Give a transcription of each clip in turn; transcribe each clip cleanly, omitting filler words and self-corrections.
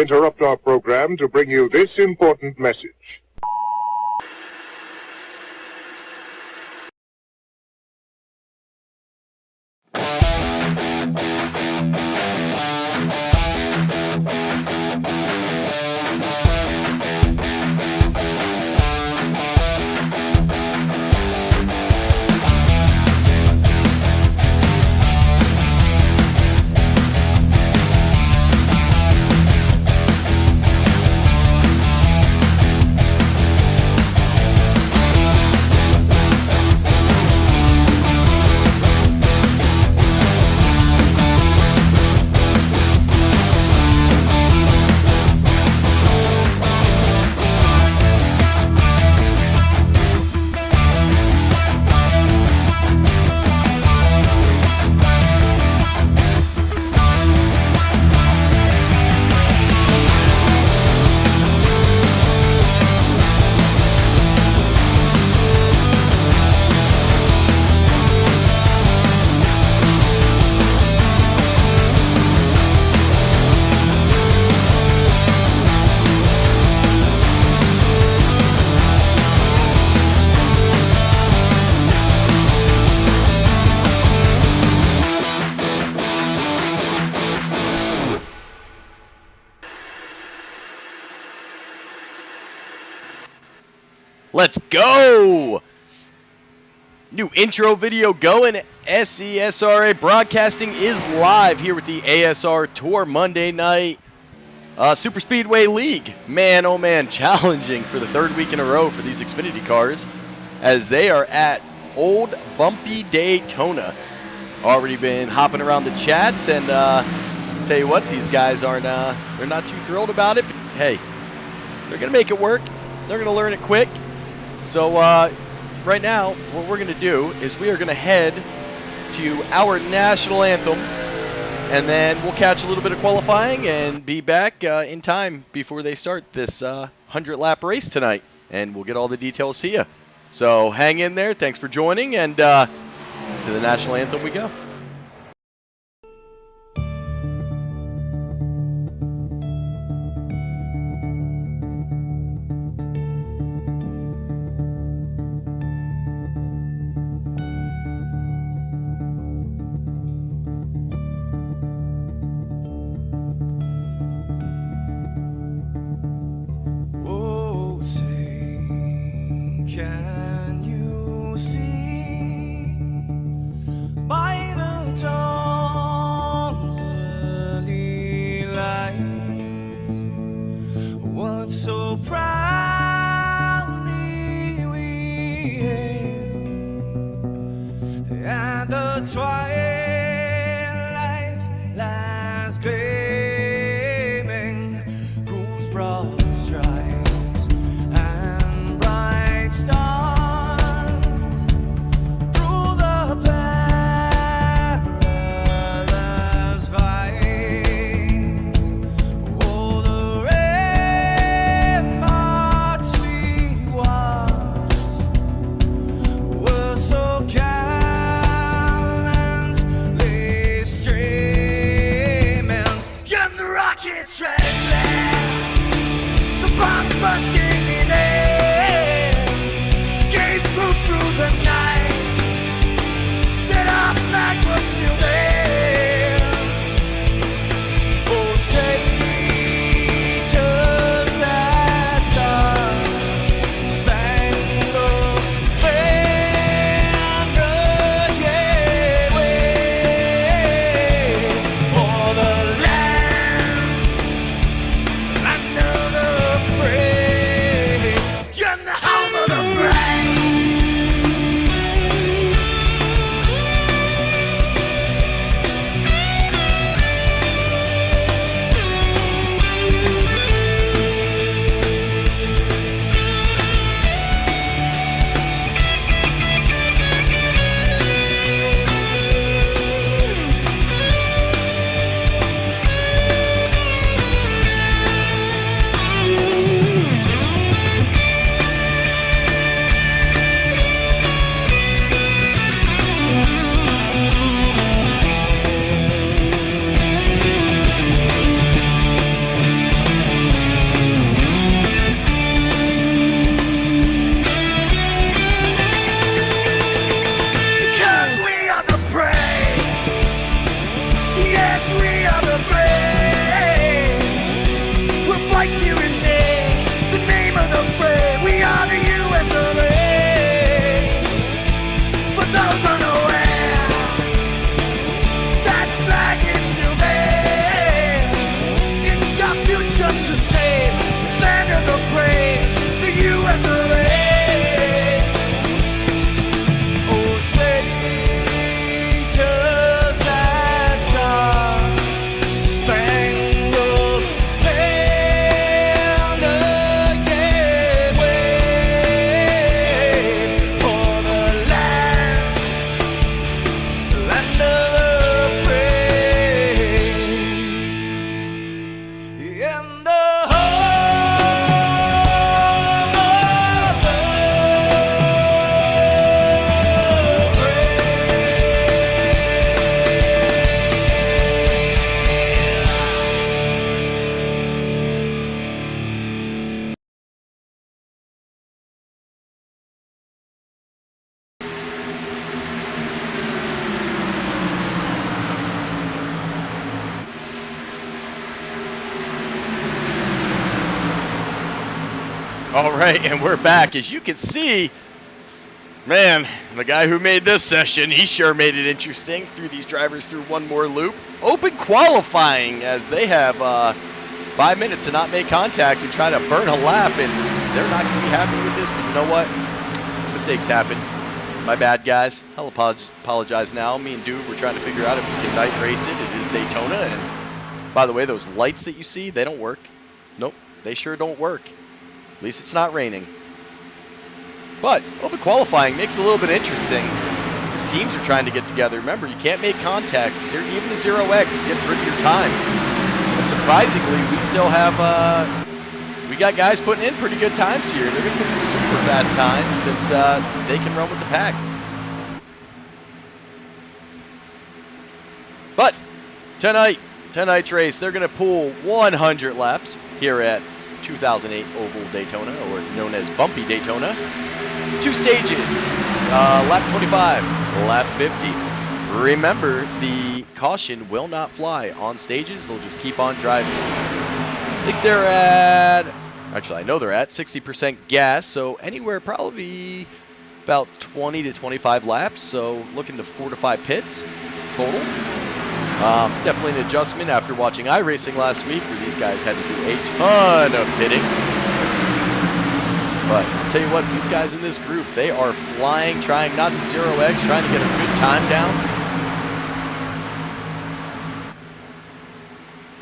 interrupt our program to bring you this important message. Let's go! New intro video going. SCSRA Broadcasting is live here with the ASR Tour Monday night. Superspeedway League. Man, oh man, challenging for the third week in a row for these Xfinity cars as they are at Old Bumpy Daytona. Already been hopping around the chats, and tell you what, these guys aren't, they're not too thrilled about it, but hey, they're going to make it work. They're going to learn it quick. So right now, what we're going to do is we are going to head to our national anthem, and then we'll catch a little bit of qualifying and be back in time before they start this 100-lap race tonight, and we'll get all the details to you. So hang in there. Thanks for joining, and to the national anthem we go. Can you see by the dawn's early light what so proudly we hailed at the twilight's last gleaming, whose broad stripes and bright stars through the perilous fights, oh, the ramparts we watched were so gallantly streaming, and the rockets trembling, the bombs bursting in air, gave proof through the night that our flag was still there. Oh, say, does that star-spangled banner yet wave o'er the land under the free All right, and we're back. As you can see, man, the guy who made this session, he sure made it interesting. Threw these drivers through one more loop. Open qualifying as they have 5 minutes to not make contact and try to burn a lap, and they're not going to be happy with this, but you know what? Mistakes happen. My bad, guys. I'll apologize now. Me and Dude, we're trying to figure out if we can night race it. It is Daytona, and by the way, those lights that you see, they don't work. Nope, they sure don't work. At least it's not raining. But open qualifying makes it a little bit interesting. These teams are trying to get together. Remember, you can't make contact. Even the 0X gets rid of your time. But surprisingly, we still have, we got guys putting in pretty good times here. They're going to put super fast times since they can run with the pack. But tonight's race, they're going to pull 100 laps here at 2008 Oval Daytona, or known as Bumpy Daytona. 2 stages, lap 25, lap 50. Remember, the caution will not fly on stages. They'll just keep on driving. I think they're at, actually I know they're at 60% gas, so anywhere probably about 20 to 25 laps. So looking to 4 to 5 pits total. Definitely an adjustment after watching iRacing last week, where these guys had to do a ton of pitting. But I'll tell you what, these guys in this group, they are flying, trying not to 0X, trying to get a good time down.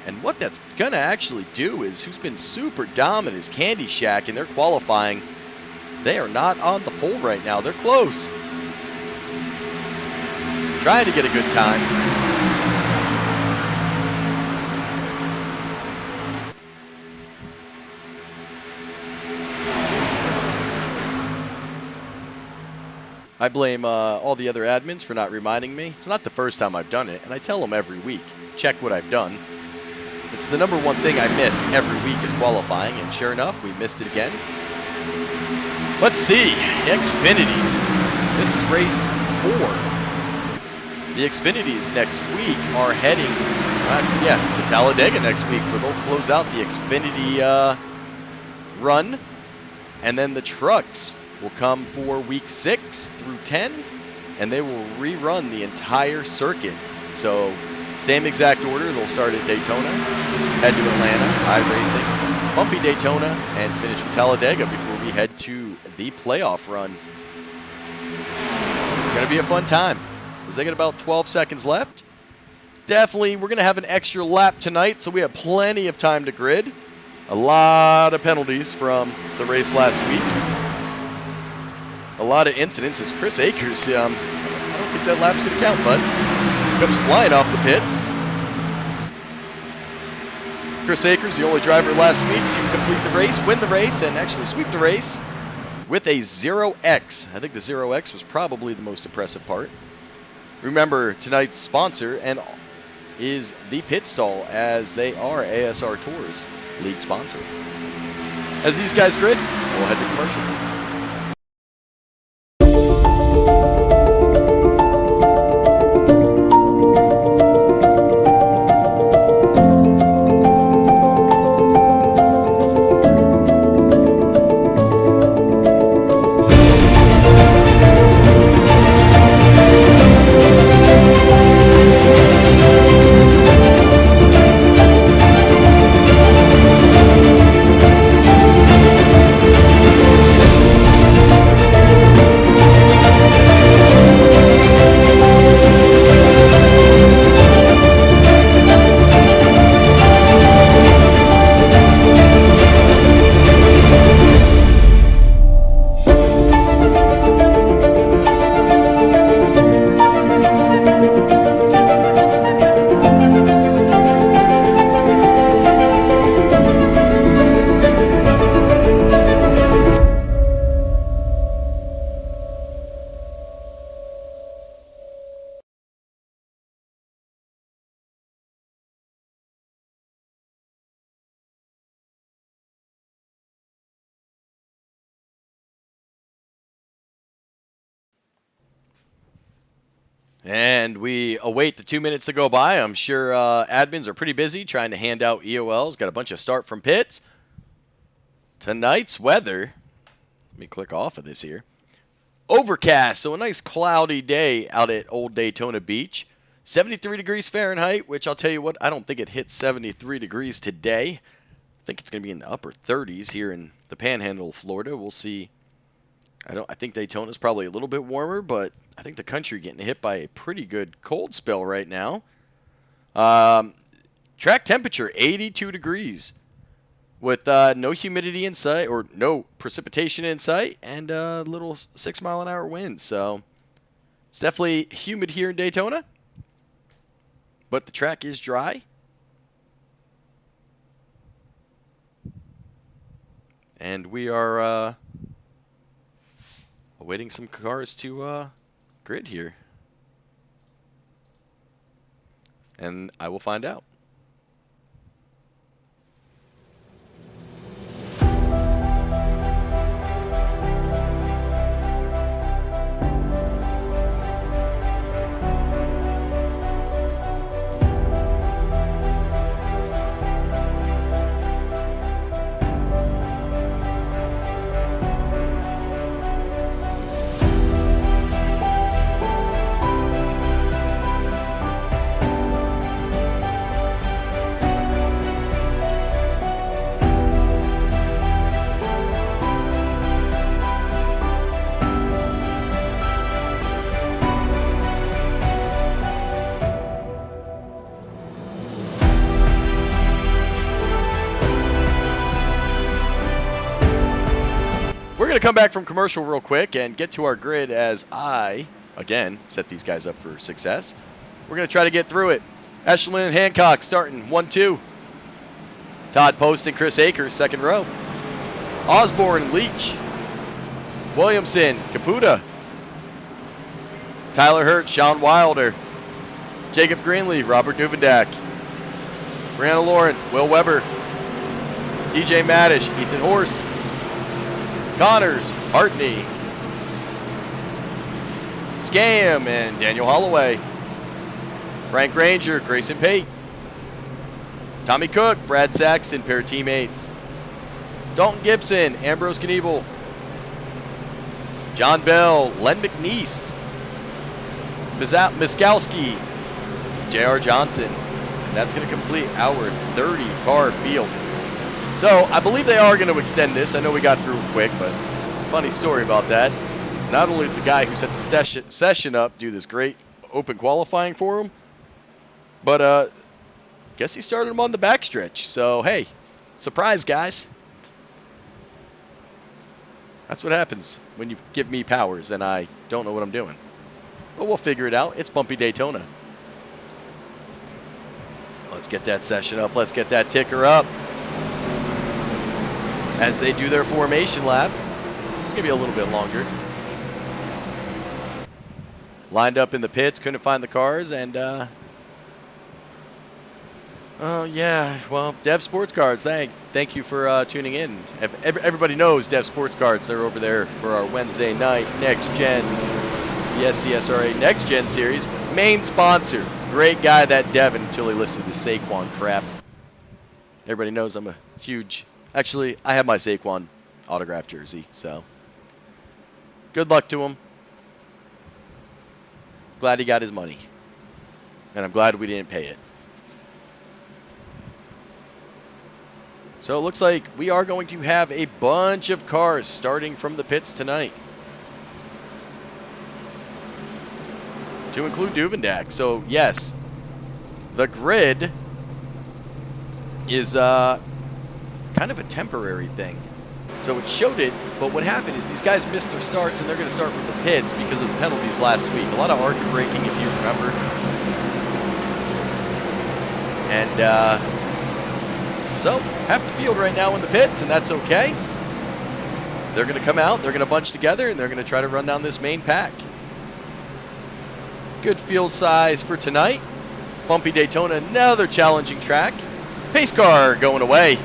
And what that's going to actually do is, who's been super dominant is Candy Shack, and they're qualifying. They are not on the pole right now. They're close. Trying to get a good time. I blame all the other admins for not reminding me. It's not the first time I've done it, and I tell them every week, check what I've done. It's the number one thing I miss every week is qualifying, and sure enough, we missed it again. Let's see, Xfinities. This is race 4. The Xfinities next week are heading, to Talladega next week, where they'll close out the Xfinity run, and then the trucks will come for week 6 through 10, and they will rerun the entire circuit. So same exact order. They'll start at Daytona, head to Atlanta, iRacing, Bumpy Daytona, and finish with Talladega before we head to the playoff run. It's going to be a fun time, because they got about 12 seconds left. Definitely, we're going to have an extra lap tonight, so we have plenty of time to grid. A lot of penalties from the race last week. A lot of incidents as Chris Akers, I don't think that lap's going to count, bud. Comes flying off the pits. Chris Akers, the only driver last week to complete the race, win the race, and actually sweep the race with a 0X. I think the 0X was probably the most impressive part. Remember, tonight's sponsor is the Pit Stall, as they are ASR Tours league sponsor. As these guys grid, we'll head to commercial. And we await the 2 minutes to go by. I'm sure admins are pretty busy trying to hand out EOLs. Got a bunch of start from pits. Tonight's weather, let me click off of this here. Overcast, so a nice cloudy day out at Old Daytona Beach. 73 degrees Fahrenheit, which I'll tell you what, I don't think it hits 73 degrees today. I think it's going to be in the upper 30s here in the Panhandle of Florida. We'll see. I think Daytona's probably a little bit warmer, but I think the country getting hit by a pretty good cold spell right now. Track temperature 82 degrees with no humidity in sight or no precipitation in sight and a little 6-mile-an-hour wind. So it's definitely humid here in Daytona, but the track is dry. And we are awaiting some cars to grid here. And I will find out. We're going to come back from commercial real quick and get to our grid as I, again, set these guys up for success. We're going to try to get through it. Eshelman and Hancock starting 1-2. Todd Post and Chris Akers, second row. Osborne, Leach. Williamson, Caputa. Tyler Hurt, Sean Wilder. Jacob Greenleaf, Robert Duvendak. Brianna Lauren, Will Weber. DJ Maddish, Ethan Horst. Connors, Hartney, Scam, and Daniel Holloway. Frank Ranger, Grayson Pate. Tommy Cook, Brad Saxton, pair of teammates. Dalton Gibson, Ambrose Knievel. John Bell, Len McNeese. Miskowski, J.R. Johnson. That's going to complete our 30-car field. So, I believe they are going to extend this. I know we got through quick, but funny story about that. Not only did the guy who set the session up do this great open qualifying for him, but guess he started him on the backstretch. So, hey, surprise, guys. That's what happens when you give me powers and I don't know what I'm doing. But we'll figure it out. It's Bumpy Daytona. Let's get that session up. Let's get that ticker up. As they do their formation lap. It's going to be a little bit longer. Lined up in the pits, couldn't find the cars, and oh yeah, well, Dev Sports Cards, thank you for tuning in. Everybody knows Dev Sports Cards. They're over there for our Wednesday night Next Gen, the SCSRA Next Gen series. Main sponsor. Great guy, that Devin, until he listened to the Saquon crap. Everybody knows I'm a huge... Actually, I have my Saquon autographed jersey, so good luck to him. Glad he got his money. And I'm glad we didn't pay it. So it looks like we are going to have a bunch of cars starting from the pits tonight. To include Duvendak. So, yes, the grid is... kind of a temporary thing. So it showed it, but what happened is these guys missed their starts and they're going to start from the pits because of the penalties last week. A lot of arc braking, if you remember. And so half the field right now in the pits, and that's okay. They're going to come out, they're going to bunch together, and they're going to try to run down this main pack. Good field size for tonight. Bumpy Daytona, another challenging track. Pace car going away.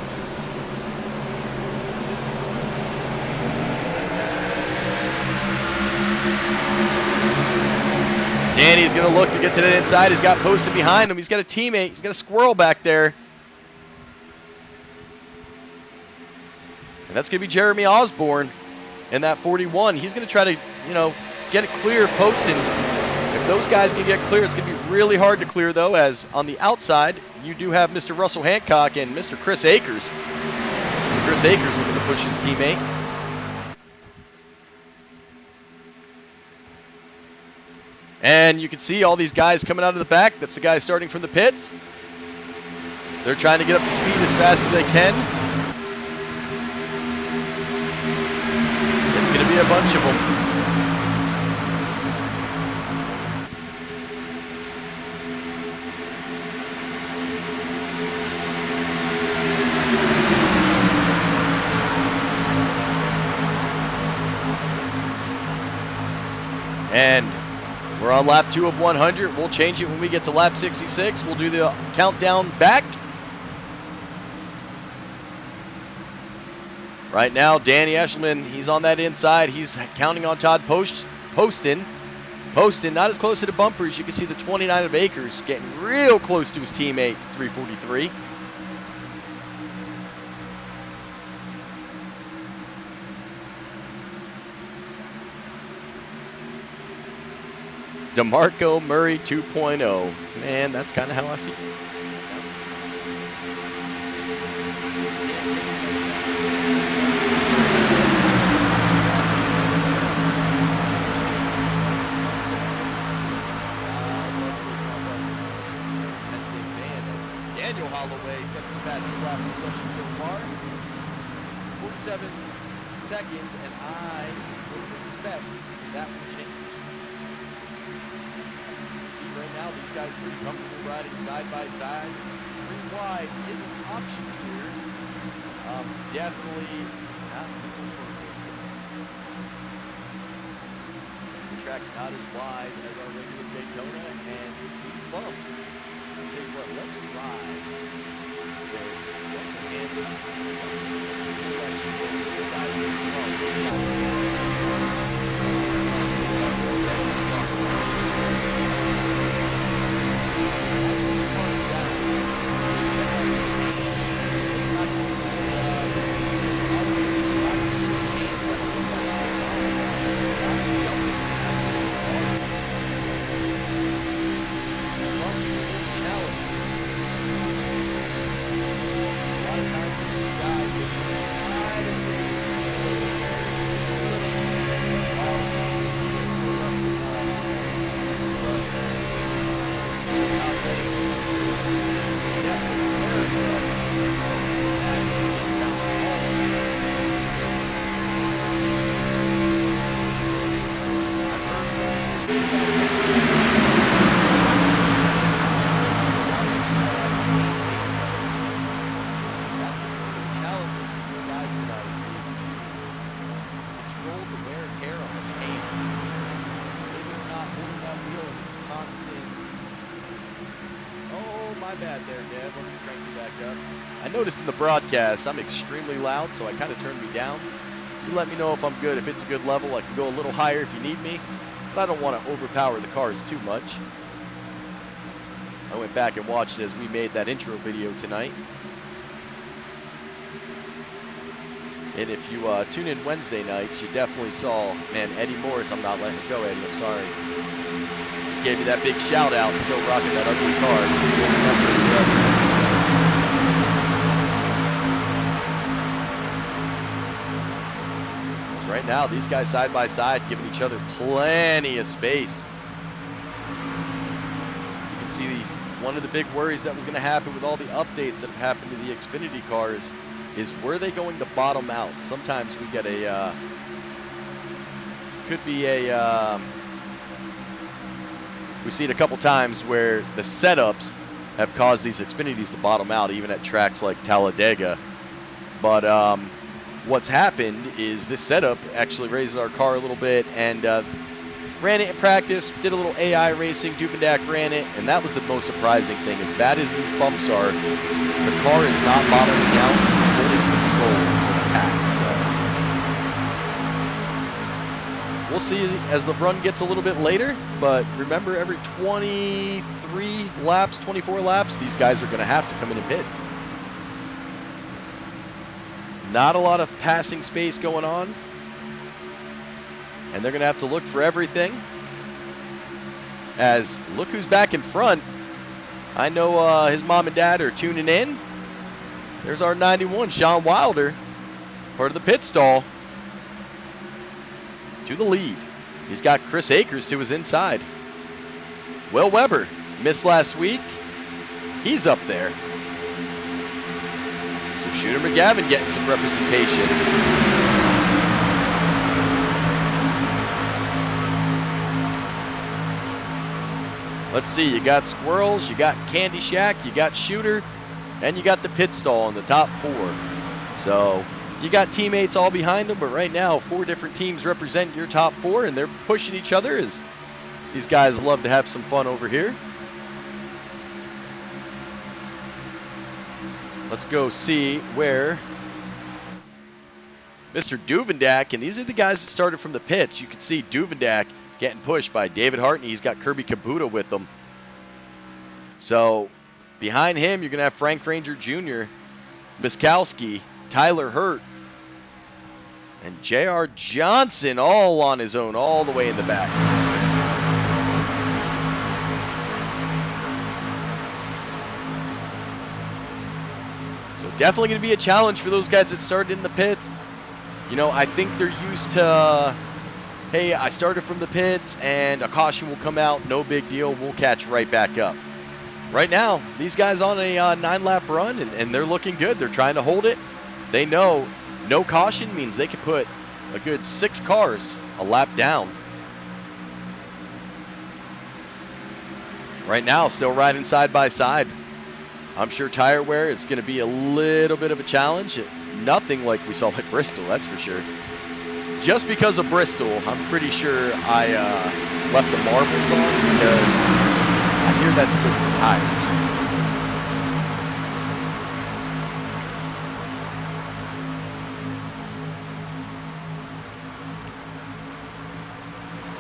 Danny's going to look to get to the inside. He's got Posted behind him. He's got a teammate. He's got a squirrel back there. And that's going to be Jeremy Osborne in that 41. He's going to try to, get it clear posting. If those guys can get clear, it's going to be really hard to clear, though, as on the outside, you do have Mr. Russell Hancock and Mr. Chris Akers. Chris Akers looking to push his teammate. And you can see all these guys coming out of the back. That's the guys starting from the pits. They're trying to get up to speed as fast as they can. It's going to be a bunch of them. And we're on lap 2 of 100. We'll change it when we get to lap 66. We'll do the countdown backed. Right now, Danny Eshelman, he's on that inside. He's counting on Todd Poston. Poston, not as close to the bumpers. You can see the 29 of Akers getting real close to his teammate, 343. DeMarco Murray 2.0. Man, that's kind of how I feel. Daniel Holloway sets the fastest lap in the session so far. 47 seconds, and I would expect that will change. Right now, these guys pretty comfortable riding side by side. 3 wide is an option here. Definitely not the track not as wide as our regular Daytona, and these bumps. I'll tell you what, let's ride with Russell Hancock. I noticed in the broadcast I'm extremely loud, so I kind of turned me down. You let me know if I'm good. If it's a good level, I can go a little higher if you need me, but I don't want to overpower the cars too much. I went back and watched it as we made that intro video tonight. And if you tune in Wednesday nights, you definitely saw, man, Eddie Morris. I'm not letting it go, Eddie. I'm sorry. Gave you that big shout out, still rocking that ugly car. Right now, these guys side by side giving each other plenty of space. You can see one of the big worries that was going to happen with all the updates that have happened to the Xfinity cars is, were they going to bottom out? Sometimes we get a, we see it a couple times where the setups have caused these Xfinities to bottom out, even at tracks like Talladega. But what's happened is this setup actually raises our car a little bit, and ran it in practice, did a little AI racing, Duvendak ran it, and that was the most surprising thing. As bad as these bumps are, the car is not bottoming out, it's holding control of the pack. So we'll see as the run gets a little bit later, but remember, every 23 laps, 24 laps, these guys are going to have to come in and pit. Not a lot of passing space going on. And they're going to have to look for everything. As, look who's back in front. I know his mom and dad are tuning in. There's our 91, Sean Wilder. Part of the pit stall. To the lead. He's got Chris Akers to his inside. Will Weber missed last week. He's up there. So Shooter McGavin getting some representation. Let's see, you got Squirrels, you got Candy Shack, you got Shooter, and you got the pit stall in the top 4. So you got teammates all behind them, but right now 4 different teams represent your top 4, and they're pushing each other as these guys love to have some fun over here. Let's go see where Mr. Duvendak, and these are the guys that started from the pits. You can see Duvendak getting pushed by David Hartney. He's got Kirby Kabuta with him. So behind him, you're going to have Frank Ranger Jr., Miskowski, Tyler Hurt, and J.R. Johnson all on his own, all the way in the back. So definitely going to be a challenge for those guys that started in the pit. You know, I think they're used to, hey, I started from the pits and a caution will come out, no big deal, we'll catch right back up. Right now, these guys on a 9-lap run, and they're looking good. They're trying to hold it. They know no caution means they could put a good 6 cars a lap down. Right now, still riding side by side. I'm sure tire wear is going to be a little bit of a challenge. Nothing like we saw at Bristol, that's for sure. Just because of Bristol, I'm pretty sure I left the marbles on because I hear that's good for tires.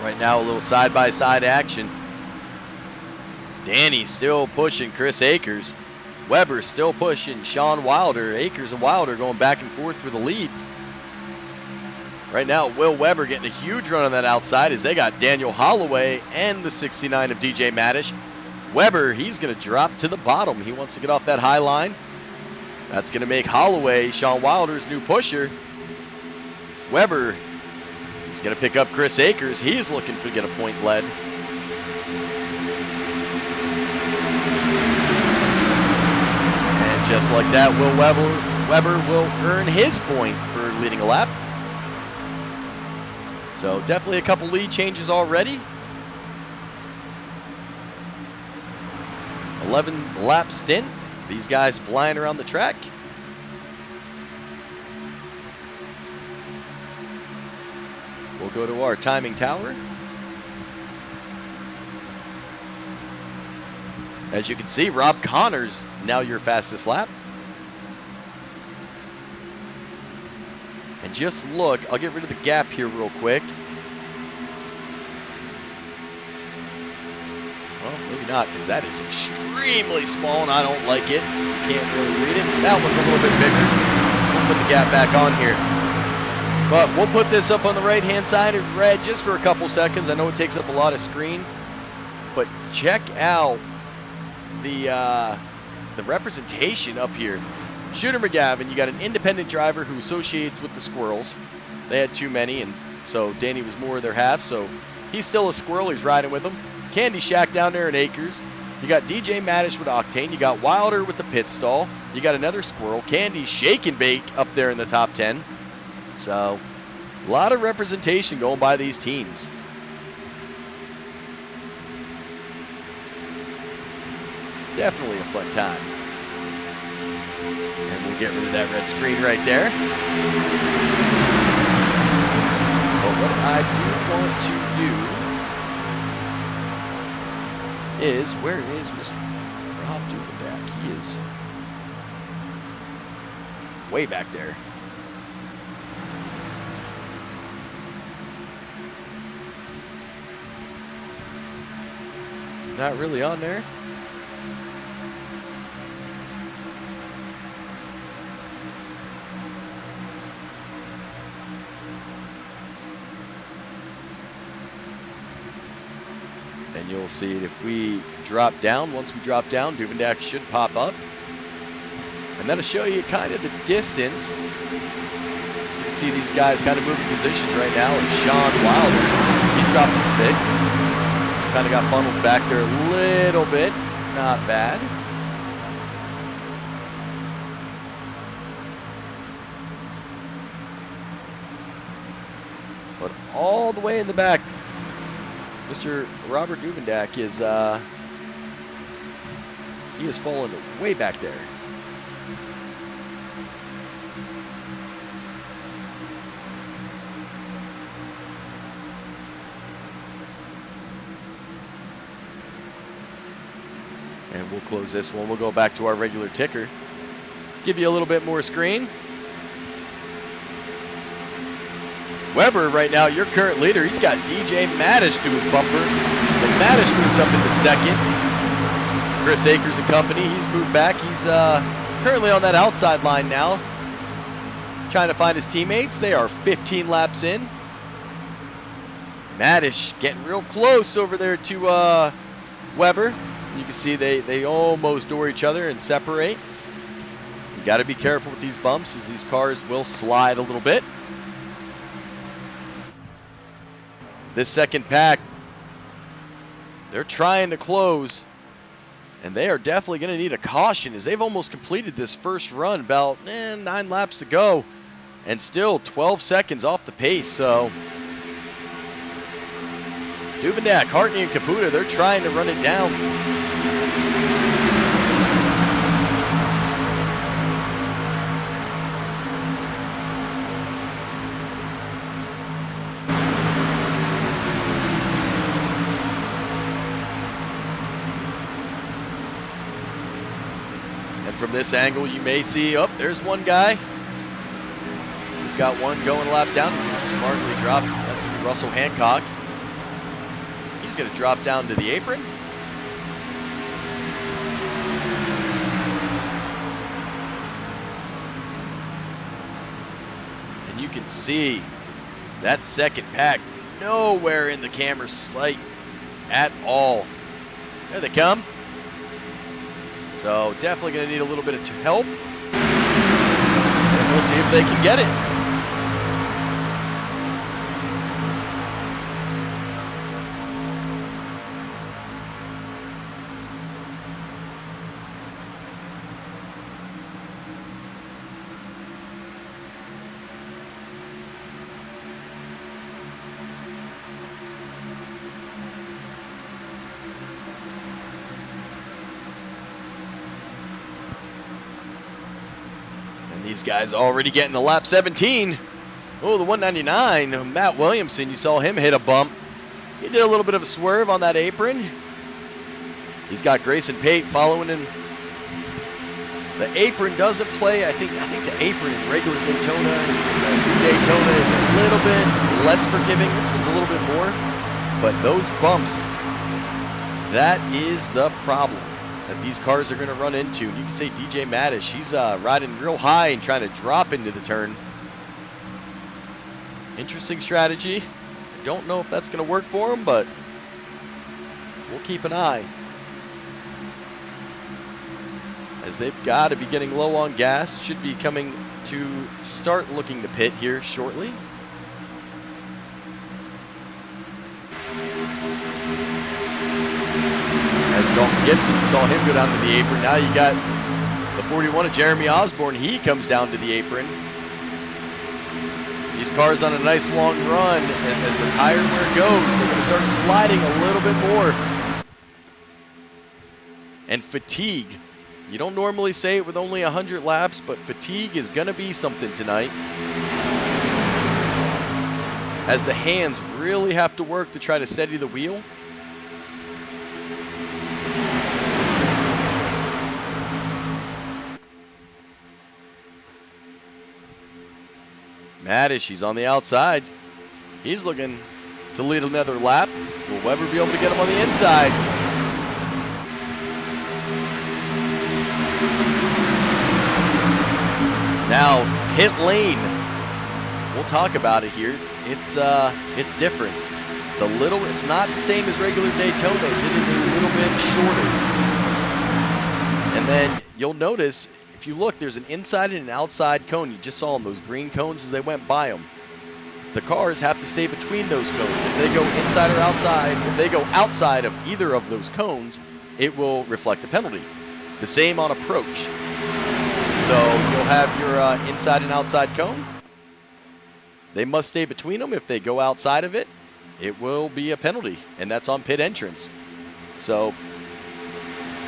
Right now, a little side-by-side action. Danny still pushing Chris Akers. Weber still pushing Sean Wilder. Akers and Wilder going back and forth for the leads. Right now, Will Weber getting a huge run on that outside as they got Daniel Holloway and the 69 of DJ Madish. Weber, he's going to drop to the bottom. He wants to get off that high line. That's going to make Holloway Sean Wilder's new pusher. Weber, he's going to pick up Chris Akers. He's looking to get a point lead. And just like that, Will Weber will earn his point for leading a lap. So definitely a couple lead changes already. 11 lap stint. These guys flying around the track. We'll go to our timing tower. As you can see, Rob Connors now your fastest lap. And just look, I'll get rid of the gap here real quick. Well, maybe not, because that is extremely small and I don't like it. Can't really read it. That one's a little bit bigger. We'll put the gap back on here. But we'll put this up on the right-hand side of red just for a couple seconds. I know it takes up a lot of screen. But check out the representation up here. Shooter McGavin, you got an independent driver who associates with the Squirrels. They had too many, and so Danny was more of their half, so he's still a Squirrel. He's riding with them. Candy Shack down there in Acres. You got DJ Madish with Octane. You got Wilder with the pit stall. You got another Squirrel. Candy Shake and Bake up there in the top 10. So, a lot of representation going by these teams. Definitely a fun time. And we'll get rid of that red screen right there. But what I do want to do is, where is Mr. Rob Duvendak? He is way back there. Not really on there. And you'll see it if we drop down. Once we drop down, Duvendak should pop up. And that'll show you kind of the distance. You can see these guys kind of moving positions right now. And Sean Wilder, he's dropped to 6th. Kind of got funneled back there a little bit. Not bad. But all the way in the back, Mr. Robert Duvendak is, he is falling way back there. And we'll close this one. We'll go back to our regular ticker. Give you a little bit more screen. Weber right now, your current leader, he's got DJ Madish to his bumper. So Madish moves up into 2nd. Chris Akers and company, he's moved back. He's currently on that outside line now, trying to find his teammates. They are 15 laps in. Madish getting real close over there to Weber. You can see they almost door each other and separate. You got to be careful with these bumps, as these cars will slide a little bit. This second pack, they're trying to close, and they are definitely going to need a caution, as they've almost completed this first run. About 9 laps to go, and still 12 seconds off the pace. So Duvendak, Hartney, and Caputa, they're trying to run it down. From this angle, you may see, oh, there's one guy. We've got one going a lap down. He's going to smartly drop. That's going to be Russell Hancock. He's going to drop down to the apron. And you can see that second pack nowhere in the camera sight at all. There they come. So definitely going to need a little bit of help. And we'll see if they can get it. These guys already getting the lap 17. Oh, the 199, Matt Williamson, you saw him hit a bump. He did a little bit of a swerve on that apron. He's got Grayson Pate following him. The apron doesn't play. I think the apron in regular Daytona, Daytona is a little bit less forgiving. This one's a little bit more. But those bumps, that is the problem that these cars are going to run into. And you can say DJ Madish, he's riding real high and trying to drop into the turn. Interesting strategy. I don't know if that's going to work for him, but we'll keep an eye, as they've got to be getting low on gas. Should be coming to start looking to pit here shortly. As Dalton Gibson, you saw him go down to the apron. Now you got the 41 of Jeremy Osborne. He comes down to the apron. These cars on a nice long run, and as the tire wear goes, they're going to start sliding a little bit more. And fatigue. You don't normally say it with only 100 laps, but fatigue is going to be something tonight, as the hands really have to work to try to steady the wheel. Madish, he's on the outside. He's looking to lead another lap. Will Weber be able to get him on the inside? Now, pit lane. We'll talk about it here. It's different. It's not the same as regular Daytonas. It is a little bit shorter. And then you'll notice, if you look, there's an inside and an outside cone. You just saw them, those green cones as they went by them. The cars have to stay between those cones. If they go inside or outside, if they go outside of either of those cones, it will reflect a penalty. The same on approach. So you'll have your inside and outside cone. They must stay between them. If they go outside of it, it will be a penalty, and that's on pit entrance. So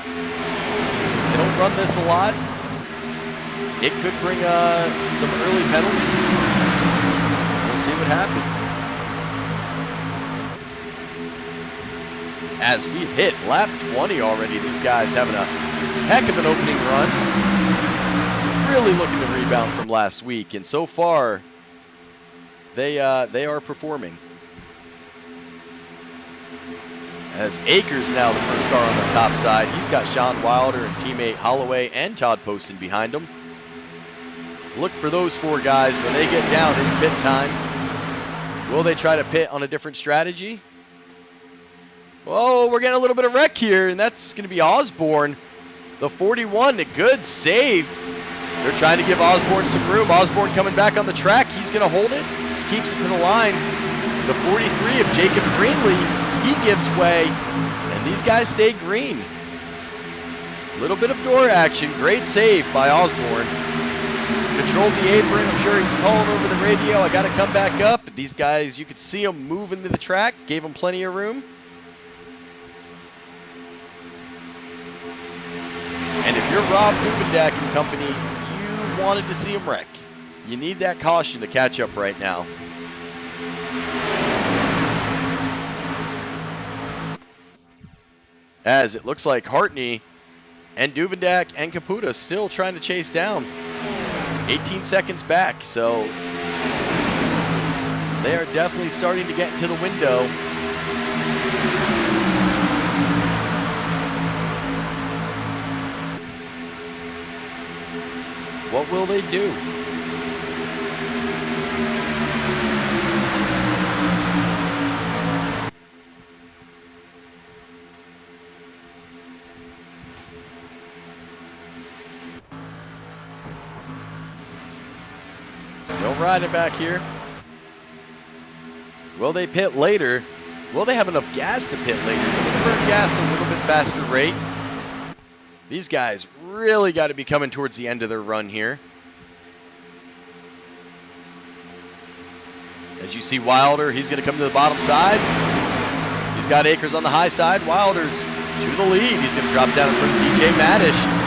they don't run this a lot. It could bring some early penalties. We'll see what happens. As we've hit lap 20 already, these guys having a heck of an opening run. Really looking to rebound from last week, and so far they are performing. As Akers now the first car on the top side. He's got Sean Wilder and teammate Holloway and Todd Poston behind him. Look for those four guys. When they get down, it's pit time. Will they try to pit on a different strategy? Oh, we're getting a little bit of wreck here, and that's going to be Osborne. The 41, a good save. They're trying to give Osborne some room. Osborne coming back on the track. He's going to hold it. Just keeps it to the line. The 43 of Jacob Greenlee, he gives way, and these guys stay green. A little bit of door action. Great save by Osborne. Controlled the apron. I'm sure he was calling over the radio, I got to come back up. But these guys, you could see them moving to the track. Gave them plenty of room. And if you're Rob Dubendak and company, you wanted to see him wreck. You need that caution to catch up right now. As it looks like Hartney and Duvendak and Caputa still trying to chase down. 18 seconds back, so they are definitely starting to get into the window. What will they do? Still riding back here. Will they pit later? Will they have enough gas to pit later? They're going to burn gas at a little bit faster rate. These guys really got to be coming towards the end of their run here. As you see Wilder, he's going to come to the bottom side. He's got Akers on the high side. Wilder's to the lead. He's going to drop down in front of DJ Maddish.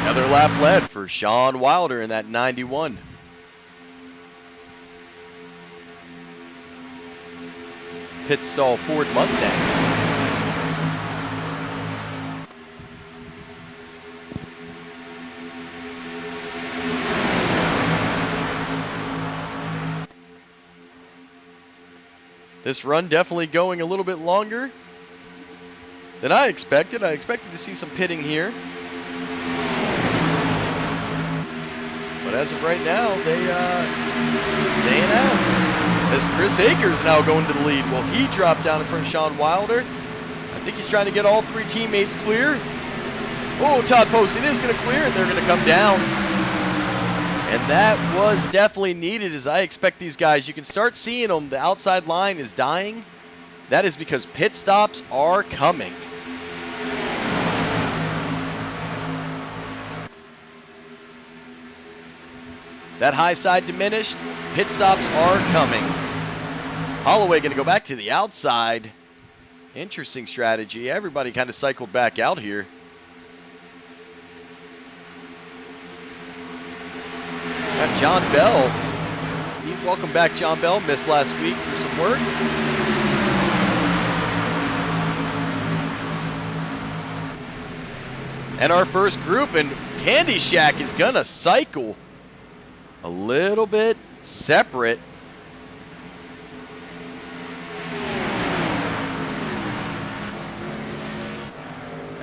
Another lap led for Sean Wilder in that 91. Pit stall Ford Mustang. This run definitely going a little bit longer than I expected. I expected to see some pitting here. But as of right now, they staying out. As Chris Akers now going to the lead. Will he drop down in front of Sean Wilder? I think he's trying to get all three teammates clear. Oh, Todd Poston is going to clear, and they're going to come down. And that was definitely needed, as I expect these guys. You can start seeing them. The outside line is dying. That is because pit stops are coming. That high side diminished. Pit stops are coming. Holloway going to go back to the outside. Interesting strategy. Everybody kind of cycled back out here. Got John Bell. Steve, welcome back, John Bell. Missed last week for some work. And our first group, and Candy Shack is going to cycle a little bit separate.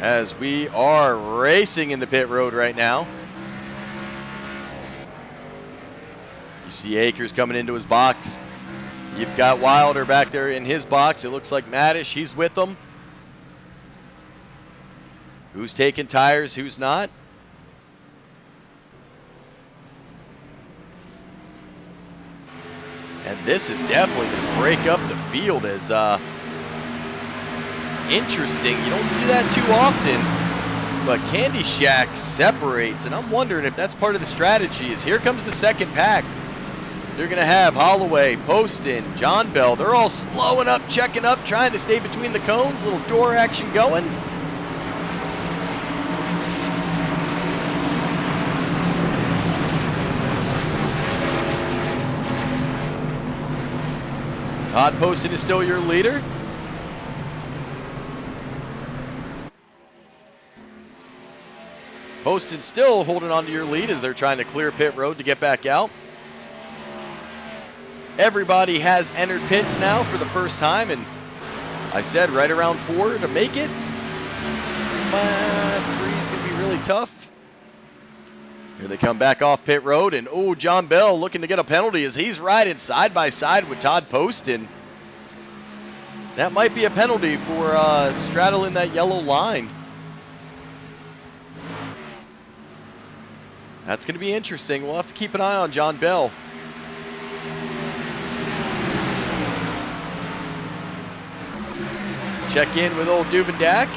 as we are racing in the pit road right now. You see Akers coming into his box. You've got Wilder back there in his box. It looks like Maddish, he's with them. Who's taking tires, who's not? And this is definitely going to break up the field as interesting. You don't see that too often, but Candy Shack separates, and I'm wondering if that's part of the strategy. Is here comes the second pack. They're going to have Holloway, Poston, John Bell. They're all slowing up, checking up, trying to stay between the cones. Little door action going. Todd Poston is still your leader. Poston still holding on to your lead as they're trying to clear pit road to get back out. Everybody has entered pits now for the first time, and I said right around 4 to make it. But 3 is going to be really tough. Here they come back off pit road, and oh, John Bell looking to get a penalty as he's riding side by side with Todd Poston. That might be a penalty for straddling that yellow line. That's going to be interesting. We'll have to keep an eye on John Bell. Check in with old Duvendak.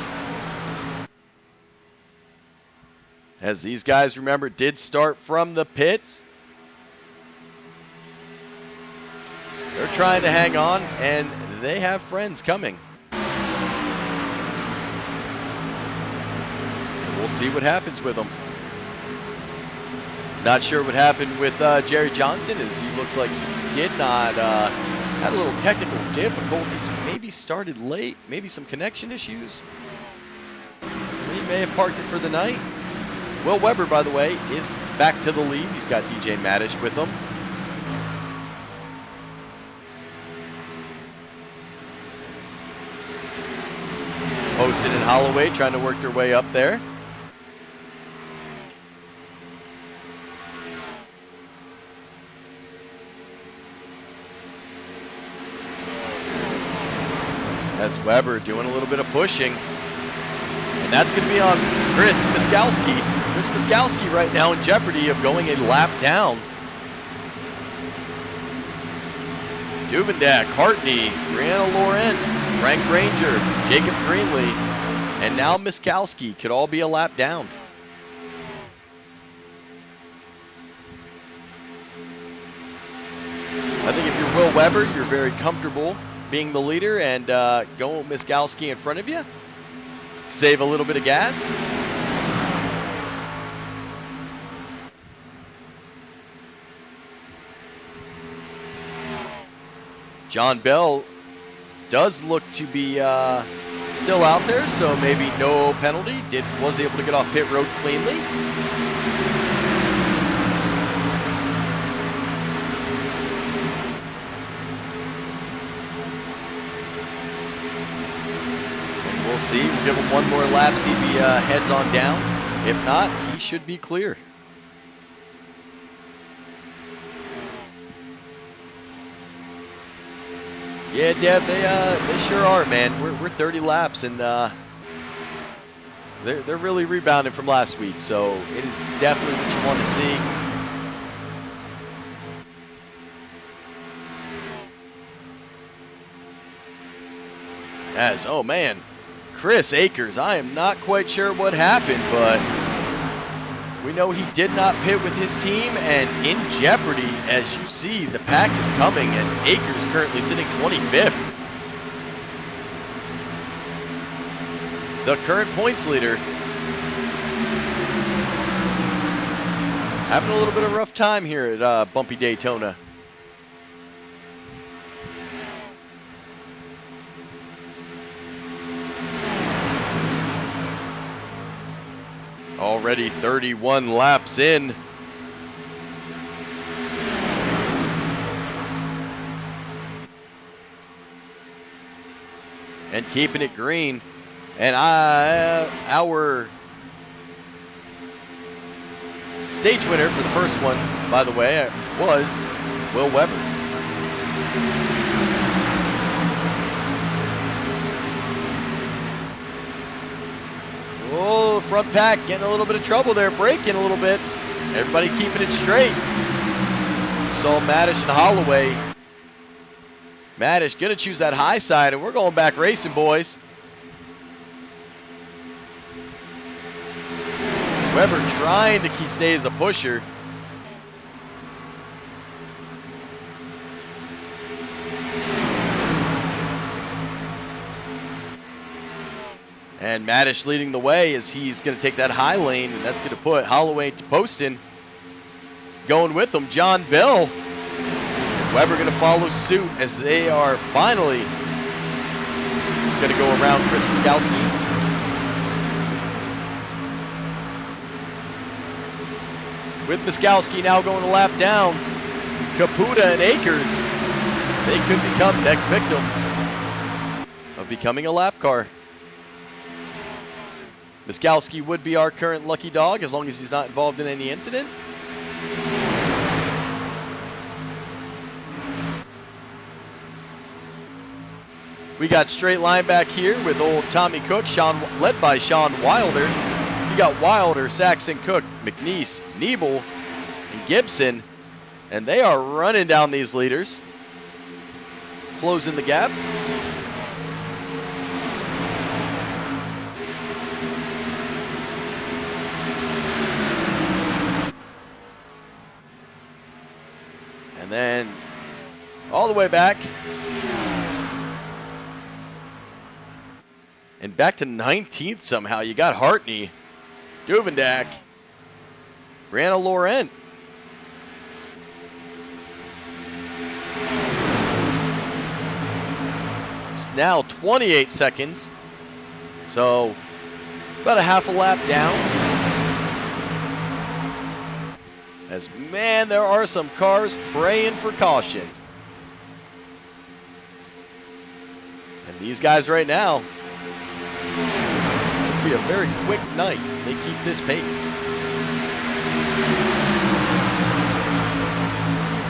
As these guys, remember, did start from the pits. They're trying to hang on, and they have friends coming. We'll see what happens with them. Not sure what happened with Jerry Johnson, as he looks like he did not, had a little technical difficulties, maybe started late, maybe some connection issues. He may have parked it for the night. Will Weber, by the way, is back to the lead. He's got DJ Maddish with him. Poston and Holloway trying to work their way up there. That's Weber doing a little bit of pushing. And that's going to be on Chris Miskowski. Chris Miskowski right now in jeopardy of going a lap down. Duvendak, Hartney, Brianna Laurent, Frank Granger, Jacob Greenlee, and now Miskowski could all be a lap down. I think if you're Will Weber, you're very comfortable being the leader and going with Miskowski in front of you. Save a little bit of gas. John Bell does look to be still out there, so maybe no penalty. Was able to get off pit road cleanly. We'll see. We'll give him one more lap, see if he heads on down. If not, he should be clear. Yeah, Dev, they sure are, man. We're 30 laps, and they're really rebounding from last week, so it is definitely what you want to see. As, oh man, Chris Akers, I am not quite sure what happened, but we know he did not pit with his team, and in jeopardy, as you see, the pack is coming, and Akers currently sitting 25th. The current points leader having a little bit of a rough time here at Bumpy Daytona. Already 31 laps in. And keeping it green. And our stage winner for the first one, by the way, was Will Weber. Oh, front pack getting a little bit of trouble there, braking a little bit. Everybody keeping it straight. So Maddish and Holloway. Maddish gonna choose that high side, and we're going back racing, boys. Weber trying to stay as a pusher. And Maddish leading the way as he's going to take that high lane, and that's going to put Holloway to Poston. Going with them, John Bell. Weber going to follow suit as they are finally going to go around Chris Miskowski. With Miskowski now going a lap down, Caputa and Akers, they could become next victims of becoming a lap car. Miskowski would be our current lucky dog as long as he's not involved in any incident. We got straight line back here with old Tommy Cook, led by Sean Wilder. You got Wilder, Saxon, Cook, McNeese, Niebel, and Gibson. And they are running down these leaders. Closing the gap. And then all the way back. And back to 19th somehow. You got Hartney, Duvendak, Brianna Laurent. It's now 28 seconds. So about a half a lap down. As man, there are some cars praying for caution. And these guys right now, it'll be a very quick night. They keep this pace.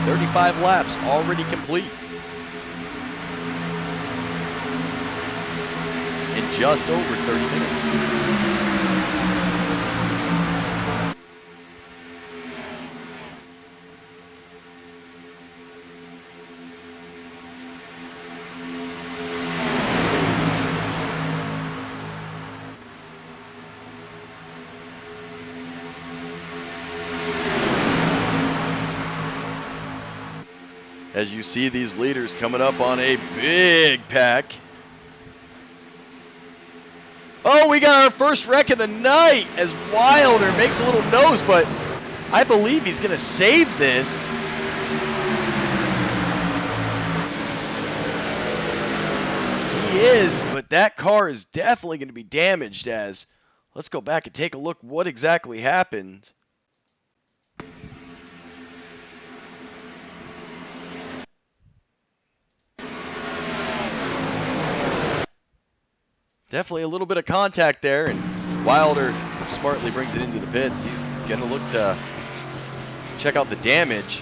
35 laps already complete. In just over 30 minutes. As you see these leaders coming up on a big pack. Oh, we got our first wreck of the night as Wilder makes a little nose, but I believe he's going to save this. He is, but that car is definitely going to be damaged as, let's go back and take a look what exactly happened. Definitely a little bit of contact there, and Wilder smartly brings it into the pits. He's going to look to check out the damage.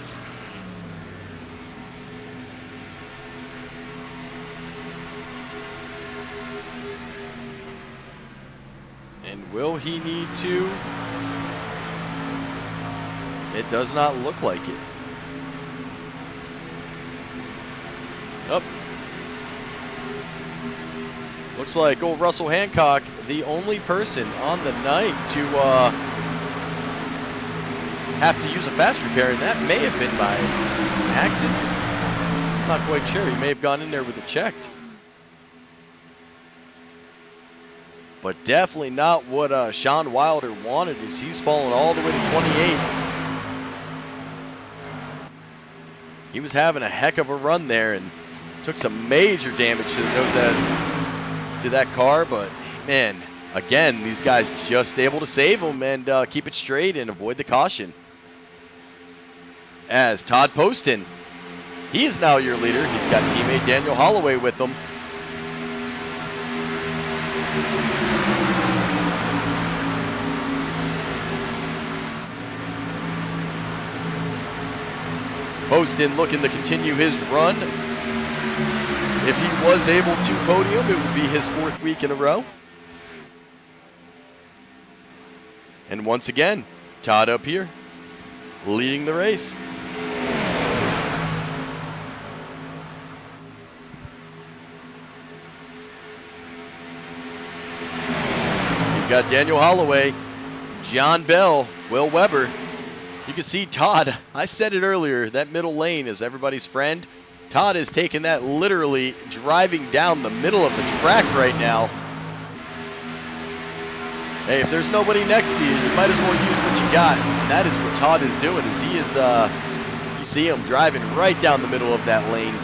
And will he need to? It does not look like it. Up. Looks like old Russell Hancock, the only person on the night to have to use a fast repair, and that may have been by accident. I'm not quite sure. He may have gone in there with it checked. But definitely not what Sean Wilder wanted, as he's fallen all the way to 28. He was having a heck of a run there and took some major damage to the nose to that car, but man, again, these guys just able to save him and keep it straight and avoid the caution. As Todd Poston, he is now your leader. He's got teammate Daniel Holloway with him. Poston looking to continue his run. If he was able to podium, it would be his 4th week in a row. And once again, Todd up here, leading the race. He's got Daniel Holloway, John Bell, Will Weber. You can see Todd, I said it earlier, that middle lane is everybody's friend. Todd is taking that literally driving down the middle of the track right now. Hey, if there's nobody next to you, you might as well use what you got. And that is what Todd is doing, is he is, you see him driving right down the middle of that lane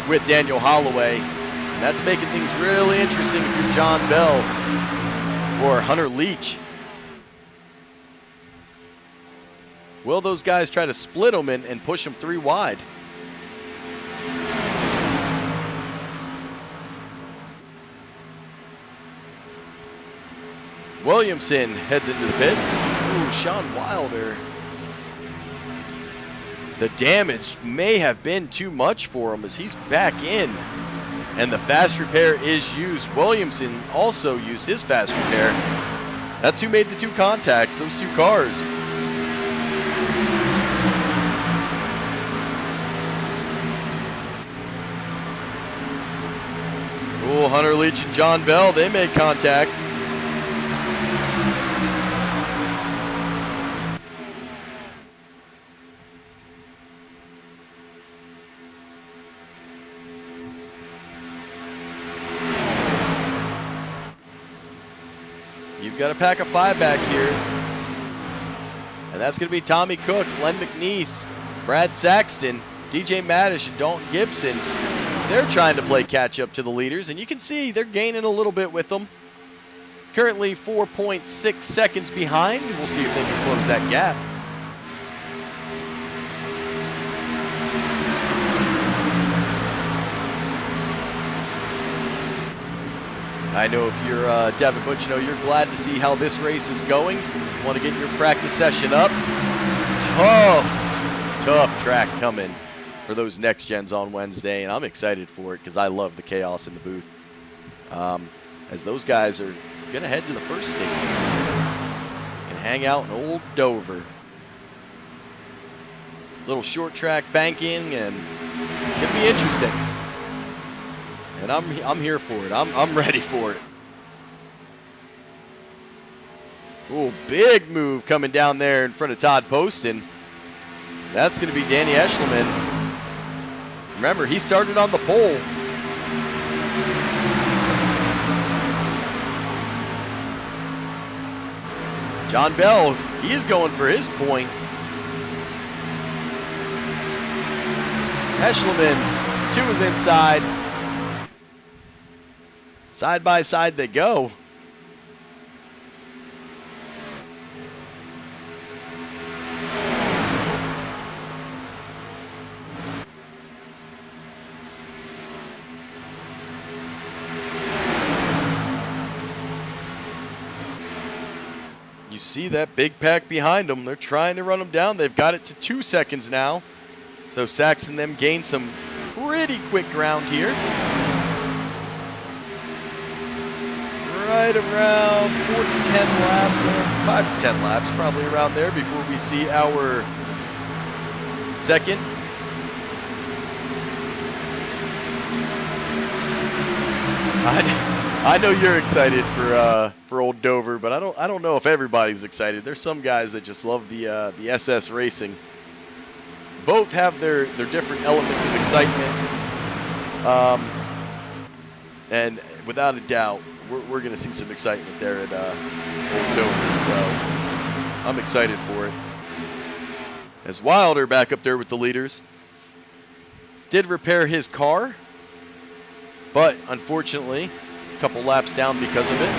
with Daniel Holloway. And that's making things really interesting if you're John Bell or Hunter Leach. Will those guys try to split them and push them 3 wide? Williamson heads into the pits. Ooh, Sean Wilder. The damage may have been too much for him as he's back in. And the fast repair is used. Williamson also used his fast repair. That's who made the 2 contacts, those 2 cars. Ooh, Hunter Leach and John Bell, they made contact. You've got a pack of 5 back here. And that's going to be Tommy Cook, Len McNeese, Brad Saxton, DJ Maddish, and Dalton Gibson. They're trying to play catch up to the leaders, and you can see they're gaining a little bit with them. Currently 4.6 seconds behind. We'll see if they can close that gap. I know if you're Devin Butch, you're glad to see how this race is going. You want to get your practice session up. Tough track coming for those next gens on Wednesday, and I'm excited for it because I love the chaos in the booth. As those guys are going to head to the first stage and hang out in Old Dover. Little short track banking, and it's going to be interesting. And I'm here for it. I'm ready for it. Ooh, big move coming down there in front of Todd Poston. That's going to be Danny Eschleman. Remember, he started on the pole. John Bell, he is going for his point. Eschleman, 2 is inside. Side by side they go. You see that big pack behind them. They're trying to run them down. They've got it to 2 seconds now. So Sachs and them gain some pretty quick ground here. Right around 4 to 10 laps, or 5 to 10 laps, probably around there before we see our second. I know you're excited for Old Dover, but I don't know if everybody's excited. There's some guys that just love the SS racing. Both have their different elements of excitement, and without a doubt, we're going to see some excitement there at Old Dover. So I'm excited for it. As Wilder back up there with the leaders, did repair his car, but unfortunately, a couple laps down because of it.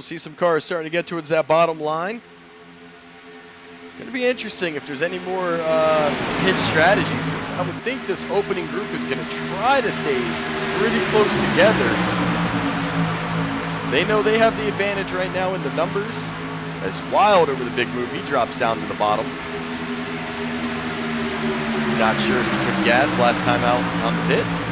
see some cars starting to get towards that bottom line. Going to be interesting if there's any more pit strategies. I would think this opening group is going to try to stay pretty close together. They know they have the advantage right now in the numbers. As Wilder with a big move, he drops down to the bottom. Not sure if he took gas last time out on the pits.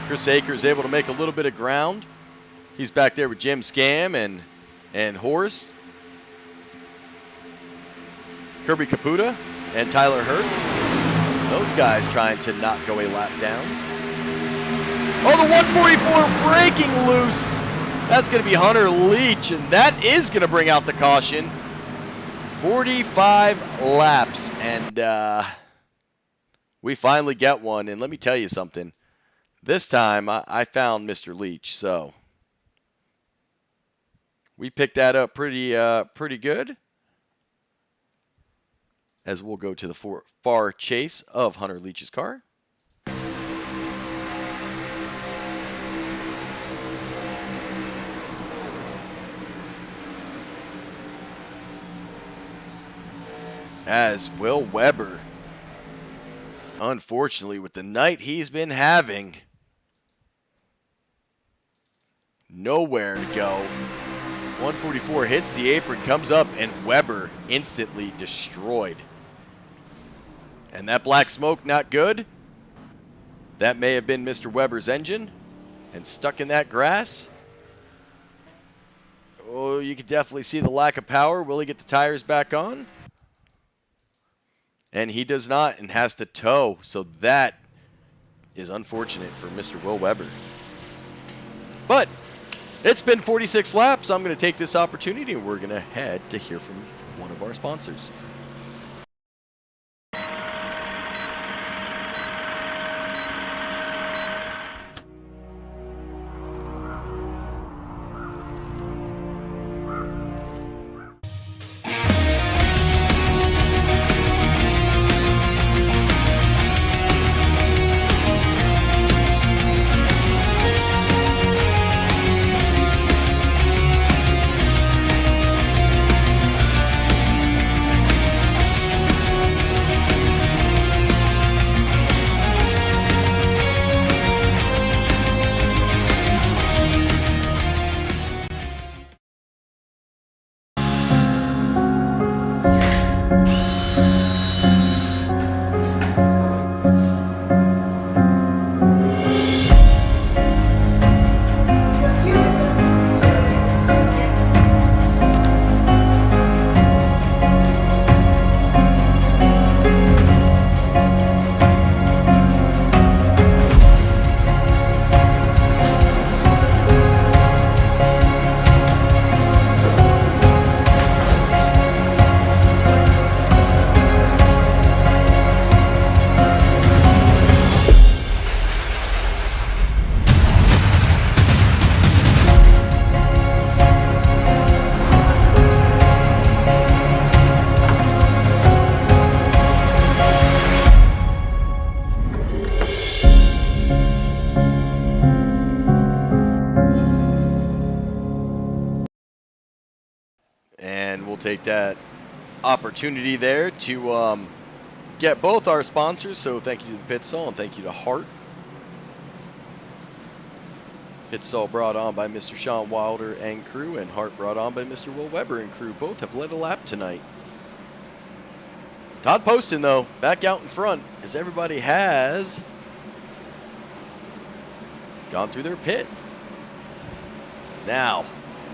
Chris Akers able to make a little bit of ground. He's back there with Jim Scam and Horst. Kirby Caputa and Tyler Hurt. Those guys trying to not go a lap down. Oh, the 144 breaking loose. That's going to be Hunter Leach, and that is going to bring out the caution. 45 laps, and we finally get one. And let me tell you something. This time, I found Mr. Leach, so we picked that up pretty good. As we'll go to the far chase of Hunter Leach's car. As Will Weber, unfortunately, with the night he's been having, nowhere to go. 144 hits the apron, comes up, and Weber instantly destroyed. And that black smoke, not good. That may have been Mr. Weber's engine. And stuck in that grass. Oh, you can definitely see the lack of power. Will he get the tires back on? And he does not, and has to tow. So that is unfortunate for Mr. Will Weber. But it's been 46 laps. I'm going to take this opportunity, and we're going to head to hear from one of our sponsors. Take that opportunity there to get both our sponsors. So thank you to the Pit Stall and thank you to Hart. Pit Stall brought on by Mr. Sean Wilder and crew, and Hart brought on by Mr. Will Weber and crew. Both have led a lap tonight. Todd Poston, though, back out in front as everybody has gone through their pit. Now,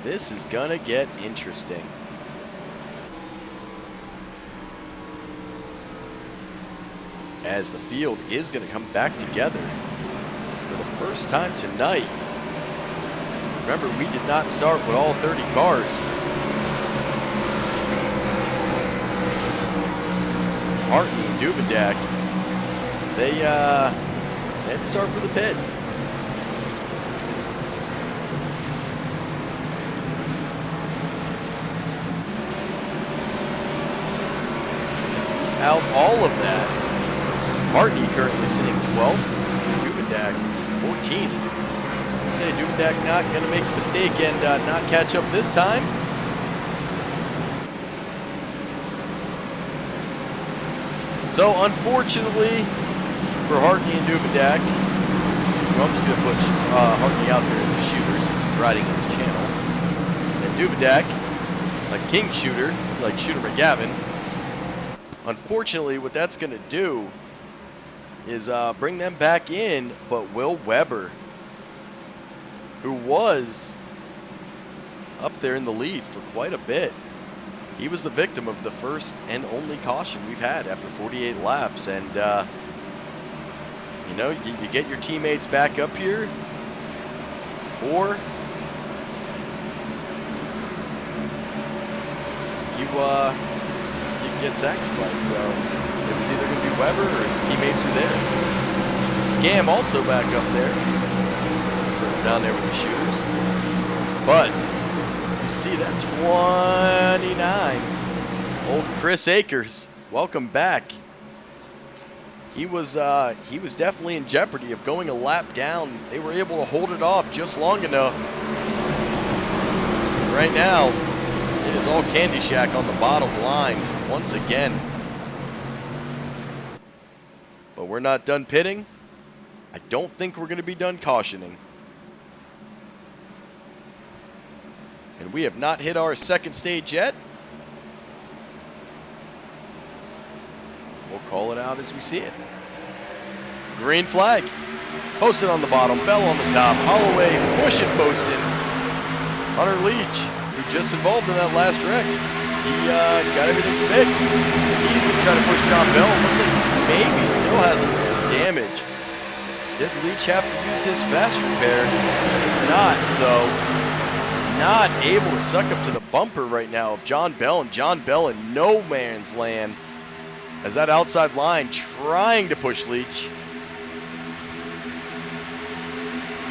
this is going to get interesting. As the field is going to come back together for the first time tonight. Remember, we did not start with all 30 cars. Martin and Duvendak, they didn't start for the pit. out all of that. Martin currently sitting 12th. Dubedak 14th. Say Dubedak not going to make a mistake and not catch up this time. So unfortunately for Hartney and Dubedak, well, I'm just going to put Hartney out there as a shooter since he's riding his channel. And Dubedak, like King Shooter, like Shooter McGavin. Unfortunately, what that's going to do is bring them back in, but Will Weber, who was up there in the lead for quite a bit, he was the victim of the first and only caution we've had after 48 laps. And, you know, you get your teammates back up here, or you get sacrificed. So it was either going to be Weber or his teammates are there. Scam also back up there. Down there with the shooters. But you see that 29. Old Chris Akers. Welcome back. He was definitely in jeopardy of going a lap down. They were able to hold it off just long enough. Right now, it is all Candy Shack on the bottom line once again. But we're not done pitting. I don't think we're going to be done cautioning. And we have not hit our second stage yet. We'll call it out as we see it. Green flag. Posted on the bottom, Bell on the top, Holloway pushing Poston. Hunter Leach, who just involved in that last wreck. He got everything fixed. He's going to try to push John Bell. Looks like he maybe still has a little damage. Did Leach have to use his fast repair? Not, so not able to suck up to the bumper right now of John Bell, and John Bell in no man's land as that outside line trying to push Leach.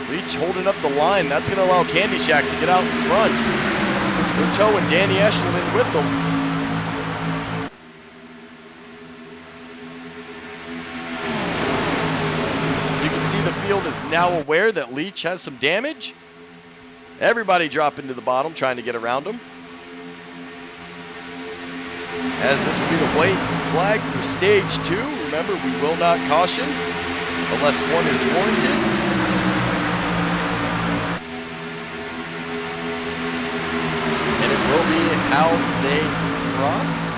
Leach holding up the line. That's going to allow Candy Shack to get out in front. Ruto and Danny Eshelman with them. You can see the field is now aware that Leach has some damage. Everybody dropping to the bottom, trying to get around him. As this will be the white flag for stage 2. Remember, we will not caution unless one is warranted. And it will be how they cross.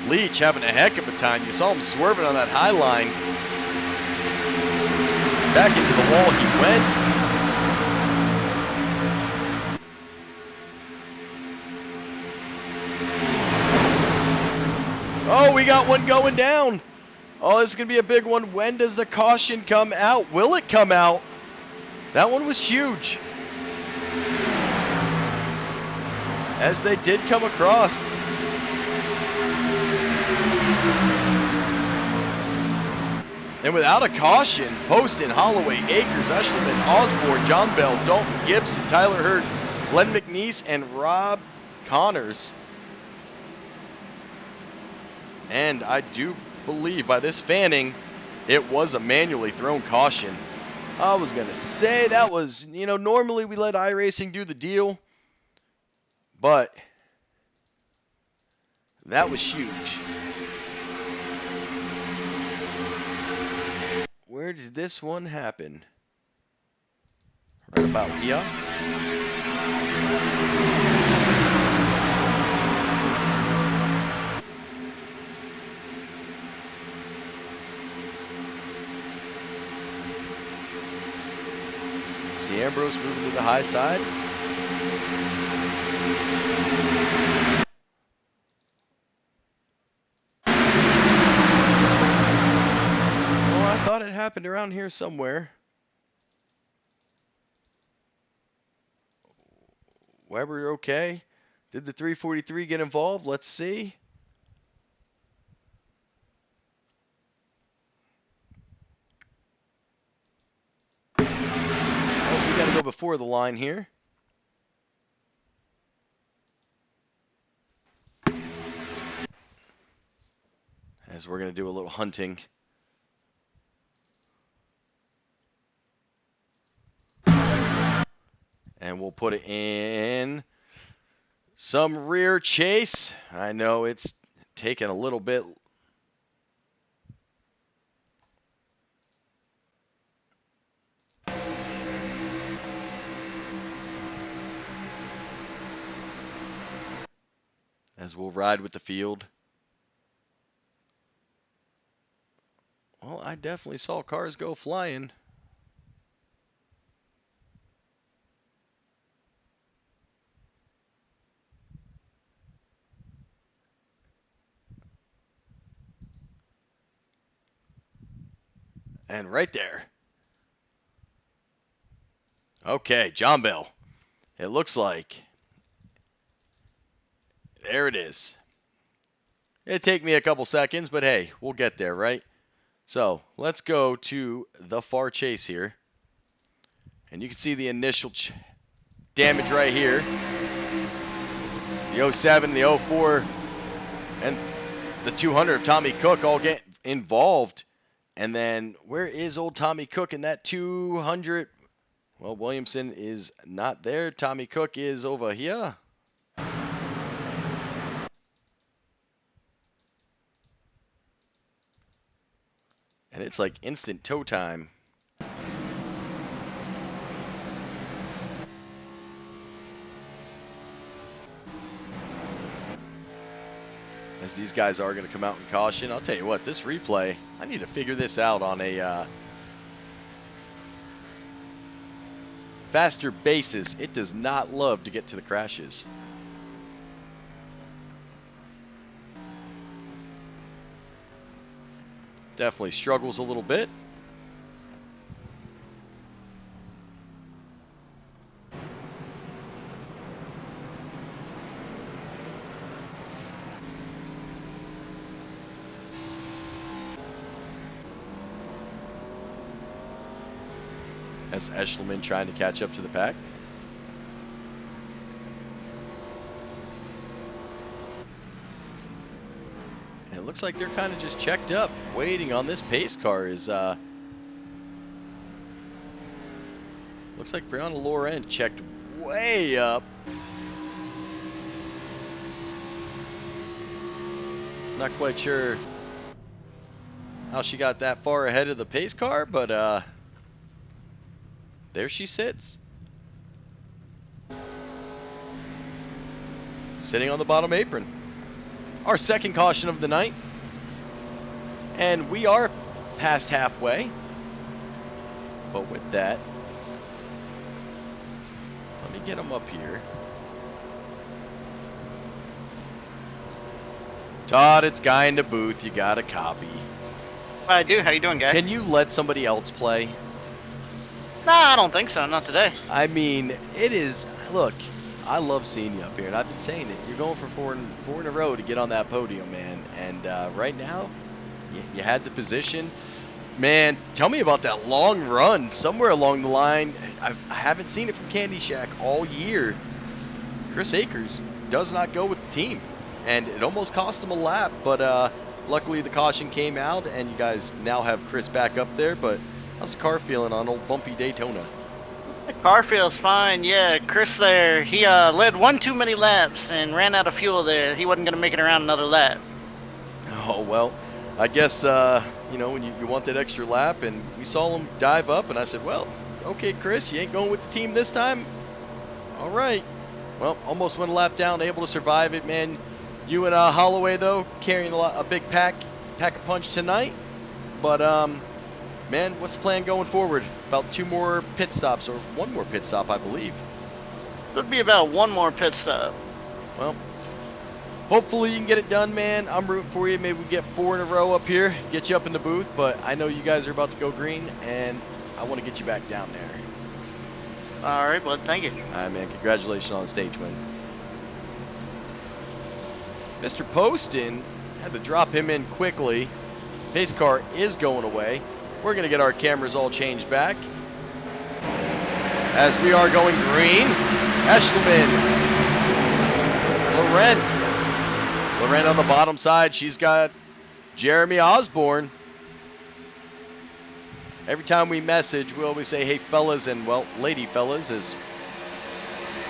Leach having a heck of a time. You saw him swerving on that high line. Back into the wall he went. Oh, we got one going down. Oh, this is going to be a big one. When does the caution come out? Will it come out? That one was huge. As they did come across. And without a caution, Poston, Holloway, Akers, Eshelman, Osborne, John Bell, Dalton, Gibson, Tyler Hurd, Glenn McNeese, and Rob Connors. And I do believe by this fanning, it was a manually thrown caution. I was going to say that was, you know, normally we let iRacing do the deal. But that was huge. Where did this one happen? Right about here. See Ambrose moving to the high side. I thought it happened around here somewhere. Weber, okay. Did the 343 get involved? Let's see. Oh, we gotta go before the line here. As we're going to do a little hunting. And we'll put it in some rear chase. I know it's taken a little bit. As we'll ride with the field. Well, I definitely saw cars go flying. And right there. Okay, John Bell. It looks like. There it is. It'd take me a couple seconds, but hey, we'll get there, right? So, let's go to the far chase here. And you can see the initial damage right here. The 07, the 04, and the 200 of Tommy Cook all get involved. And then, where is old Tommy Cook in that 200? Well, Williamson is not there. Tommy Cook is over here. And it's like instant tow time. As these guys are going to come out in caution. I'll tell you what, this replay, I need to figure this out on a faster basis. It does not love to get to the crashes. Definitely struggles a little bit. As Eschleman trying to catch up to the pack. And it looks like they're kind of just checked up, waiting on this pace car. Is looks like Brianna Loren checked way up. Not quite sure how she got that far ahead of the pace car, but there she sits. Sitting on the bottom apron. Our second caution of the night. And we are past halfway. But with that, let me get them up here. Todd, it's Guy in the booth. You got a copy. I do. How you doing, guy? Can you let somebody else play? No, I don't think so. Not today. I mean, it is. Look, I love seeing you up here, and I've been saying it. You're going for four in a row to get on that podium, man. And right now, you had the position. Man, tell me about that long run somewhere along the line. I haven't seen it from Candy Shack all year. Chris Akers does not go with the team, and it almost cost him a lap. But luckily, the caution came out, and you guys now have Chris back up there. But how's the car feeling on old Bumpy Daytona? The car feels fine. Yeah, Chris there, he led one too many laps and ran out of fuel there. He wasn't going to make it around another lap. Oh, well, I guess, you know, when you want that extra lap, and we saw him dive up, and I said, well, okay, Chris, you ain't going with the team this time? All right. Well, almost went a lap down, able to survive it, man. You and Holloway, though, carrying a big pack of punch tonight. But, man, what's the plan going forward? About 2 more pit stops, or 1 more pit stop, I believe. Would be about 1 more pit stop. Well, hopefully you can get it done, man. I'm rooting for you. Maybe we get 4 in a row up here, get you up in the booth. But I know you guys are about to go green, and I want to get you back down there. All right, bud. Thank you. All right, man. Congratulations on the stage win. Mr. Poston had to drop him in quickly. Pace car is going away. We're going to get our cameras all changed back. as we are going green. Eshelman. Loren on the bottom side. She's got Jeremy Osborne. Every time we message, we always say, hey, fellas, and, well, lady fellas, as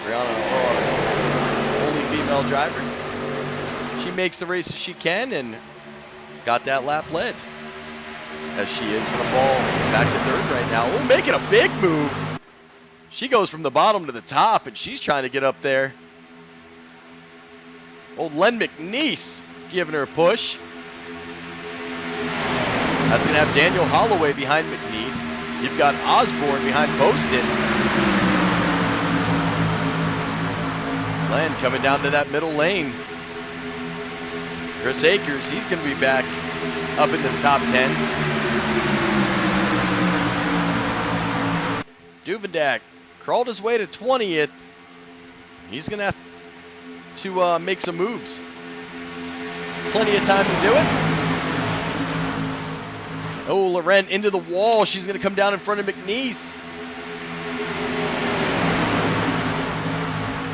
Brianna, our only female driver. She makes the races she can and got that lap led. As she is going to fall back to third right now. Oh, making a big move. She goes from the bottom to the top, and she's trying to get up there. Old Len McNeese giving her a push. That's going to have Daniel Holloway behind McNeese. You've got Osborne behind Poston. Len coming down to that middle lane. Chris Akers, he's going to be back up into the top 10. Duvendak crawled his way to 20th. He's going to have to make some moves. Plenty of time to do it. Oh, Loren into the wall. She's going to come down in front of McNeese.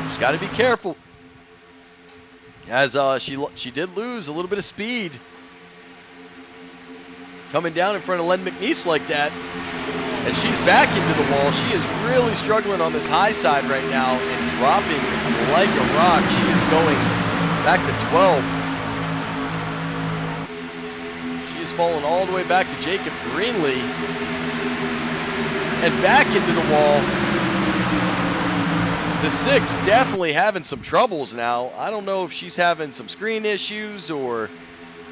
She's got to be careful. As she did lose a little bit of speed. Coming down in front of Len McNeese like that. And she's back into the wall. She is really struggling on this high side right now and dropping like a rock. She is going back to 12. She is falling all the way back to Jacob Greenlee. And back into the wall. The 6 definitely having some troubles now. I don't know if she's having some screen issues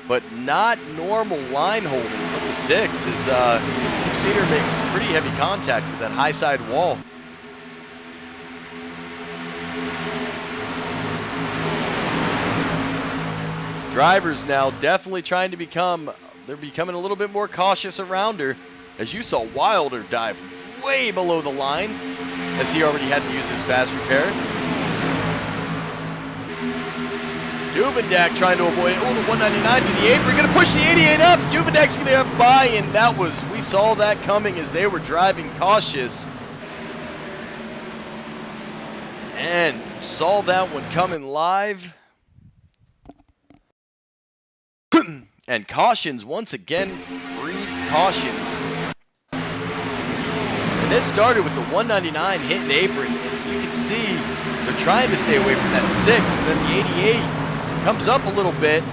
but not normal line holding from the 6 as you've seen her make some pretty heavy contact with that high side wall. Drivers now definitely trying to they're becoming a little bit more cautious around her, as you saw Wilder dive way below the line as he already had to use his fast repair. Duvendak trying to avoid it. Oh, the 199 to the 8. We're going to push the 88 up. Duvendak's going to have by, and we saw that coming as they were driving cautious. And saw that one coming live. And cautions once again breed cautions. And this started with the 199 hitting the apron. And you can see they're trying to stay away from that 6. And then the 88 comes up a little bit.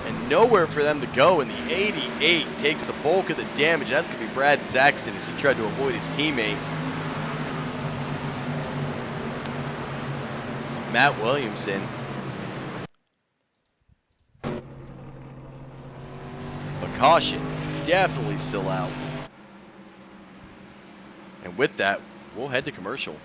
And nowhere for them to go. And the 88 takes the bulk of the damage. That's going to be Brad Saxon as he tried to avoid his teammate. Matt Williamson. But caution definitely still out. And with that, we'll head to commercial.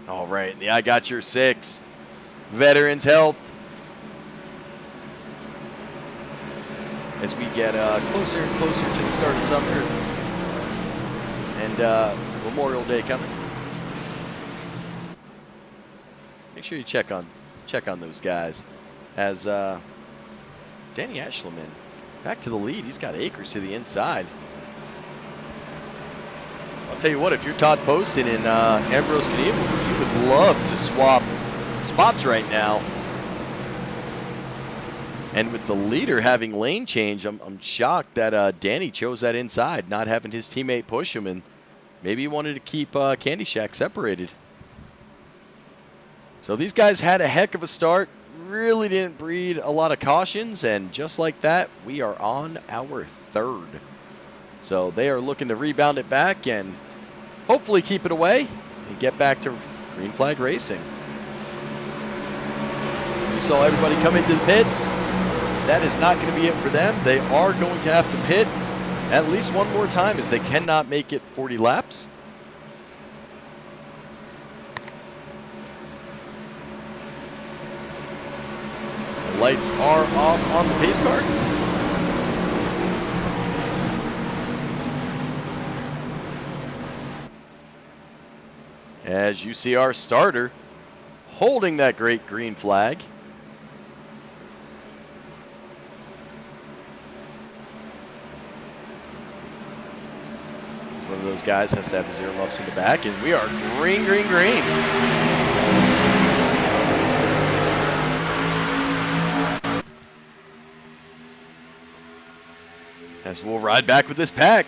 All right, the I got your 6. Veterans Health. As we get closer and closer to the start of summer and Memorial Day coming. Make sure you check on those guys. As Danny Ashleman back to the lead. He's got Akers to the inside. I'll tell you what, if you're Todd Poston and Ambrose Knievel, you would love to swap spots right now. And with the leader having lane change, I'm shocked that Danny chose that inside, not having his teammate push him, and maybe he wanted to keep Candy Shack separated. So these guys had a heck of a start, really didn't breed a lot of cautions, and just like that, we are on our 3rd. So they are looking to rebound it back and hopefully keep it away and get back to green flag racing. You saw everybody come into the pits. That is not going to be it for them. They are going to have to pit at least one more time as they cannot make it 40 laps. The lights are off on the pace car. As you see our starter holding that great green flag. One of those guys has to have 0 ups in the back, and we are green, green, green. As we'll ride back with this pack.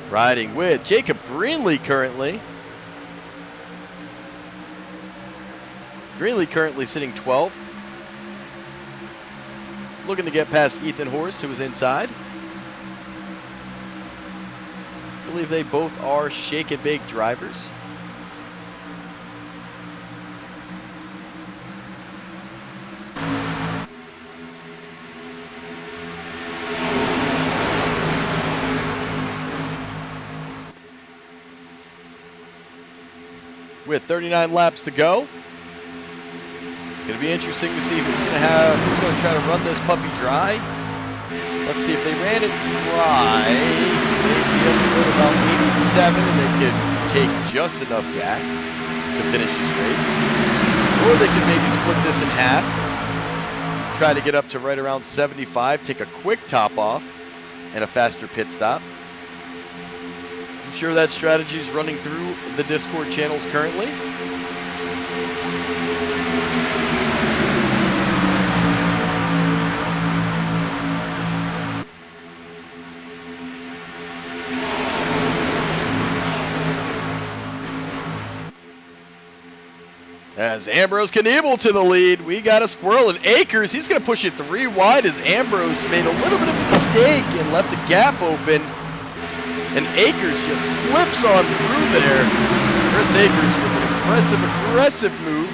Riding with Jacob Greenlee currently. Greenlee currently sitting 12th. Looking to get past Ethan Horst, who is inside. I believe they both are shake and bake drivers. With 39 laps to go. It's going to be interesting to see who's going to try to run this puppy dry. Let's see if they ran it dry. They'd be able to go to about 87 and they could take just enough gas to finish this race. Or they could maybe split this in half. Try to get up to right around 75, take a quick top off and a faster pit stop. I'm sure that strategy is running through the Discord channels currently. As Ambrose Knievel to the lead, we got a squirrel and Akers. He's going to push it 3 wide as Ambrose made a little bit of a mistake and left a gap open. And Akers just slips on through there. Chris Akers with an aggressive move.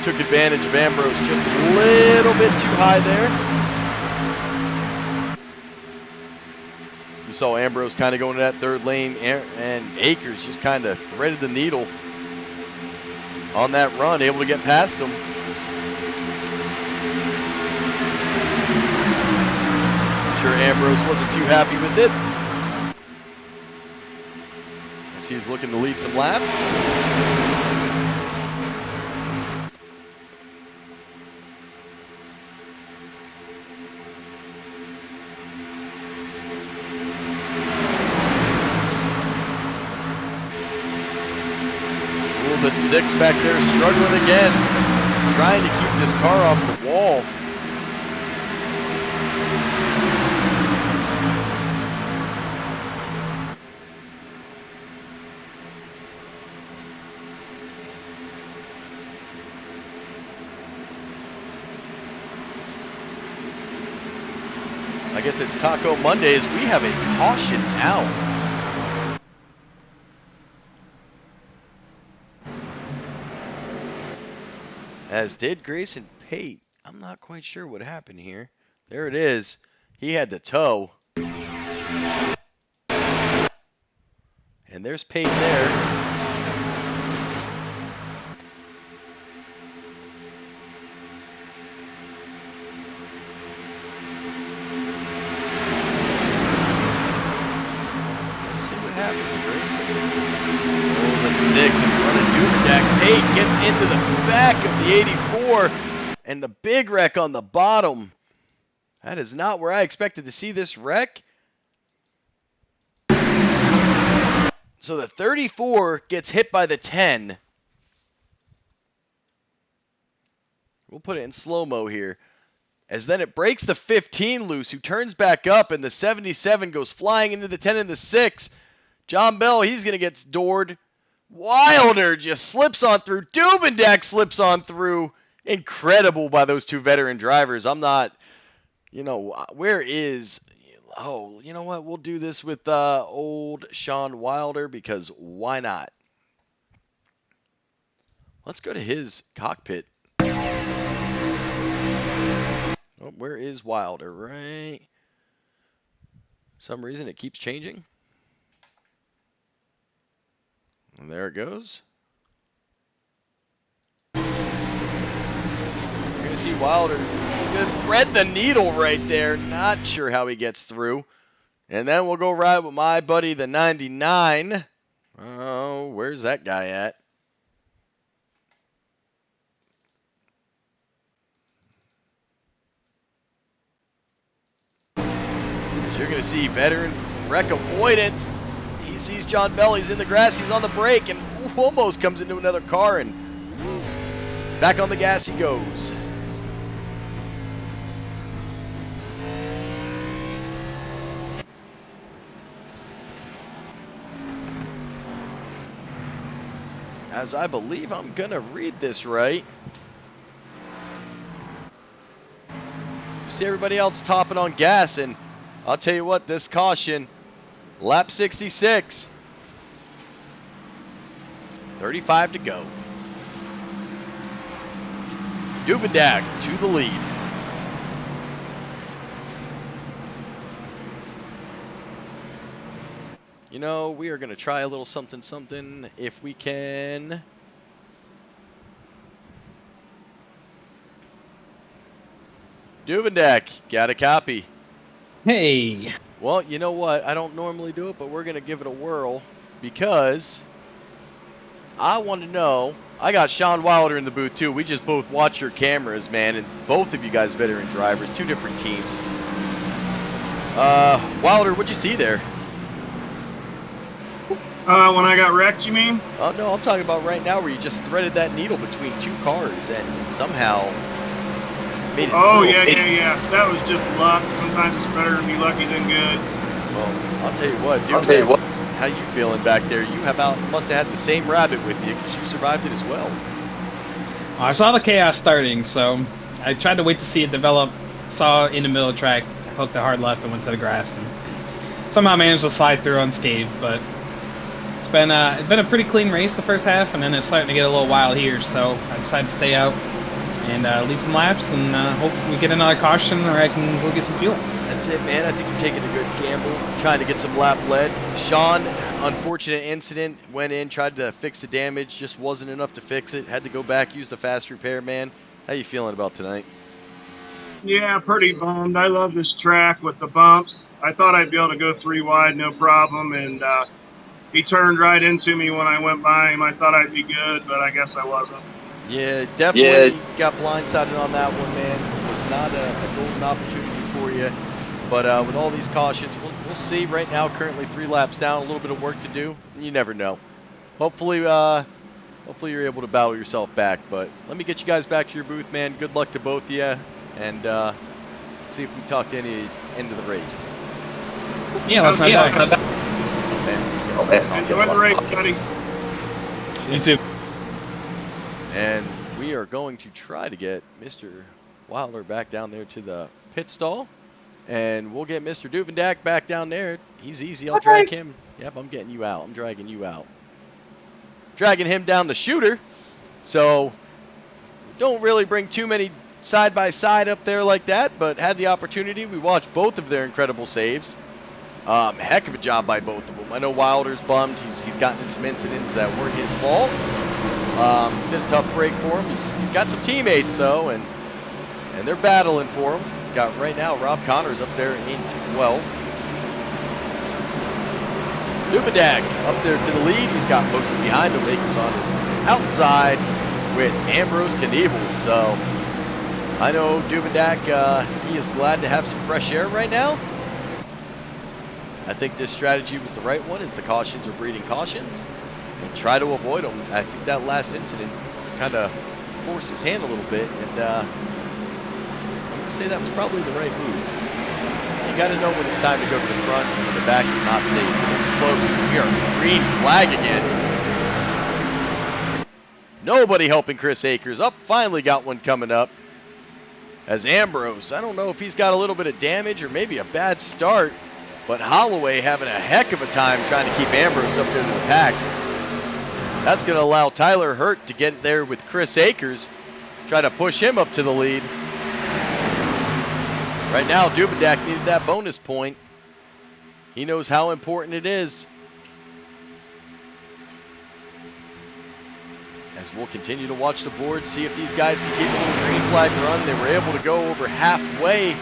Took advantage of Ambrose just a little bit too high there. You saw Ambrose kind of going to that 3rd lane, and Akers just kind of threaded the needle on that run, able to get past him. I'm sure Ambrose wasn't too happy with it, as he's looking to lead some laps. The 6 back there struggling again, trying to keep this car off the wall. I guess it's Taco Mondays. We have a caution out. As did Grayson Pate. I'm not quite sure what happened here. There it is. He had the tow. there's Pate there. The 6 in front of Duverdak. Pate gets into the back of the 84, and the big wreck on the bottom. That is not where I expected to see this wreck. So the 34 gets hit by the 10. We'll put it in slow-mo here. As then it breaks the 15 loose, who turns back up, and the 77 goes flying into the 10 and the 6. John Bell, he's going to get doored. Wilder just slips on through. Duvendak slips on through. Incredible by those two veteran drivers. I'm not, where is, you know what? We'll do this with old Sean Wilder because why not? Let's go to his cockpit. Oh, where is Wilder? Right. For some reason it keeps changing. And there it goes. You're going to see Wilder. He's going to thread the needle right there. Not sure how he gets through. And then we'll go right with my buddy, the 99. Oh, where's that guy at? As you're going to see veteran wreck avoidance. He sees John Bell, he's in the grass, he's on the brake, and almost comes into another car, and back on the gas he goes. As I believe I'm going to read this right. You see everybody else topping on gas, and I'll tell you what, this caution, lap 66. 35 to go. Duvendak to the lead. We are going to try a little something if we can. Duvendak, got a copy. Hey. Well, you know what? I don't normally do it, but we're going to give it a whirl because I want to know. I got Sean Wilder in the booth, too. We just both watch your cameras, man, and both of you guys veteran drivers, two different teams. Wilder, what'd you see there? When I got wrecked, you mean? Oh, no, I'm talking about right now where you just threaded that needle between two cars and somehow made it. Oh, yeah. That was just luck. Sometimes it's better to be lucky than good. Well, I'll tell you what, dude. How you feeling back there? You must have had the same rabbit with you because you survived it as well. I saw the chaos starting, so I tried to wait to see it develop. Saw it in the middle of the track, hooked a hard left and went to the grass, and somehow managed to slide through unscathed. But it's been a pretty clean race the first half, and then it's starting to get a little wild here. So I decided to stay out and lead some laps, and hope we get another caution, or I can go get some fuel. That's it, man. I think you're taking a good gamble, trying to get some lap lead. Sean, unfortunate incident, went in, tried to fix the damage, just wasn't enough to fix it. Had to go back, use the fast repair, man. How you feeling about tonight? Yeah, pretty bummed. I love this track with the bumps. I thought I'd be able to go 3 wide, no problem, and he turned right into me when I went by him. I thought I'd be good, but I guess I wasn't. Yeah, definitely got blindsided on that one, man. It was not a golden opportunity for you. But with all these cautions, we'll see. Right now, currently 3 laps down, a little bit of work to do. You never know. Hopefully you're able to battle yourself back. But let me get you guys back to your booth, man. Good luck to both of you, and see if we talk to any end of the race. Yeah, let's not talk. Enjoy the race, buddy. You too. And we are going to try to get Mr. Wilder back down there to the pit stall. And we'll get Mr. Duvendak back down there. He's easy. I'll drag him. Yep, I'm getting you out. I'm dragging you out. Dragging him down the shooter. So, don't really bring too many side by side up there like that, but had the opportunity. We watched both of their incredible saves. Heck of a job by both of them. I know Wilder's bummed. He's gotten in some incidents that weren't his fault. Been a tough break for him. He's got some teammates though, and they're battling for him. Got right now Rob Connors up there in 12th. Dubedak up there to the lead. He's got posted behind him. Akers on his outside with Ambrose Knievel. So I know Dubedak, he is glad to have some fresh air right now. I think this strategy was the right one, as the cautions are breeding cautions, and try to avoid them. I think that last incident kind of forced his hand a little bit, and I'm going to say that was probably the right move. You got to know when it's time to go to the front and when the back is not safe. It's close. We are green flag again. Nobody helping Chris Akers. Up, finally got one coming up. As Ambrose, I don't know if he's got a little bit of damage or maybe a bad start, but Holloway having a heck of a time trying to keep Ambrose up there to the pack. That's going to allow Tyler Hurt to get there with Chris Akers, try to push him up to the lead. Right now, Dubedak needed that bonus point. He knows how important it is. As we'll continue to watch the board, see if these guys can keep a little green flag run. They were able to go over halfway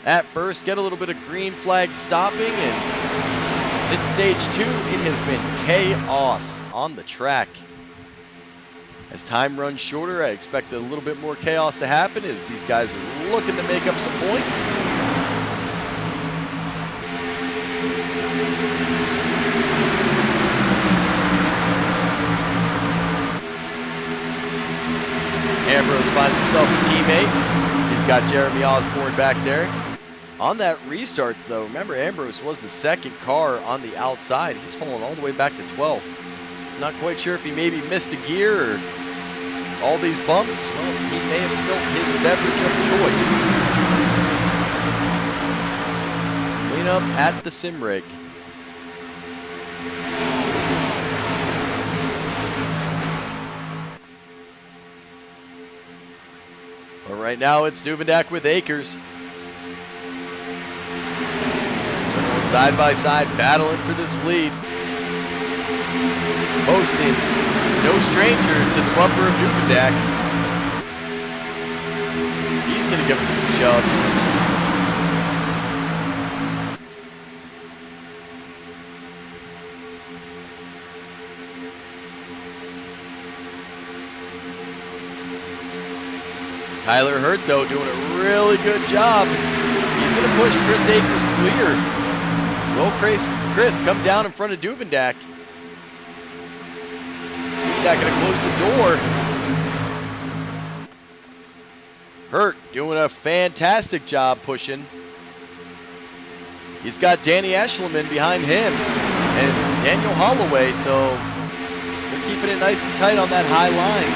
at first, get a little bit of green flag stopping, and since stage 2, it has been chaos on the track. As time runs shorter, I expect a little bit more chaos to happen as these guys are looking to make up some points. Ambrose finds himself a teammate. He's got Jeremy Osborne back there. On that restart, though, remember Ambrose was the second car on the outside. He's fallen all the way back to 12th. Not quite sure if he maybe missed a gear or all these bumps. Well, he may have spilled his beverage of choice. Clean up at the sim rig. But right now it's Dubedak with Akers. So going side by side, battling for this lead. Posting, no stranger to the bumper of Dubedak. He's going to give him some shoves. Tyler Hurt, though, doing a really good job. He's going to push Chris Akers clear. Will Chris come down in front of Dubedak? Dubedak going to close the door. Hurt doing a fantastic job pushing. He's got Danny Eschleman behind him and Daniel Holloway, so they're keeping it nice and tight on that high line.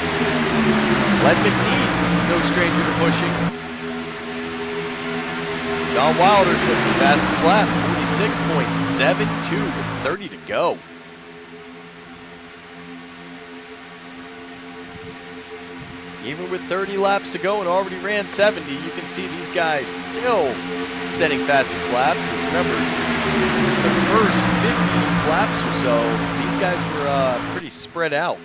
Len McNeese, no stranger to pushing. John Wilder sets the fastest lap, 46.72 with 30 to go. Even with 30 laps to go and already ran 70, you can see these guys still setting fastest laps. Remember, the first 50 laps or so, these guys were pretty spread out.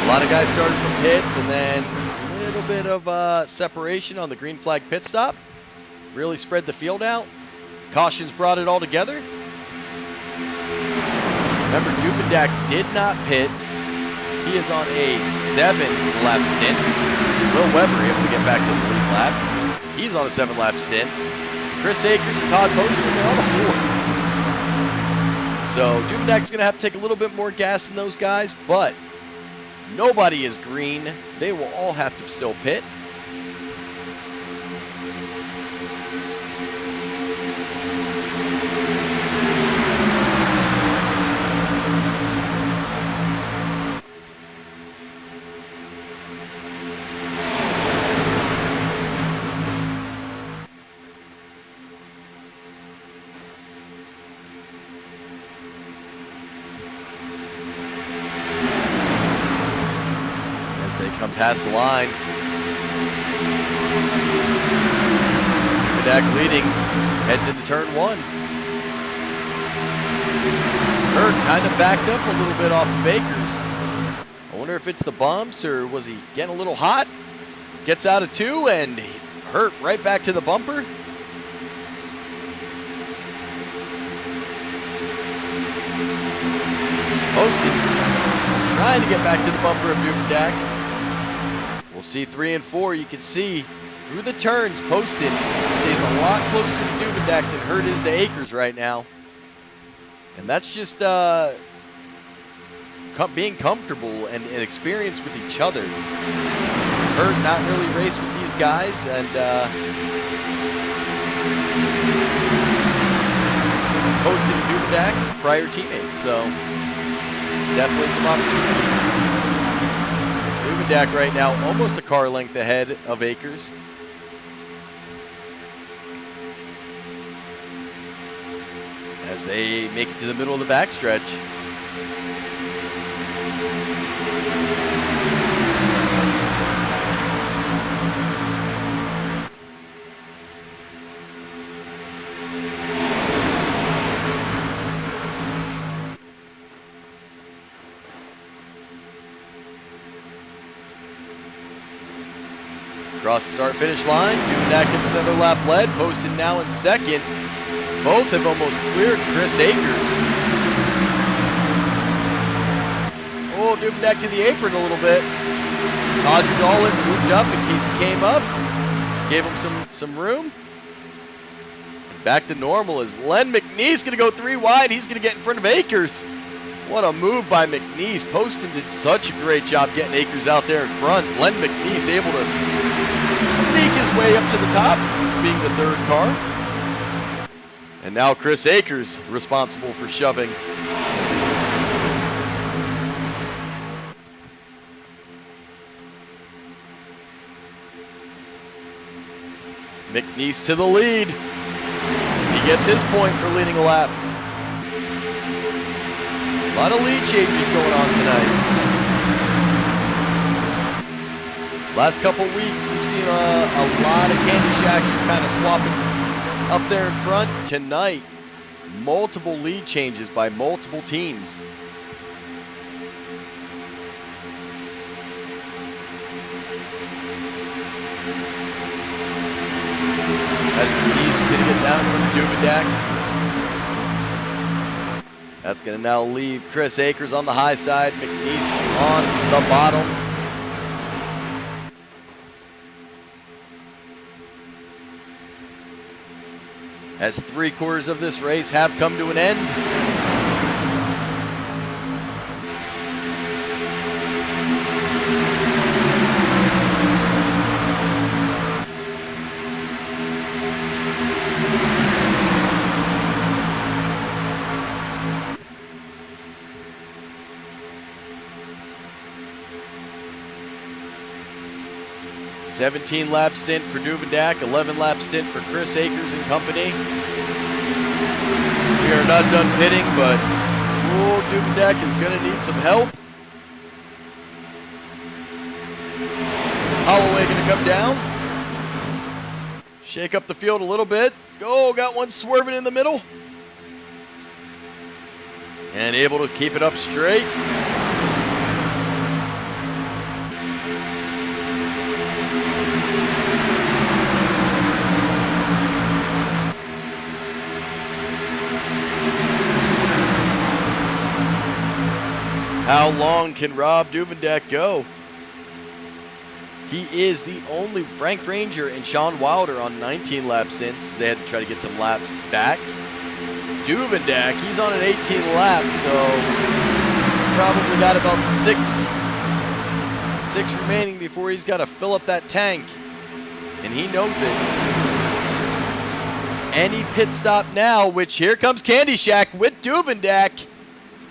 A lot of guys started from pits, and then a little bit of separation on the green flag pit stop. Really spread the field out. Cautions brought it all together. Remember, Dubedak did not pit. He is on a 7-lap stint. Will Weber able to get back to the lead lap. He's on a 7-lap stint. Chris Akers and Todd Poston are on a 4. So Dubedak's going to have to take a little bit more gas than those guys, but nobody is green. They will all have to still pit. Come past the line. Dubedak leading. Heads into turn 1. Hurt kind of backed up a little bit off of Akers. I wonder if it's the bumps or was he getting a little hot? Gets out of 2 and Hurt right back to the bumper. Posted, trying to get back to the bumper of Duvendak. We'll see 3 and 4. You can see through the turns, Posted stays a lot closer to Duvendak than Hurt is to Akers right now. And that's just being comfortable and experienced with each other. Hurt not really raced with these guys, and Posted and Duvendak, prior teammates, so definitely some opportunity. It's Duvendak right now, almost a car length ahead of Akers. As they make it to the middle of the backstretch. Across the start-finish line, Duvendak gets another lap led, Posted now in second. Both have almost cleared Chris Akers. Oh, Duvendak to the apron a little bit. Todd Solid moved up in case he came up. Gave him some room. And back to normal as Len McNeese going to go 3 wide. He's going to get in front of Akers. What a move by McNeese. Poston did such a great job getting Akers out there in front. Len McNeese able to sneak his way up to the top, being the 3rd car. And now Chris Akers responsible for shoving. McNeese to the lead. He gets his point for leading a lap. A lot of lead changes going on tonight. Last couple weeks we've seen a lot of Candy Shacks just kind of swapping up there in front. Tonight, multiple lead changes by multiple teams. As McNeese going to get down from Duvendak. That's going to now leave Chris Akers on the high side, McNeese on the bottom. As 3/4 of this race have come to an end. $17 lap stint for Duvendak, 11 lap stint for Chris Akers and company. We are not done pitting, but Duvendak is going to need some help. Holloway going to come down. Shake up the field a little bit. Go, got one swerving in the middle. And able to keep it up straight. How long can Rob Duvendak go? He is the only Frank Ranger and Sean Wilder on 19 lap stints. They had to try to get some laps back. Duvendak, he's on an 18 lap, so he's probably got about six remaining before he's got to fill up that tank, and he knows it. Any pit stop now, which here comes Candy Shack with Duvendak.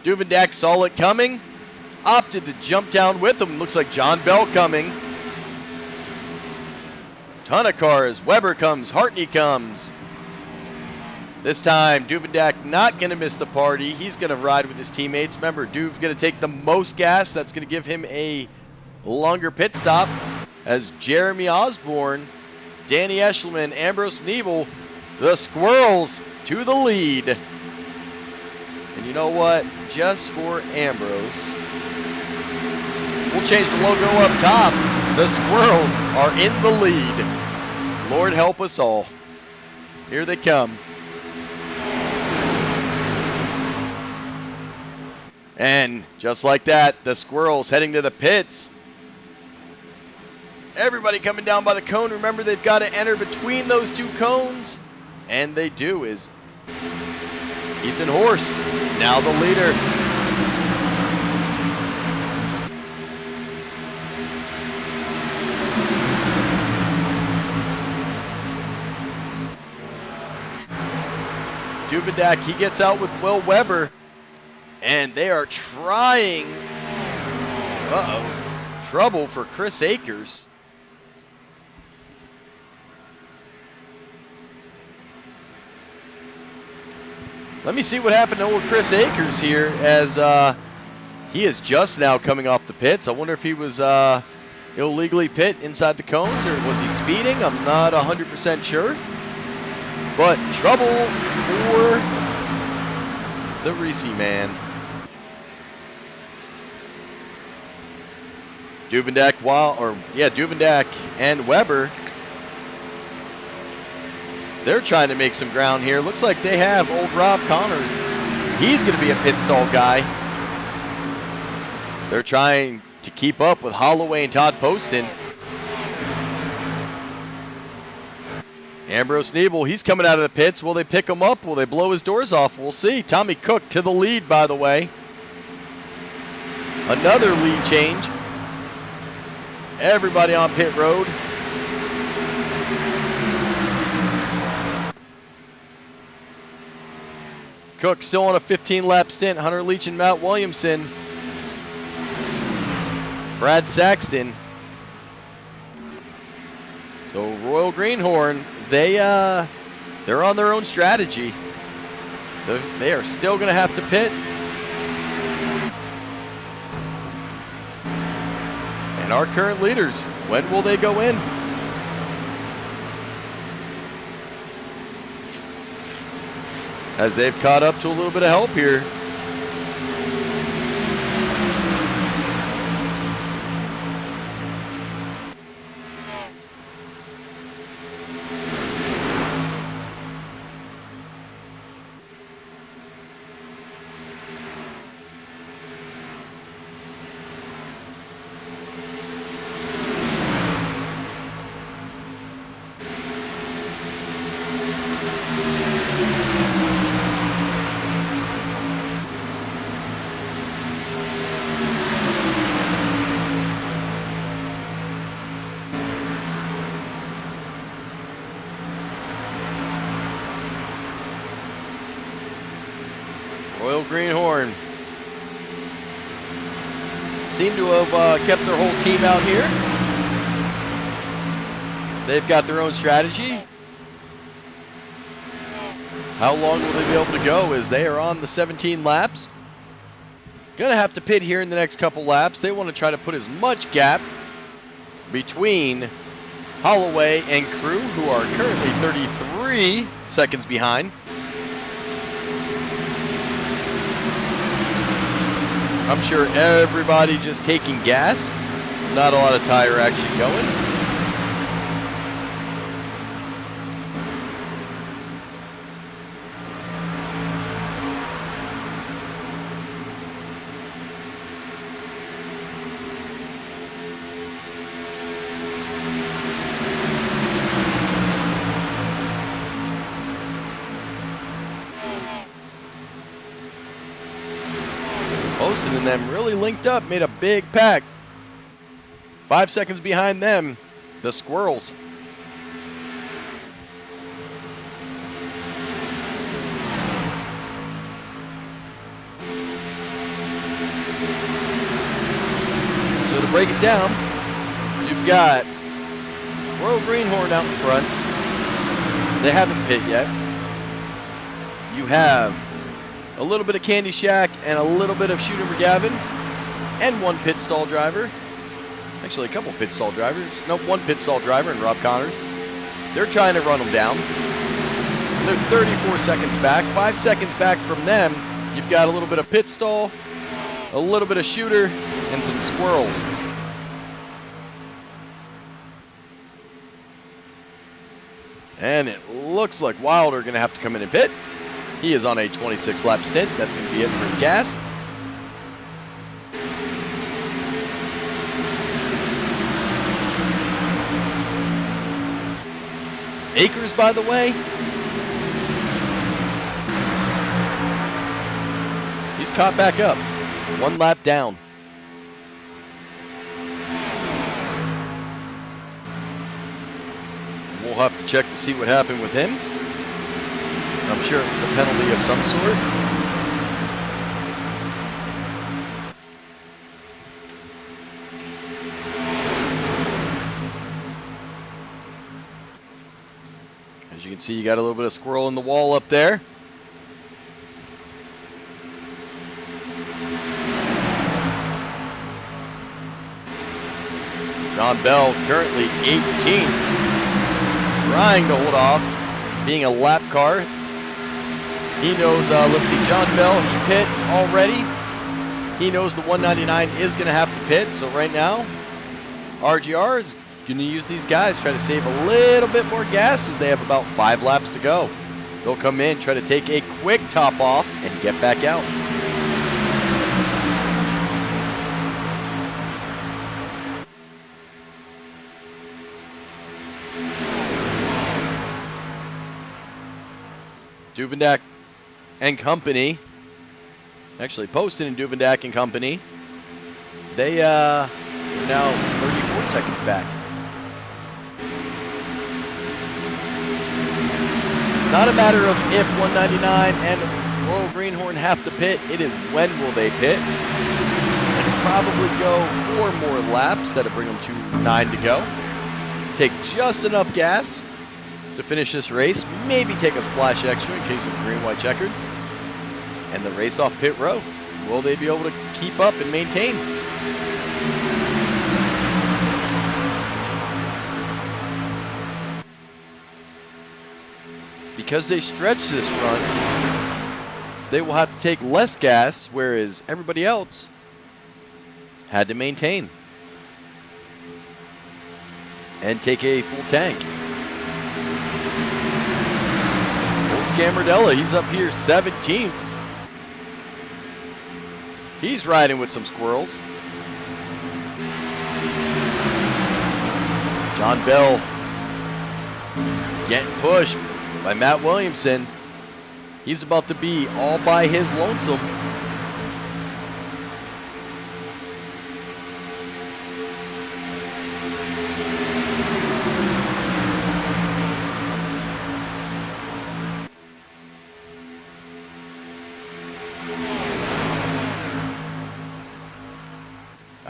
Duvendak saw it coming, opted to jump down with him. Looks like John Bell coming. Ton of cars. Weber comes. Hartney comes. This time, Duvendak not going to miss the party. He's going to ride with his teammates. Remember, Duve's going to take the most gas. That's going to give him a longer pit stop. As Jeremy Osborne, Danny Eshelman, Ambrose Neville The Squirrels to the lead. And you know what? Just for Ambrose, we'll change the logo up top. The Squirrels are in the lead. Lord help us all. Here they come. And just like that, the Squirrels heading to the pits. Everybody coming down by the cone. Remember, they've got to enter between those two cones. And they do, is Ethan Horse, now the leader. Duvendak, he gets out with Will Weber. And they are trying. Trouble for Chris Akers. Let me see what happened to old Chris Akers here, as he is just now coming off the pits. I wonder if he was illegally pit inside the cones, or was he speeding? I'm not 100% sure. But trouble for the Reese man. Duvendak and Weber. They're trying to make some ground here. Looks like they have old Rob Connors. He's going to be a pit stall guy. They're trying to keep up with Holloway and Todd Poston. Ambrose Nebel, he's coming out of the pits. Will they pick him up? Will they blow his doors off? We'll see. Tommy Cook to the lead, by the way. Another lead change. Everybody on pit road. Cook still on a 15-lap stint. Hunter Leach and Matt Williamson. Brad Saxton. So Royal Greenhorn, they're on their own strategy. They are still going to have to pit. And our current leaders, when will they go in? As they've caught up to a little bit of help here. Royal Greenhorn seem to have kept their whole team out here. They've got their own strategy. How long will they be able to go as they are on the 17 laps? Gonna have to pit here in the next couple laps. They want to try to put as much gap between Holloway and crew, who are currently 33 seconds behind. I'm sure everybody just taking gas. Not a lot of tire action going. Poston and them really linked up, made a big pack. 5 seconds behind them, the Squirrels. So to break it down, you've got Royal Greenhorn out in front. They haven't pit yet. You have a little bit of Candy Shack and a little bit of Shooter McGavin and one pit stall driver. Actually, a couple pit stall drivers. No, one pit stall driver and Rob Connors. They're trying to run them down. They're 34 seconds back. 5 seconds back from them, you've got a little bit of pit stall, a little bit of shooter, and some squirrels. And it looks like Wilder going to have to come in and pit. He is on a 26 lap stint. That's going to be it for his gas. Akers, by the way, he's caught back up. 1 lap down. We'll have to check to see what happened with him. I'm sure it was a penalty of some sort. As you can see, you got a little bit of squirrel in the wall up there. John Bell currently 18th. Trying to hold off, being a lap car. He knows, let's see, John Bell, he pit already. He knows the 199 is going to have to pit, so right now, RGR is going to use these guys, try to save a little bit more gas as they have about 5 laps to go. They'll come in, try to take a quick top off, and get back out. Duvendak and company, actually Poston and Duvendak and company, they are now 34 seconds back. It's not a matter of if 199 and Royal Greenhorn have to pit, it is when will they pit. And probably go 4 more laps, that'll bring them to 9 to go. Take just enough gas to finish this race, maybe take a splash extra in case of green, white, checkered, and the race off pit row. Will they be able to keep up and maintain? Because they stretch this run, they will have to take less gas, whereas everybody else had to maintain and take a full tank. Scamardella, he's up here 17th. He's riding with some squirrels. John Bell getting pushed by Matt Williamson. He's about to be all by his lonesome.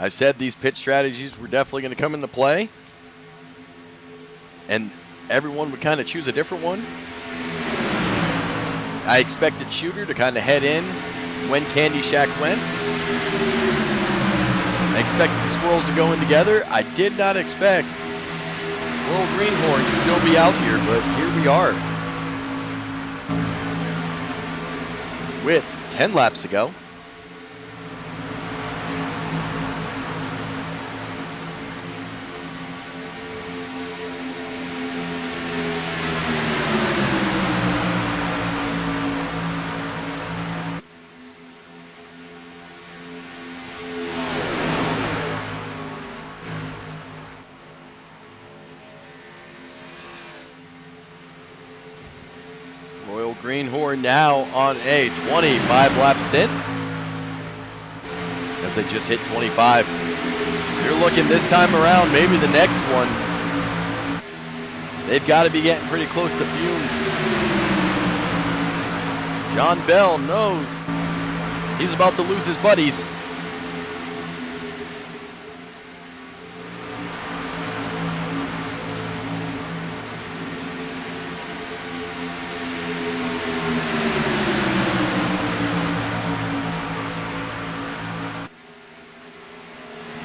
I said these pit strategies were definitely going to come into play, and everyone would kind of choose a different one. I expected Shooter to kind of head in when Candy Shack went. I expected the Squirrels to go in together. I did not expect Royal Greenhorn to still be out here, but here we are with 10 laps to go. Greenhorn now on a 25 lap stint as they just hit 25. You're looking this time around, maybe the next one, they've got to be getting pretty close to fumes. John Bell knows he's about to lose his buddies.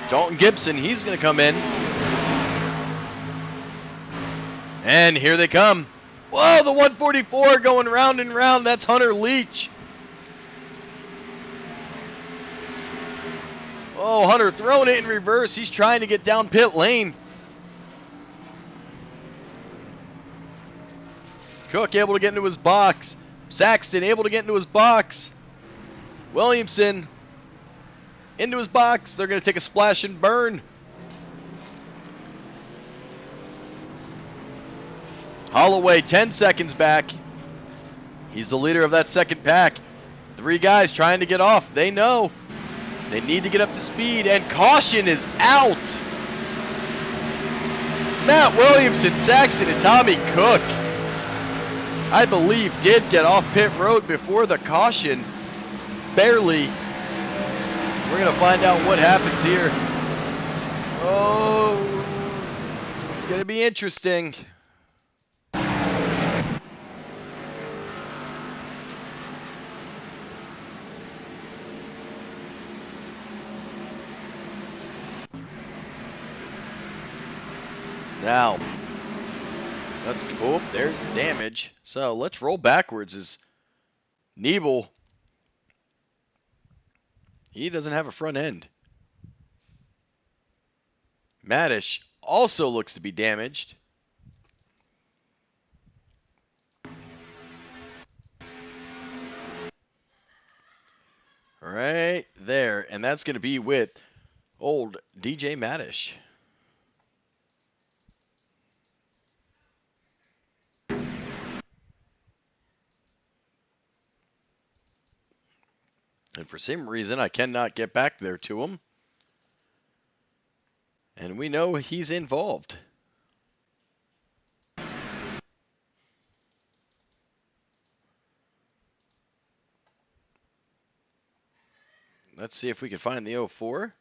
Dalton Gibson, he's going to come in. And here they come. Whoa, the 144 going round and round. That's Hunter Leach. Oh, Hunter throwing it in reverse. He's trying to get down pit lane. Cook able to get into his box. Saxton able to get into his box. Williamson into his box. They're going to take a splash and burn. Holloway 10 seconds back. He's the leader of that second pack. 3 guys trying to get off. They know. They need to get up to speed, and caution is out. Matt Williamson, Saxton, and Tommy Cook, I believe, did get off pit road before the caution. Barely. We're going to find out what happens here. Oh, it's going to be interesting. Now, let's go. Oh, there's the damage. So let's roll backwards. As Nebel, he doesn't have a front end. Madish also looks to be damaged. Right there. And that's going to be with old DJ Madish. And for some reason, I cannot get back there to him. And we know he's involved. Let's see if we can find the 04.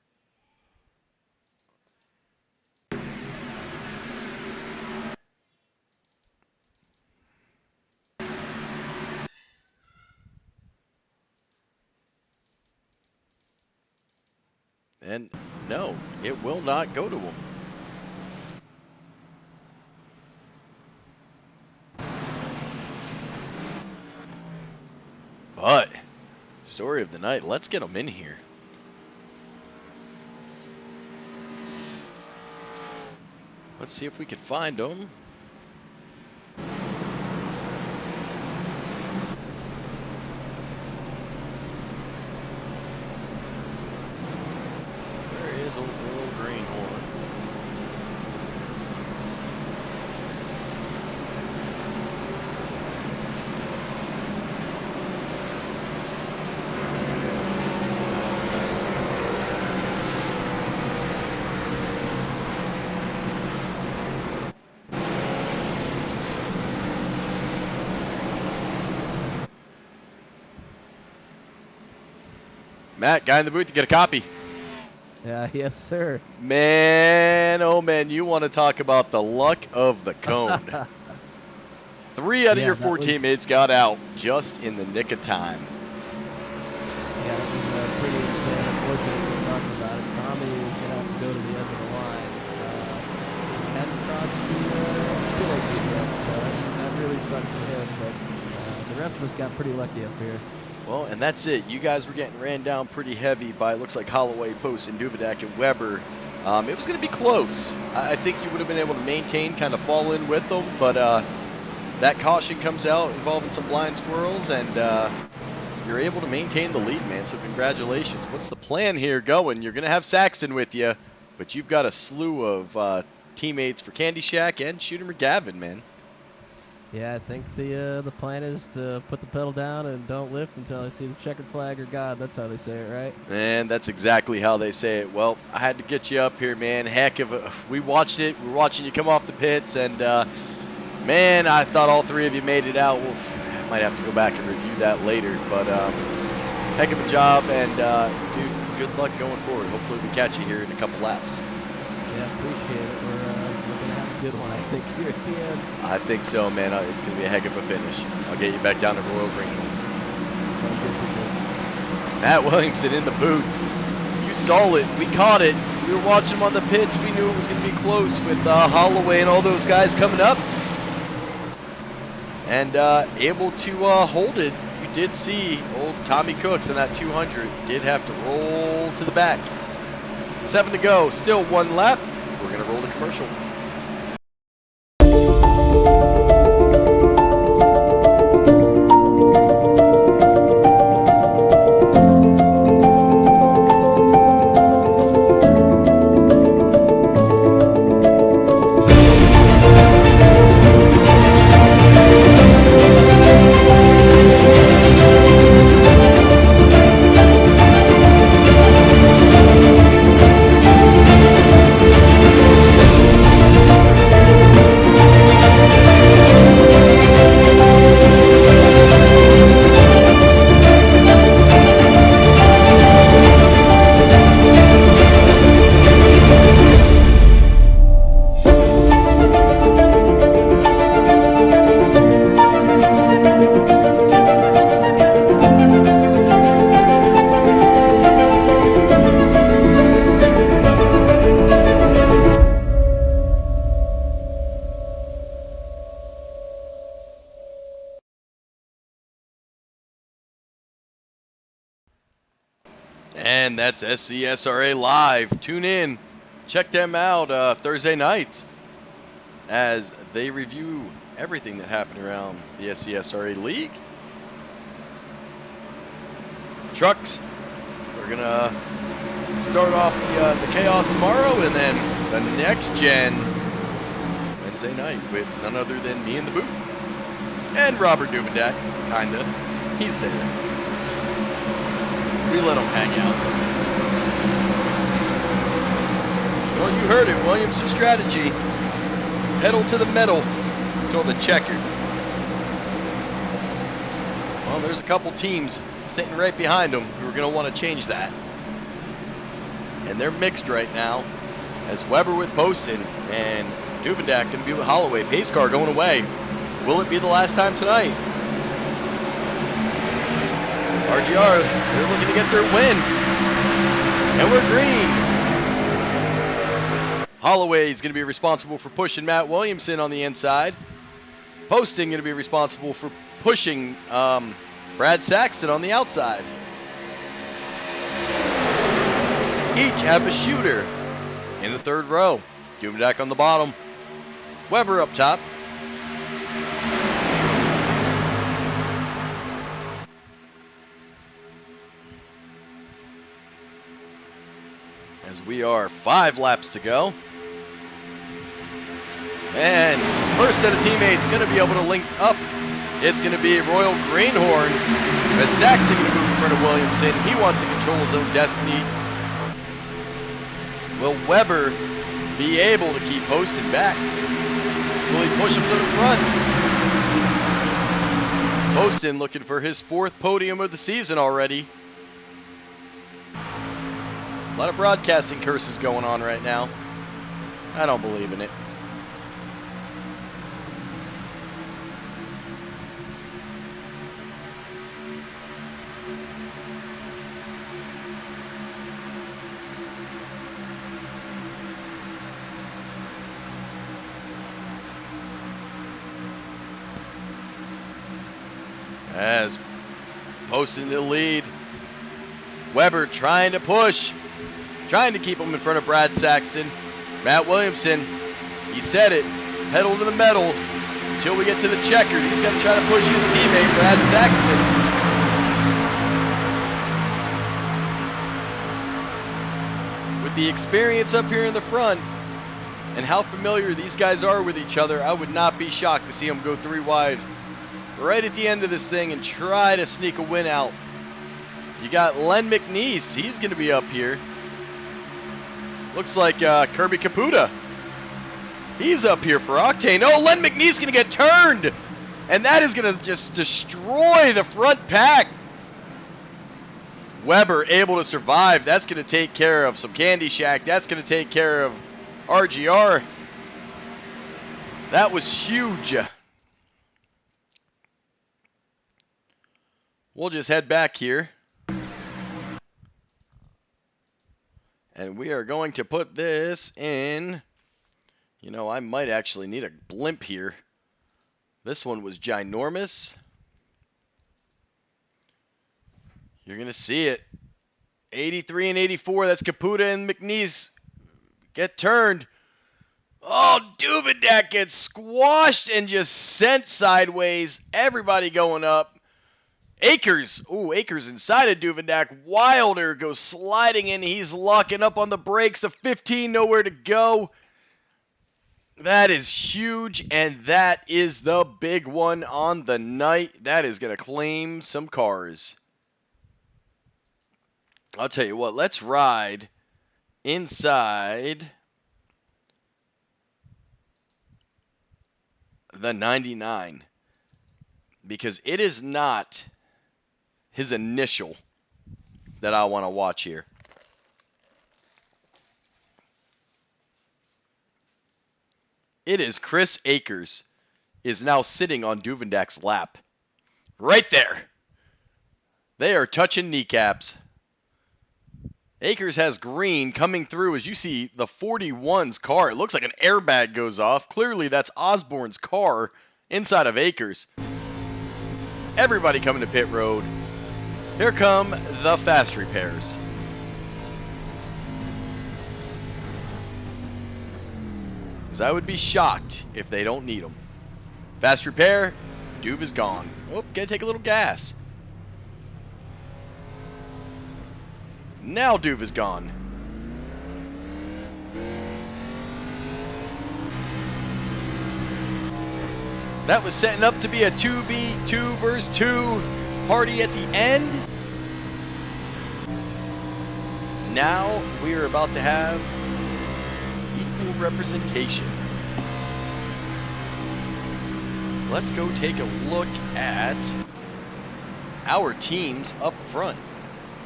And no, it will not go to him. But, story of the night, let's get him in here. Let's see if we can find him. Matt, guy in the booth to get a copy. Yes, sir. Man, oh man, you want to talk about the luck of the cone. 3 out of your 4 teammates got out just in the nick of time. Yeah, that was pretty insane. Unfortunately, we talked about it. Tommy is going to have to go to the end of the line. He hadn't crossed the penalty yet, so that really sucks for him. But the rest of us got pretty lucky up here. Well, and that's it. You guys were getting ran down pretty heavy by, looks like, Holloway, Post, and Duvidak and Weber. It was going to be close. I think you would have been able to maintain, kind of fall in with them, but that caution comes out involving some blind squirrels, and you're able to maintain the lead, man, so congratulations. What's the plan here going? You're going to have Saxton with you, but you've got a slew of teammates for Candy Shack and Shooter McGavin, man. Yeah, I think the plan is to put the pedal down and don't lift until I see the checkered flag or God. That's how they say it, right? And that's exactly how they say it. Well, I had to get you up here, man. Heck of a... We watched it. We were watching you come off the pits, and, man, I thought all 3 of you made it out. Well, I might have to go back and review that later, but heck of a job, and, dude, good luck going forward. Hopefully we catch you here in a couple laps. Yeah, appreciate it. We're going to have a good one, I think, here at the end. I think so, man. It's going to be a heck of a finish. I'll get you back down to Royal Green. Matt Williamson in the booth. You saw it. We caught it. We were watching him on the pits. We knew it was going to be close with Holloway and all those guys coming up. and able to hold it. You did see old Tommy Cooks in that 200 did have to roll to the back. 7 to go, still 1 lap. We're going to roll to commercial. And that's SCSRA Live. Tune in. Check them out Thursday nights as they review everything that happened around the SCSRA League. Trucks, we're going to start off the chaos tomorrow, and then the next gen Wednesday night with none other than me in the booth. And Robert Dubendak, kinda. He's there. We let him hang out. Well, you heard it. Williamson strategy. Pedal to the metal till the checkered. Well, there's a couple teams sitting right behind them who are going to want to change that. And they're mixed right now. As Weber with Poston and Dubendak going to be with Holloway. Pace car going away. Will it be the last time tonight? RGR, they're looking to get their win. And we're green. Holloway is going to be responsible for pushing Matt Williamson on the inside. Posting going to be responsible for pushing Brad Saxton on the outside. Each have a shooter in the third row. Dubendak on the bottom. Weber up top. As we are 5 laps to go. And first set of teammates going to be able to link up. It's going to be Royal Greenhorn. As Saxton going to move in front of Williamson. He wants to control his own destiny. Will Weber be able to keep Poston back? Will he push him to the front? Poston looking for his 4th podium of the season already. A lot of broadcasting curses going on right now. I don't believe in it. As Poston the lead. Weber trying to push. Trying to keep him in front of Brad Saxton. Matt Williamson, he said it, pedal to the metal until we get to the checkered. He's got to try to push his teammate, Brad Saxton. With the experience up here in the front and how familiar these guys are with each other, I would not be shocked to see them go 3 wide right at the end of this thing and try to sneak a win out. You got Len McNeese, he's going to be up here. Looks like Kirby Caputa. He's up here for Octane. Oh, Len McNeese going to get turned. And that is going to just destroy the front pack. Weber able to survive. That's going to take care of some Candy Shack. That's going to take care of RGR. That was huge. We'll just head back here. And we are going to put this in. You know, I might actually need a blimp here. This one was ginormous. You're going to see it. 83 and 84. That's Caputa and McNeese get turned. Oh, Duvendak gets squashed and just sent sideways. Everybody going up. Akers. Ooh, Akers inside of Duvendak. Wilder goes sliding in. He's locking up on the brakes. The 15, nowhere to go. That is huge, and that is the big one on the night. That is going to claim some cars. I'll tell you what, let's ride inside the 99, because it is not his initial that I want to watch here. It is Chris Akers is now sitting on Duvendak's lap. Right there. They are touching kneecaps. Akers has green coming through as you see the 41's car. It looks like an airbag goes off. Clearly that's Osborne's car inside of Akers. Everybody coming to pit road. Here come the fast repairs. Because I would be shocked if they don't need them. Fast repair, Duve is gone. Oh, gotta take a little gas. Now Duve is gone. That was setting up to be a 2v2 versus 2 party at the end. Now we are about to have equal representation. Let's go take a look at our teams up front.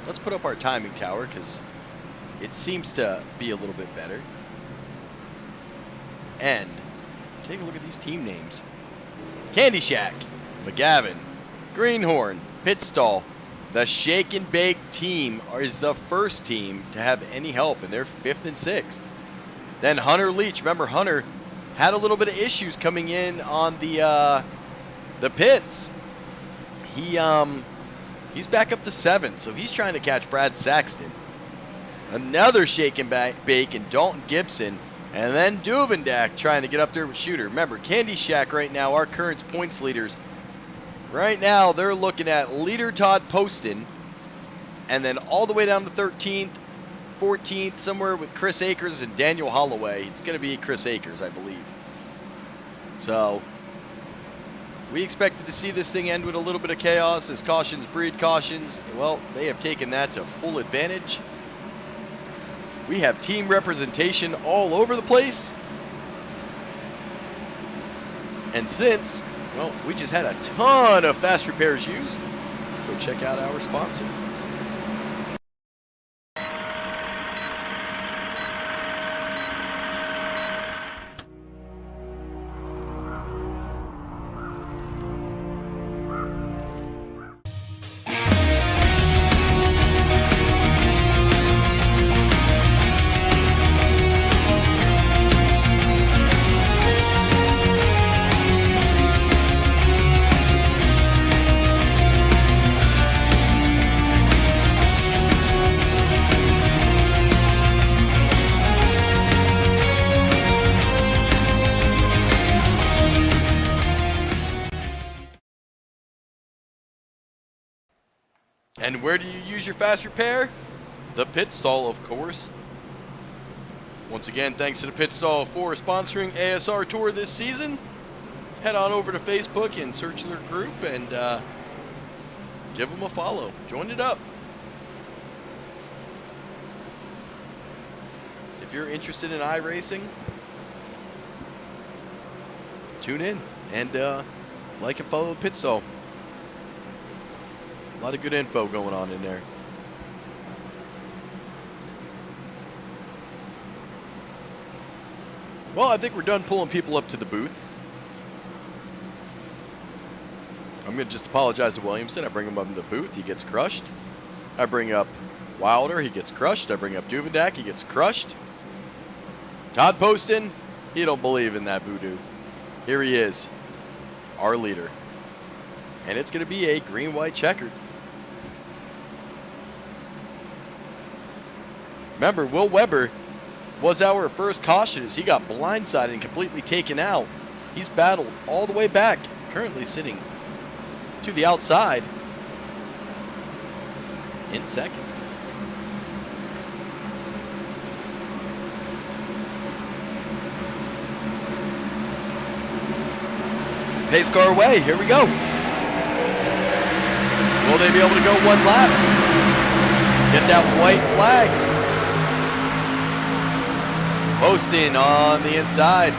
Let's put up our timing tower because it seems to be a little bit better. And take a look at these team names. Candy Shack, McGavin, Greenhorn, Pitstall. The Shake and Bake team is the first team to have any help, and they're 5th and 6th. Then Hunter Leach. Remember, Hunter had a little bit of issues coming in on the pits. He's back up to 7th, so he's trying to catch Brad Saxton. Another Shake and Bake and Dalton Gibson. And then Duvendak trying to get up there with Shooter. Remember, Candy Shack right now, our current points leaders. Right now, they're looking at leader Todd Poston. And then all the way down to 13th, 14th, somewhere with Chris Akers and Daniel Holloway. It's going to be Chris Akers, I believe. So, we expected to see this thing end with a little bit of chaos as cautions breed cautions. Well, they have taken that to full advantage. We have team representation all over the place. And since, well, we just had a ton of fast repairs used, let's go check out our sponsor. And where do you use your fast repair? The pit stall, of course. Once again, thanks to the pit stall for sponsoring ASR Tour this season. Head on over to Facebook and search their group and give them a follow. Join it up. If you're interested in iRacing, tune in and like and follow the pit stall. A lot of good info going on in there. Well, I think we're done pulling people up to the booth. I'm going to just apologize to Williamson. I bring him up to the booth. He gets crushed. I bring up Wilder. He gets crushed. I bring up Duvendak. He gets crushed. Todd Poston. He don't believe in that voodoo. Here he is. our leader. And it's going to be a green-white checkered. Remember, Will Weber was our first caution as he got blindsided and completely taken out. He's battled all the way back, currently sitting to the outside in second. Pace car away, here we go. Will they be able to go one lap? Get that white flag. Posting on the inside.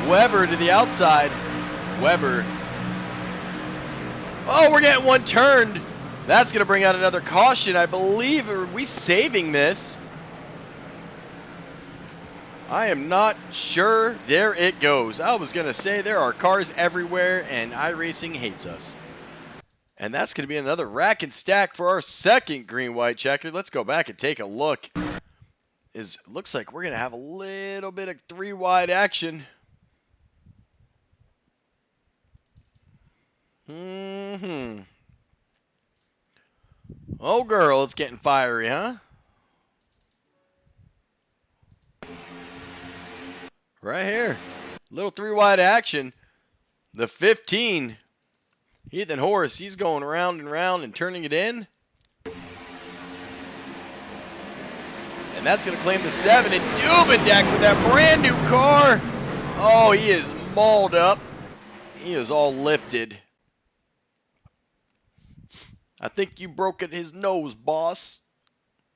Weber to the outside. Weber. Oh, we're getting one turned. That's going to bring out another caution, I believe. Are we saving this? I am not sure. There it goes. I was going to say there are cars everywhere, and iRacing hates us. And that's going to be another rack and stack for our second green-white checker. Let's go back and take a look. Looks like we're going to have a little bit of three-wide action. Oh, girl, it's getting fiery, huh? Right here. Little three-wide action. The 15. Ethan Horace, he's going around and around and turning it in. And that's going to claim the 7. And Duvendeck with that brand new car. Oh, he is mauled up. He is all lifted. I think you broke at his nose, boss.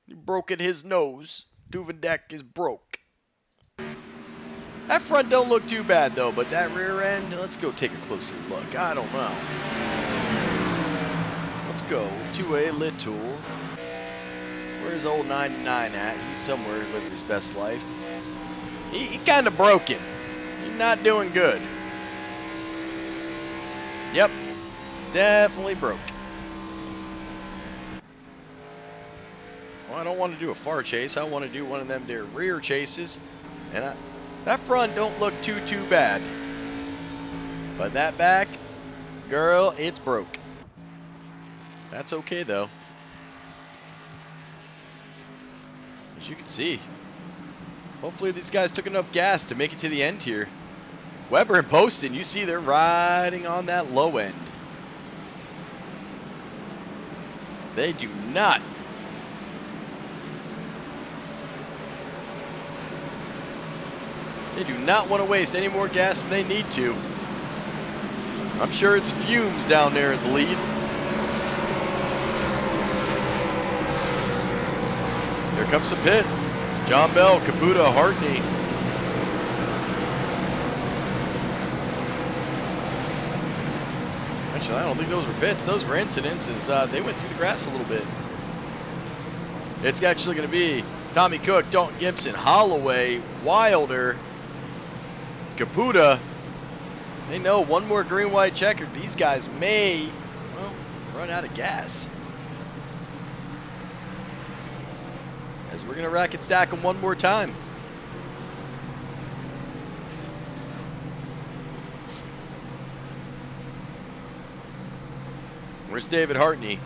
You broke at his nose. Duvendeck is broke. That front don't look too bad though, but that rear end, let's go take a closer look. I don't know. Let's go to a little. Where's old 99 at? He's somewhere living his best life. He kind of broken. He's not doing good. Yep, definitely broke. Well, I don't want to do a far chase. I want to do one of them there rear chases. And that front don't look too bad. But that back, girl, it's broke. That's okay though. As you can see, hopefully these guys took enough gas to make it to the end here. Weber and Poston, you see they're riding on that low end. They do not. They do not want to waste any more gas than they need to. I'm sure it's fumes down there in the lead. Here comes some pits. John Bell, Caputa, Hartney. Actually, I don't think those were pits. Those were incidents as they went through the grass a little bit. It's actually going to be Tommy Cook, Dalton Gibson, Holloway, Wilder, Caputa. They know one more green-white checker. These guys may, well, run out of gas. As we're going to rack and stack them one more time. Where's David Hartney?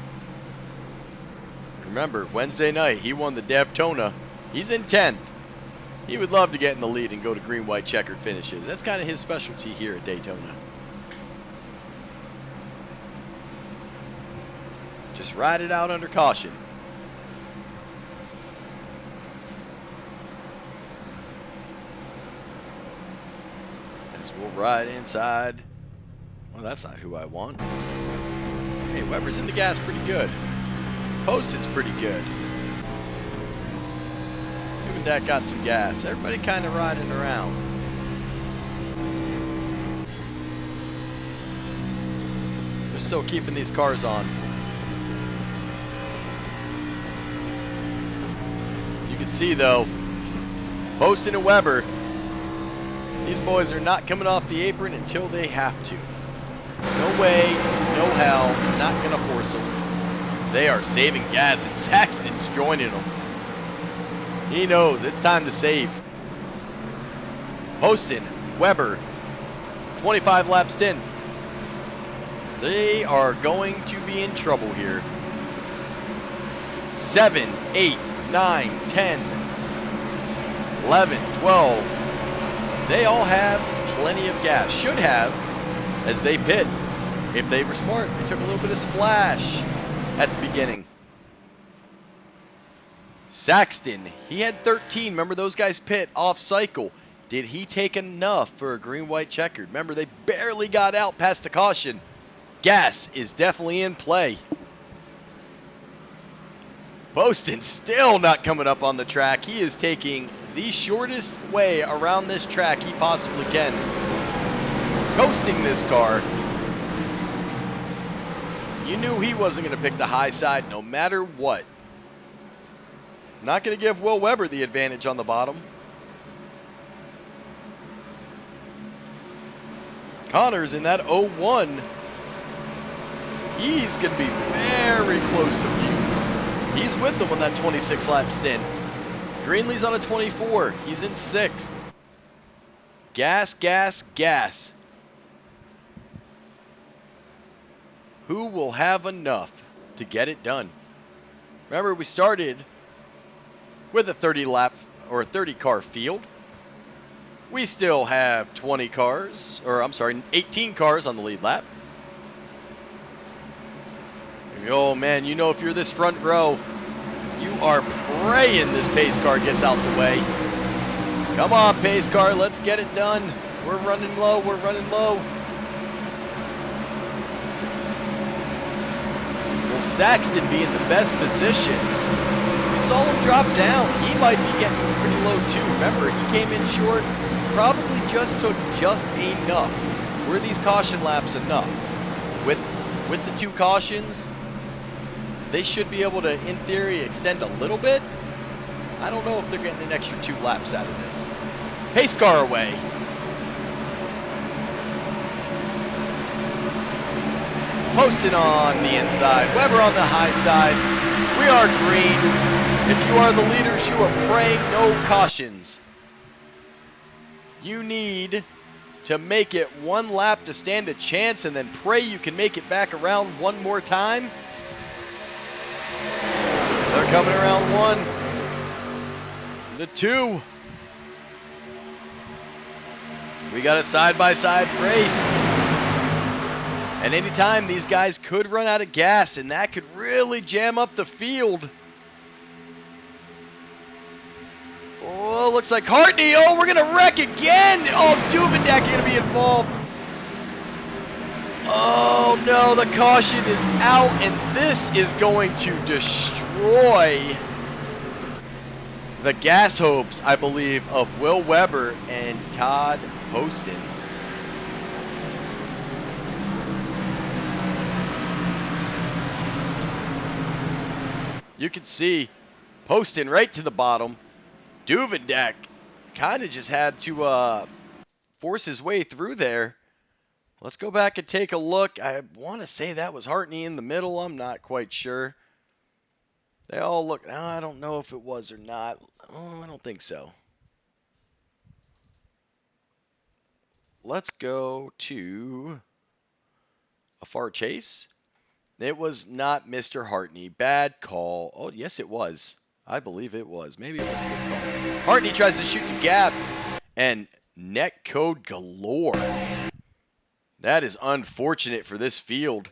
Remember, Wednesday night, he won the Daytona. He's in 10th. He would love to get in the lead and go to green-white checkered finishes. That's kind of his specialty here at Daytona. Just ride it out under caution. As we'll ride inside. Well, that's not who I want. Hey, Weber's in the gas pretty good. Poston's pretty good. That got some gas. Everybody kind of riding around. They're still keeping these cars on. You can see though, Poston and Weber, these boys are not coming off the apron until they have to. No way, no hell, not gonna force them. They are saving gas and Saxton's joining them. He knows it's time to save. Poston, Weber, 25 laps in. They are going to be in trouble here. 7, 8, 9, 10, 11, 12. They all have plenty of gas. Should have, as they pit. If they were smart, they took a little bit of splash at the beginning. Saxton, he had 13. Remember, those guys pit off cycle. Did he take enough for a green-white checkered? Remember, they barely got out past the caution. Gas is definitely in play. Poston still not coming up on the track. He is taking the shortest way around this track he possibly can. Coasting this car. You knew he wasn't going to pick the high side no matter what. Not going to give Will Weber the advantage on the bottom. Connor's in that 01. He's going to be very close to Fuse. He's with them on that 26 lap stint. Greenlee's on a 24. He's in 6th. Gas, gas, gas. Who will have enough to get it done? Remember, we started with a 30 lap or a 30 car field. We still have 20 cars, or I'm sorry, 18 cars on the lead lap. Oh man, you know, if you're this front row, you are praying this pace car gets out the way. Come on, pace car, let's get it done. We're running low, we're running low. Will Saxton be in the best position? We saw him drop down. He might be getting pretty low too. Remember, he came in short. Probably just took just enough. Were these caution laps enough? With the 2 cautions, they should be able to, in theory, extend a little bit. I don't know if they're getting an extra 2 laps out of this. Pace car away. Posted on the inside. Weber on the high side. We are green. If you are the leaders, you are praying no cautions. You need to make it 1 lap to stand a chance and then pray you can make it back around 1 more time. They're coming around 1. The 2. We got a side-by-side race. And anytime these guys could run out of gas, and that could really jam up the field. Oh, looks like Hartney. Oh, we're going to wreck again. Oh, Duvendak going to be involved. Oh, no, the caution is out, and this is going to destroy the gas hopes, I believe, of Will Weber and Todd Poston. You can see Poston right to the bottom. Duvendak kind of just had to force his way through there. Let's go back and take a look. I want to say that was Hartney in the middle. I'm not quite sure. They all look. Oh, I don't know if it was or not. Oh, I don't think so. Let's go to a far chase. It was not Mr. Hartney. Bad call. Oh, yes, it was. I believe it was. Maybe it was a good call. Hartney tries to shoot the gap, and net code galore. That is unfortunate for this field.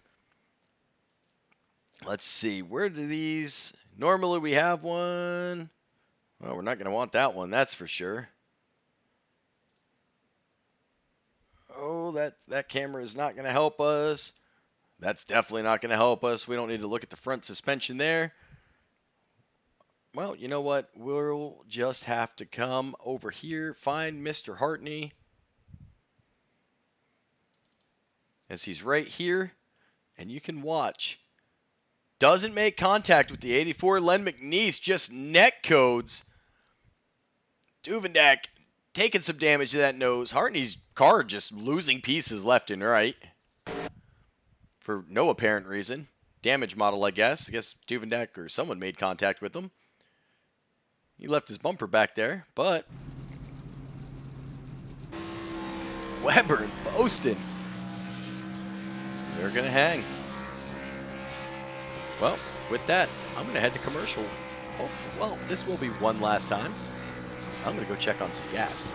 Let's see. Where do these... Normally we have one. Well, we're not going to want that one. That's for sure. Oh, that camera is not going to help us. That's definitely not going to help us. We don't need to look at the front suspension there. Well, you know what? We'll just have to come over here, find Mr. Hartney. As he's right here, and you can watch. Doesn't make contact with the 84 Len McNeese, just net codes. Duvendak taking some damage to that nose. Hartney's car just losing pieces left and right. For no apparent reason. Damage model, I guess. I guess Duvendak or someone made contact with him. He left his bumper back there, but Weber and Poston. they're going to hang. Well, with that, I'm going to head to commercial. Oh, well, this will be one last time. I'm going to go check on some gas.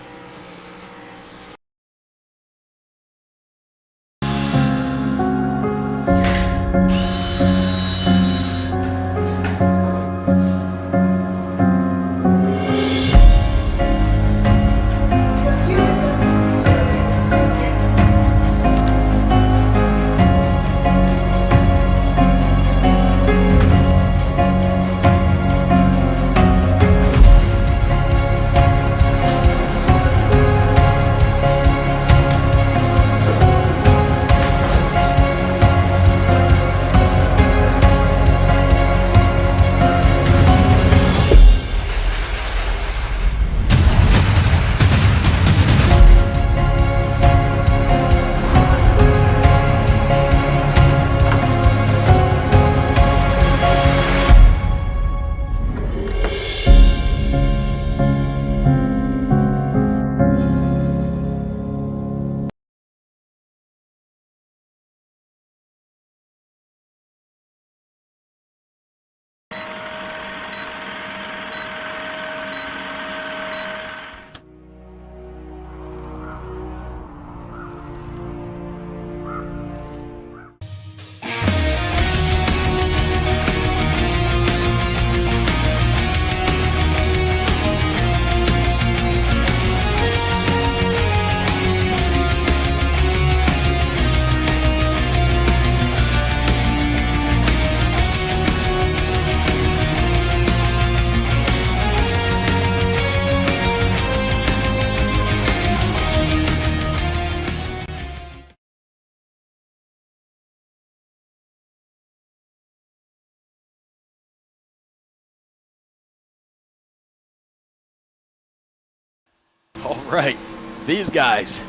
All right, these guys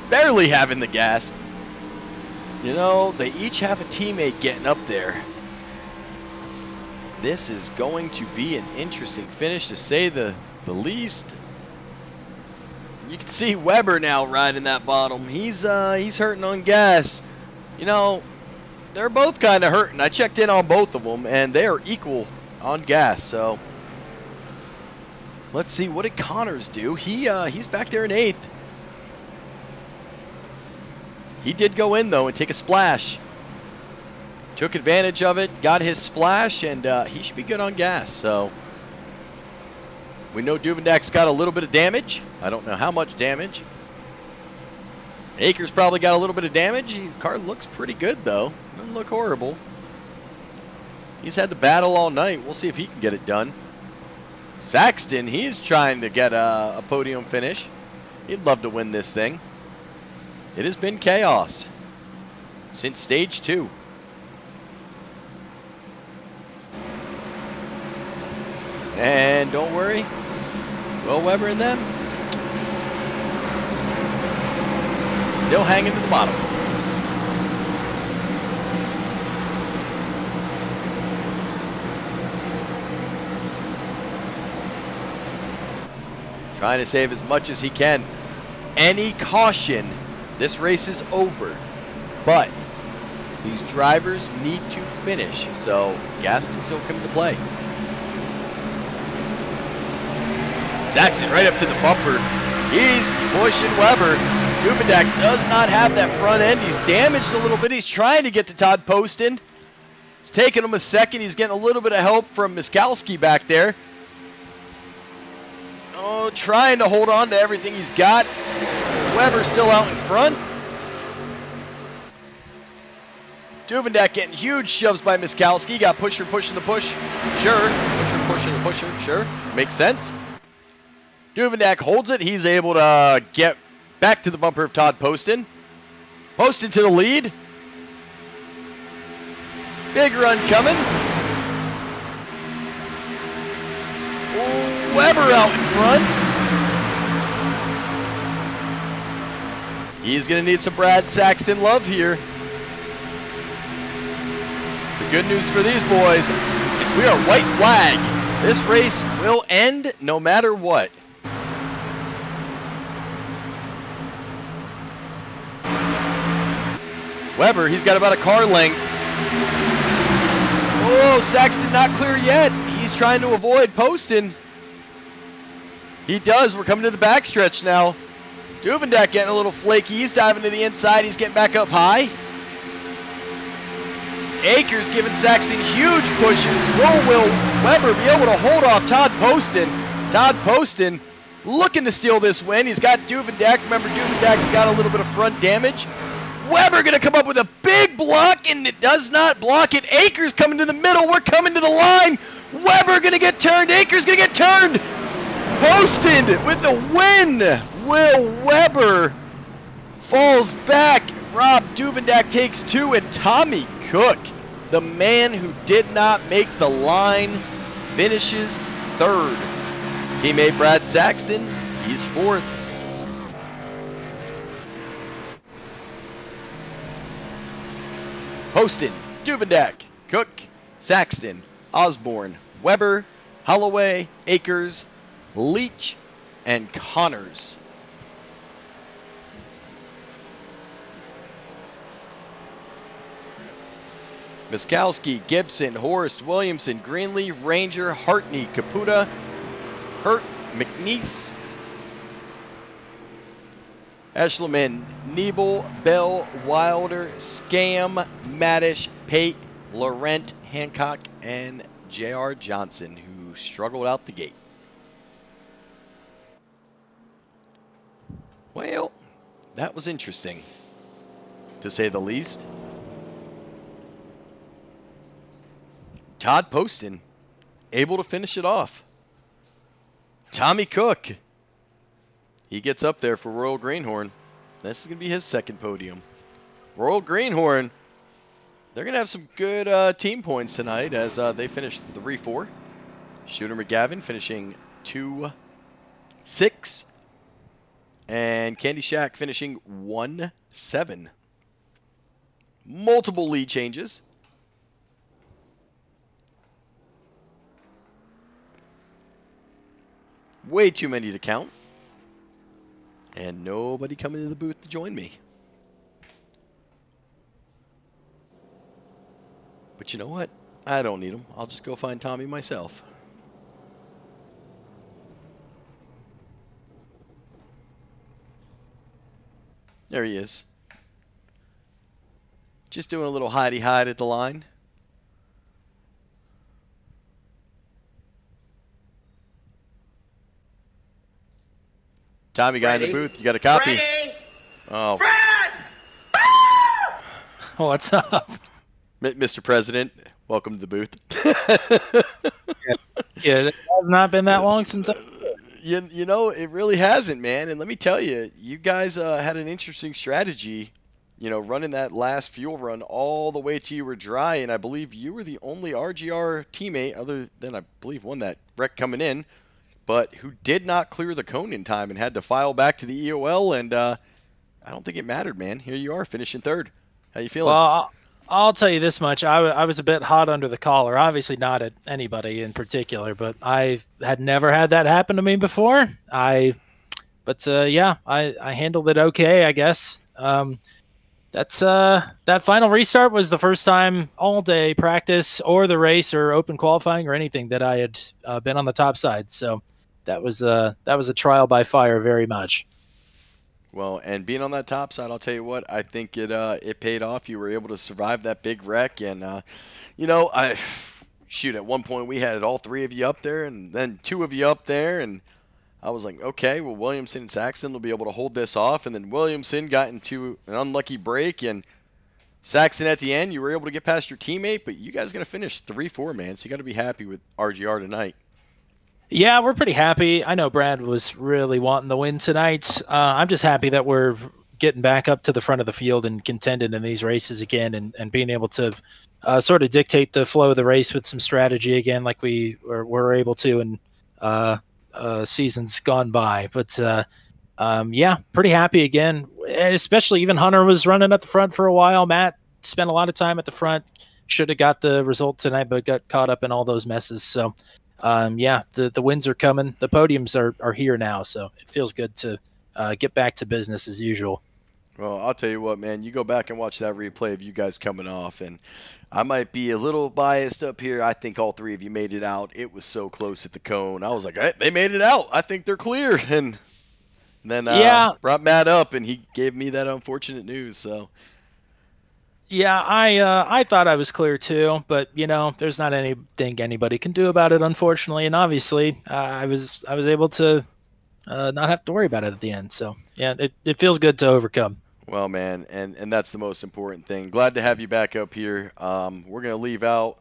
barely having the gas. You know, they each have a teammate getting up there. This is going to be an interesting finish, to say the least. You can see Weber now riding that bottom. He's hurting on gas. You know, they're both kind of hurting. I checked in on both of them, and they are equal on gas. So let's see, what did Connors do? He's back there in 8th. He did go in though and take a splash. Took advantage of it, got his splash, and he should be good on gas. So we know Duvendak's got a little bit of damage. I don't know how much damage. Akers probably got a little bit of damage. The car looks pretty good though. Doesn't look horrible. He's had the battle all night. We'll see if he can get it done. Saxton, he's trying to get a podium finish. He'd love to win this thing. It has been chaos since stage 2. And don't worry, Will Weber and them still hanging to the bottom. Trying to save as much as he can. Any caution, this race is over. But these drivers need to finish, so gas can still come into play. Saxton right up to the bumper. He's pushing Weber. Dubendak does not have that front end. He's damaged a little bit. He's trying to get to Todd Poston. It's taking him a second. He's getting a little bit of help from Miskalski back there. Oh, trying to hold on to everything he's got. Weber still out in front. Duvendak getting huge shoves by Miskalski. Got pusher pushing the push. Sure. Pusher pushing the pusher. Sure. Makes sense. Duvendak holds it. He's able to get back to the bumper of Todd Poston. Poston to the lead. Big run coming. Weber out in front. He's going to need some Brad Saxton love here. The good news for these boys is we are white flag. This race will end no matter what. Weber, he's got about a car length. Oh, Saxton not clear yet. He's trying to avoid Poston. He does. We're coming to the backstretch now. Duvendak getting a little flaky. He's diving to the inside. He's getting back up high. Akers giving Saxton huge pushes. Will Weber be able to hold off Todd Poston? Todd Poston looking to steal this win. He's got Duvendak. Remember, Duvendak's got a little bit of front damage. Weber going to come up with a big block, and it does not block it. Akers coming to the middle. We're coming to the line. Weber going to get turned. Akers going to get turned. Poston with the win. Will Weber falls back. Rob Duvendak takes 2, and Tommy Cook, the man who did not make the line, finishes 3rd. Teammate Brad Saxton, he's 4th. Poston, Duvendak, Cook, Saxton, Osborne, Weber, Holloway, Akers, Leach, and Connors. Miskowski, Gibson, Horst, Williamson, Greenlee, Ranger, Hartney, Caputa, Hurt, McNeese, Eschleman, Niebel, Bell, Wilder, Scam, Maddish, Pate, Laurent, Hancock, and J.R. Johnson, who struggled out the gate. Well, that was interesting, to say the least. Todd Poston, able to finish it off. Tommy Cook, he gets up there for Royal Greenhorn. This is going to be his 2nd podium. Royal Greenhorn, they're going to have some good team points tonight as they finish 3-4. Shooter McGavin finishing 2-6. And Candy Shack finishing 1-7. Multiple lead changes. Way too many to count. And nobody coming to the booth to join me. But you know what? I don't need them. I'll just go find Tommy myself. There he is. Just doing a little hidey-hide at the line. Tommy guy in the booth, you got a copy? Freddie! Oh, Fred! What's up? Mr. President, welcome to the booth. Yeah, it has not been that long since You know, it really hasn't, man. And let me tell you, you guys had an interesting strategy, you know, running that last fuel run all the way till you were dry. And I believe you were the only RGR teammate, other than I believe one that wreck coming in, but who did not clear the cone in time and had to file back to the EOL. And I don't think it mattered, man. Here you are, finishing 3rd. How you feeling? Well, I'll tell you this much. I was a bit hot under the collar. Obviously not at anybody in particular, but I had never had that happen to me before. I handled it okay, I guess. That final restart was the first time all day practice or the race or open qualifying or anything that I had been on the top side. So that was a trial by fire very much. Well, and being on that top side, I'll tell you what, I think it paid off. You were able to survive that big wreck, and you know, at one point we had all 3 of you up there, and then 2 of you up there, and I was like, okay, well, Williamson and Saxton will be able to hold this off, and then Williamson got into an unlucky break, and Saxton at the end, you were able to get past your teammate, but you guys are going to finish 3-4, man, so you got to be happy with RGR tonight. Yeah, we're pretty happy. I know Brad was really wanting the win tonight. I'm just happy that we're getting back up to the front of the field and contending in these races again and being able to sort of dictate the flow of the race with some strategy again like we were able to in seasons gone by. But, yeah, pretty happy again. And especially even Hunter was running at the front for a while. Matt spent a lot of time at the front. Should have got the result tonight, but got caught up in all those messes. So, yeah, the wins are coming. The podiums are here now, so it feels good to get back to business as usual. Well, I'll tell you what, man. You go back and watch that replay of you guys coming off, and I might be a little biased up here. I think all three of you made it out. It was so close at the cone. I was like, hey, they made it out. I think they're clear. And then Yeah. brought Matt up, and he gave me that unfortunate news. So Yeah, I thought I was clear too, but there's not anything anybody can do about it, unfortunately. And obviously, I was able to not have to worry about it at the end. So yeah, it feels good to overcome. well, man, and that's the most important thing. Glad to have you back up here. We're gonna leave out,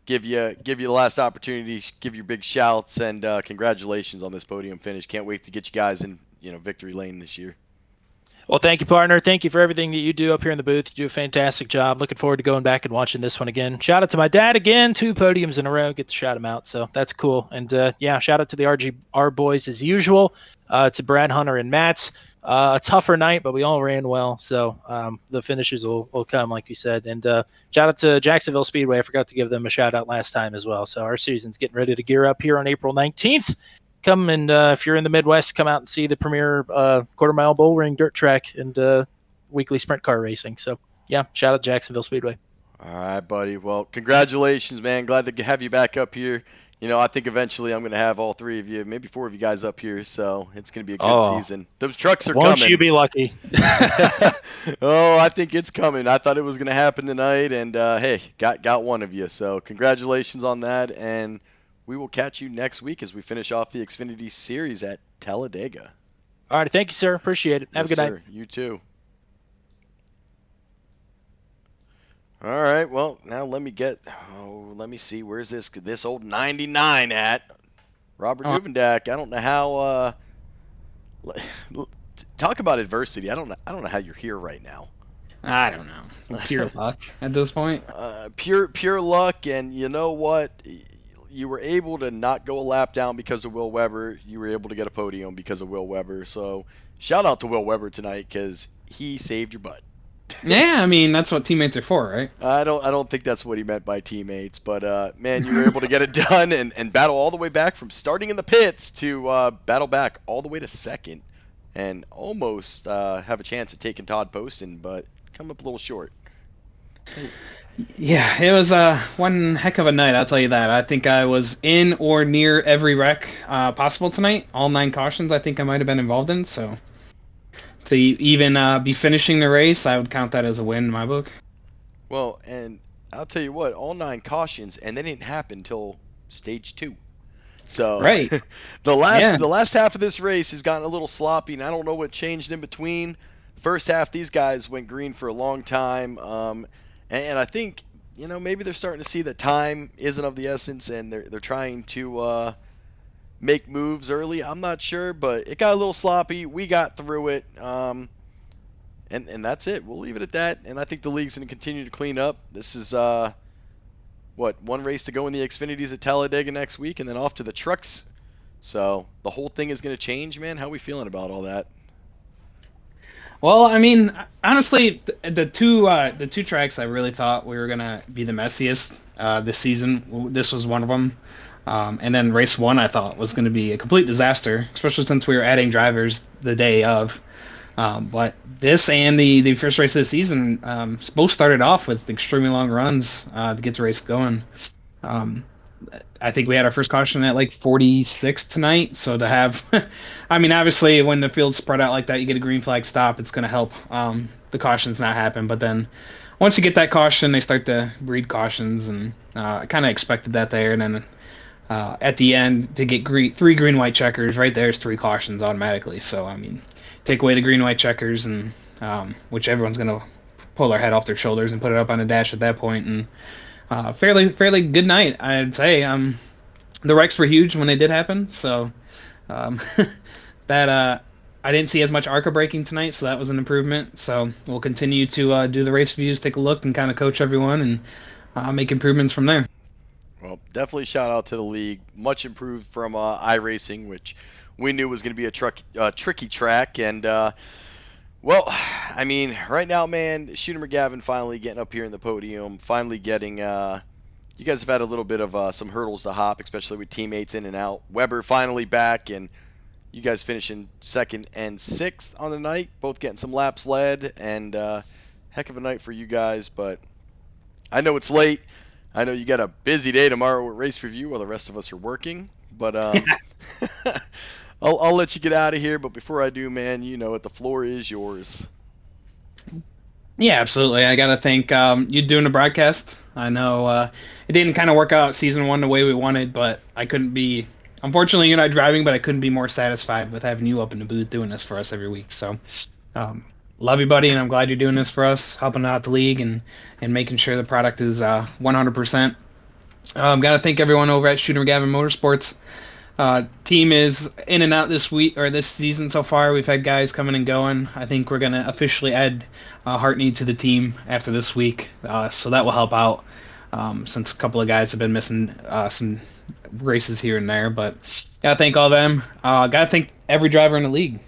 give you the last opportunity, give your big shouts, and congratulations on this podium finish. Can't wait to get you guys in victory lane this year. Well, thank you, partner. Thank you for everything that you do up here in the booth. You do a fantastic job. Looking forward to going back and watching this one again. Shout out to my dad again, 2 podiums in a row. Get to shout him out, so that's cool. And yeah, shout out to the RGR boys as usual. To Brad, Hunter, and Matt. A tougher night, but we all ran well, so the finishes will come, like you said. And shout out to Jacksonville Speedway. I forgot to give them a shout out last time as well. So our season's getting ready to gear up here on April 19th. Come and if you're in the Midwest, come out and see the premier quarter-mile bull ring dirt track and weekly sprint car racing. So yeah, shout out to Jacksonville Speedway. All right, buddy. Well, congratulations, man. Glad to have you back up here. I think eventually I'm going to have all 3 of you, maybe 4 of you guys up here, so it's going to be a good season. Those trucks are coming. Won't you be lucky? Oh, I think it's coming. I thought it was going to happen tonight, and hey, got one of you. So congratulations on that, and we will catch you next week as we finish off the Xfinity Series at Talladega. All right, thank you, sir. Appreciate it. Have a good night. You too. All right, well, now let me see, where's this old 99 at? Robert Uvendak. I don't know how, talk about adversity. I don't know how you're here right now. I don't know. Pure luck at this point. Pure luck, and you know what? You were able to not go a lap down because of Will Weber. You were able to get a podium because of Will Weber. So shout out to Will Weber tonight because he saved your butt. Yeah, I mean that's what teammates are for, right? I don't think that's what he meant by teammates, but man, you were able to get it done and battle all the way back from starting in the pits to battle back all the way to second and almost have a chance at taking Todd Poston, but come up a little short. Yeah, it was one heck of a night, I'll tell you that. I think I was in or near every wreck possible tonight. All 9 cautions I think I might have been involved in, so to even be finishing the race, I would count that as a win in my book. Well, and I'll tell you what, all 9 cautions, and they didn't happen until stage 2. So right. the last half of this race has gotten a little sloppy, and I don't know what changed in between. First half, these guys went green for a long time, and I think maybe they're starting to see that time isn't of the essence, and they're trying to make moves early. I'm not sure, but it got a little sloppy. We got through it, and that's it. We'll leave it at that. And I think the league's going to continue to clean up. This is one race to go in the Xfinities at Talladega next week, and then off to the trucks. So the whole thing is going to change, man. How are we feeling about all that? Well, I mean, honestly, the two tracks I really thought we were gonna be the messiest this season. This was one of them, and then race 1 I thought was going to be a complete disaster, especially since we were adding drivers the day of. But this and the first race of the season both started off with extremely long runs to get the race going. I think we had our first caution at like 46 tonight. So to have, I mean, obviously when the field's spread out like that, you get a green flag stop. It's going to help the cautions not happen. But then once you get that caution, they start to breed cautions, and I kind of expected that there. And then at the end to get 3 green white checkers, right there's 3 cautions automatically. So I mean, take away the green white checkers, and which everyone's going to pull their head off their shoulders and put it up on the dash at that point. And fairly good night, I'd say. The wrecks were huge when they did happen, so that I didn't see as much ARCA braking tonight, so that was an improvement. So we'll continue to do the race reviews, take a look, and kind of coach everyone and make improvements from there. Well, definitely shout out to the league. Much improved from iRacing, which we knew was going to be a tricky track, and well, I mean, right now, man, Shooter McGavin finally getting up here in the podium, finally getting, you guys have had a little bit of some hurdles to hop, especially with teammates in and out. Weber finally back, and You guys finishing 2nd and 6th on the night, both getting some laps led, and heck of a night for you guys. But I know it's late. I know you got a busy day tomorrow at race review while the rest of us are working. But I'll let you get out of here. But before I do, man, you know it. The floor is yours. Yeah, absolutely. I got to thank you doing the broadcast. I know it didn't kind of work out season 1 the way we wanted, but I couldn't be. Unfortunately, you're not driving, but I couldn't be more satisfied with having you up in the booth doing this for us every week. So, love you, buddy, and I'm glad you're doing this for us, helping out the league and making sure the product is 100%. Got to thank everyone over at Shooter McGavin Motorsports. Team is in and out this week or this season so far. We've had guys coming and going. I think we're gonna officially add Hartney to the team after this week, so that will help out since a couple of guys have been missing some races here and there. But gotta thank all them. Gotta thank every driver in the league.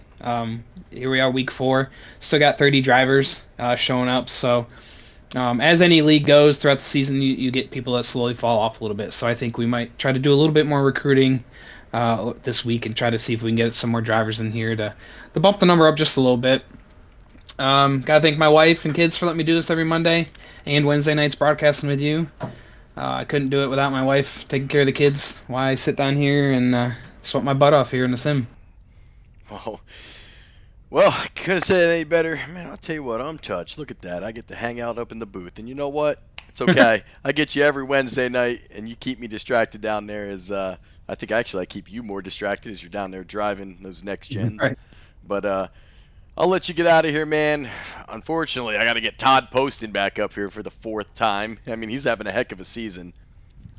Here we are, week 4. Still got 30 drivers showing up. So as any league goes throughout the season, you get people that slowly fall off a little bit. So I think we might try to do a little bit more recruiting this week and try to see if we can get some more drivers in here to bump the number up just a little bit. Gotta thank my wife and kids for letting me do this every Monday and Wednesday nights broadcasting with you. I couldn't do it without my wife taking care of the kids while I sit down here and sweat my butt off here in the sim. Oh, well, I couldn't have said it any better. Man, I'll tell you what, I'm touched. Look at that. I get to hang out up in the booth. And you know what? It's okay. I get you every Wednesday night, and you keep me distracted down there as I think actually I keep you more distracted as you're down there driving those next gens. Right. But I'll let you get out of here, man. Unfortunately, I got to get Todd Poston back up here for the 4th time. I mean, he's having a heck of a season.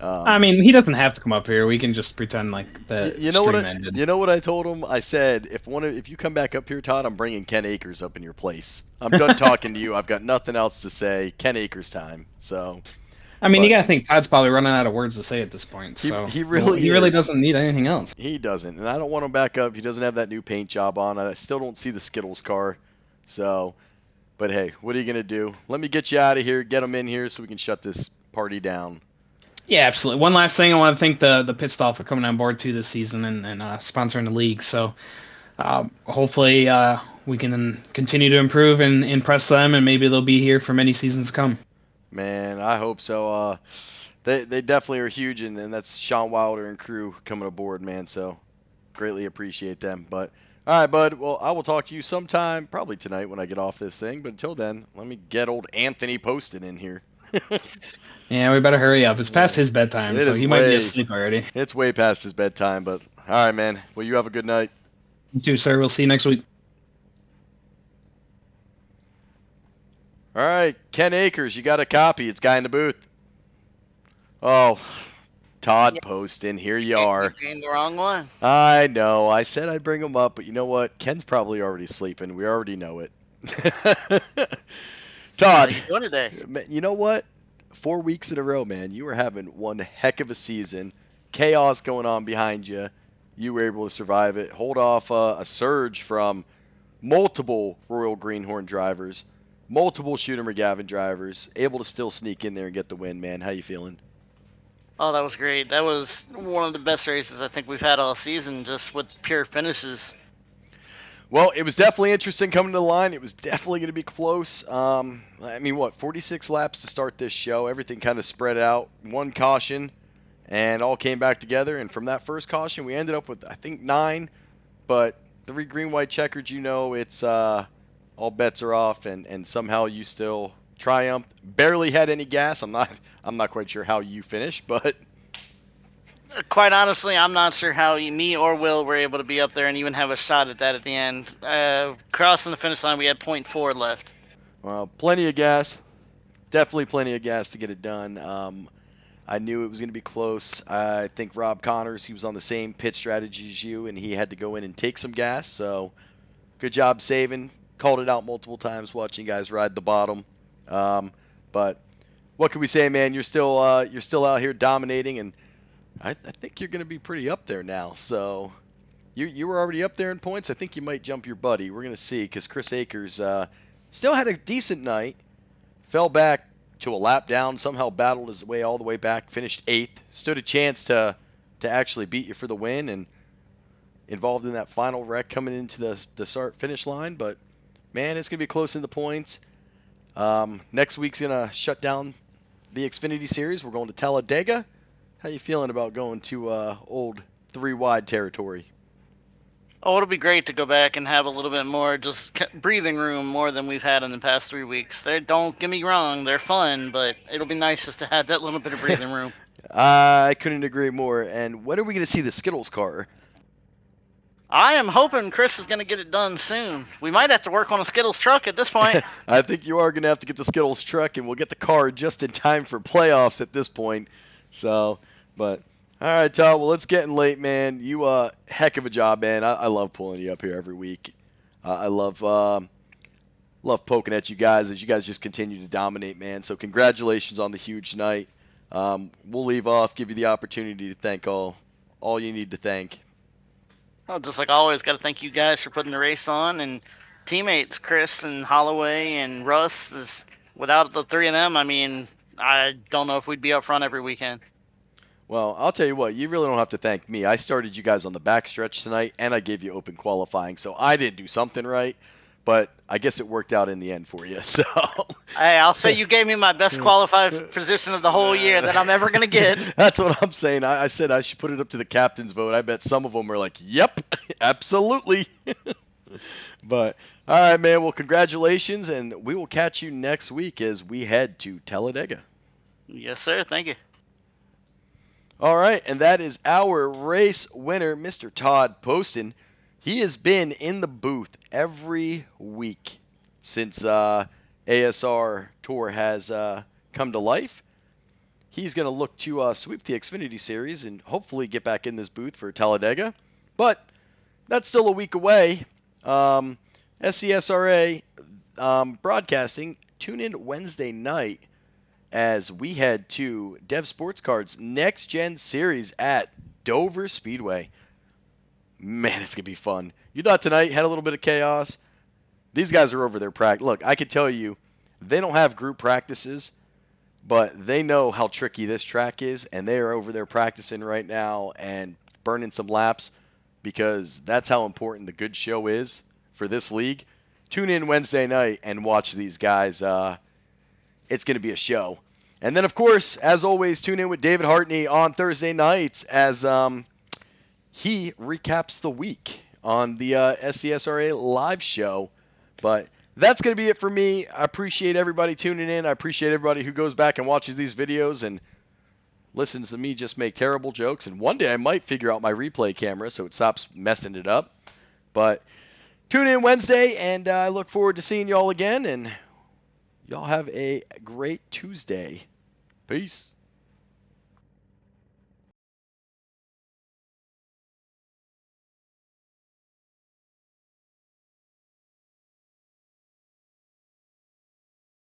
I mean, he doesn't have to come up here. We can just pretend like the stream ended. You know what I told him? I said, if you come back up here, Todd, I'm bringing Ken Akers up in your place. I'm done talking to you. I've got nothing else to say. Ken Akers time. So. I mean, you gotta think Todd's probably running out of words to say at this point. So he really doesn't need anything else. He doesn't, and I don't want him back up. He doesn't have that new paint job on. I still don't see the Skittles car. So, but hey, what are you gonna do? Let me get you out of here. Get him in here so we can shut this party down. Yeah, absolutely. One last thing, I want to thank the pit stall for coming on board too this season and sponsoring the league. So hopefully we can continue to improve and impress them, and maybe they'll be here for many seasons to come. Man, I hope so. They definitely are huge, and that's Sean Wilder and crew coming aboard, man. So greatly appreciate them. But all right, bud. Well, I will talk to you sometime, probably tonight when I get off this thing. But until then, let me get old Anthony Poston in here. Yeah, we better hurry up. It's past his bedtime, so he might be asleep already. It's way past his bedtime, but all right, man. Well, you have a good night. You too, sir. We'll see you next week. All right, Ken Akers, you got a copy. It's guy in the booth. Oh, Todd Poston, here you are. You came the wrong one. I know. I said I'd bring him up, but you know what? Ken's probably already sleeping. We already know it. Todd, How you doing today? you know what? 4 weeks in a row, man. You were having one heck of a season. Chaos going on behind you. You were able to survive it. Hold off a surge from multiple Royal Greenhorn drivers, multiple Shooter McGavin drivers, able to still sneak in there and get the win, man. How you feeling? Oh, that was great. That was one of the best races I think we've had all season, just with pure finishes. Well, it was definitely interesting coming to the line. It was definitely going to be close. I mean, 46 laps to start this show. Everything kind of spread out. One caution, and all came back together. And from that first caution, we ended up with, I think, 9. But 3 green-white checkers, you know, it's all bets are off, and somehow you still triumphed. Barely had any gas. I'm not quite sure how you finished, but Quite honestly, I'm not sure how me or Will were able to be up there and even have a shot at that at the end. Crossing the finish line, we had 0.4 left. well, plenty of gas. Definitely plenty of gas to get it done. I knew it was going to be close. I think Rob Connors, he was on the same pit strategy as you, and he had to go in and take some gas. So good job saving. Called it out multiple times watching guys ride the bottom. But what can we say, man? You're still out here dominating, and I think you're going to be pretty up there now. So you were already up there in points. I think you might jump your buddy. We're going to see, because Chris Akers still had a decent night. Fell back to a lap down. Somehow battled his way all the way back. Finished 8th. Stood a chance to actually beat you for the win. And involved in that final wreck coming into the start-finish line. But, man, it's going to be close in the points. Next week's going to shut down the Xfinity Series. We're going to Talladega. How you feeling about going to old 3-wide territory? Oh, it'll be great to go back and have a little bit more just breathing room more than we've had in the past 3 weeks. Don't get me wrong, they're fun, but it'll be nice just to have that little bit of breathing room. I couldn't agree more. And when are we going to see the Skittles car? I am hoping Chris is going to get it done soon. We might have to work on a Skittles truck at this point. I think you are going to have to get the Skittles truck, and we'll get the car just in time for playoffs at this point. So, but, all right, Todd, well, it's getting late, man. You, heck of a job, man. I love pulling you up here every week. I love poking at you guys as you guys just continue to dominate, man. So congratulations on the huge night. We'll leave off, give you the opportunity to thank all you need to thank. Oh, just like always, got to thank you guys for putting the race on, and teammates Chris and Holloway and Russ. Without the three of them, I mean, I don't know if we'd be up front every weekend. Well, I'll tell you what, you really don't have to thank me. I started you guys on the backstretch tonight, and I gave you open qualifying, so I didn't do something right, but I guess it worked out in the end for you. So, hey, I'll say you gave me my best qualified position of the whole year that I'm ever going to get. That's what I'm saying. I said I should put it up to the captain's vote. I bet some of them are like, yep, absolutely. But, all right, man, well, congratulations, and we will catch you next week as we head to Talladega. Yes, sir. Thank you. All right, and that is our race winner, Mr. Todd Poston. He has been in the booth every week since ASR Tour has come to life. He's going to look to sweep the Xfinity Series and hopefully get back in this booth for Talladega. But that's still a week away. SCSRA broadcasting, tune in Wednesday night as we head to Dev Sports Cards Next Gen Series at Dover Speedway. Man, it's going to be fun. You thought tonight had a little bit of chaos? These guys are over their practice. Look, I can tell you, they don't have group practices, but they know how tricky this track is, and they are over there practicing right now and burning some laps because that's how important the good show is for this league. Tune in Wednesday night and watch these guys. It's going to be a show. And then, of course, as always, tune in with David Hartney on Thursday nights as he recaps the week on the SCSRA live show. But that's going to be it for me. I appreciate everybody tuning in. I appreciate everybody who goes back and watches these videos and listens to me just make terrible jokes. And one day I might figure out my replay camera so it stops messing it up. But tune in Wednesday, and I look forward to seeing y'all again. And y'all have a great Tuesday. Peace.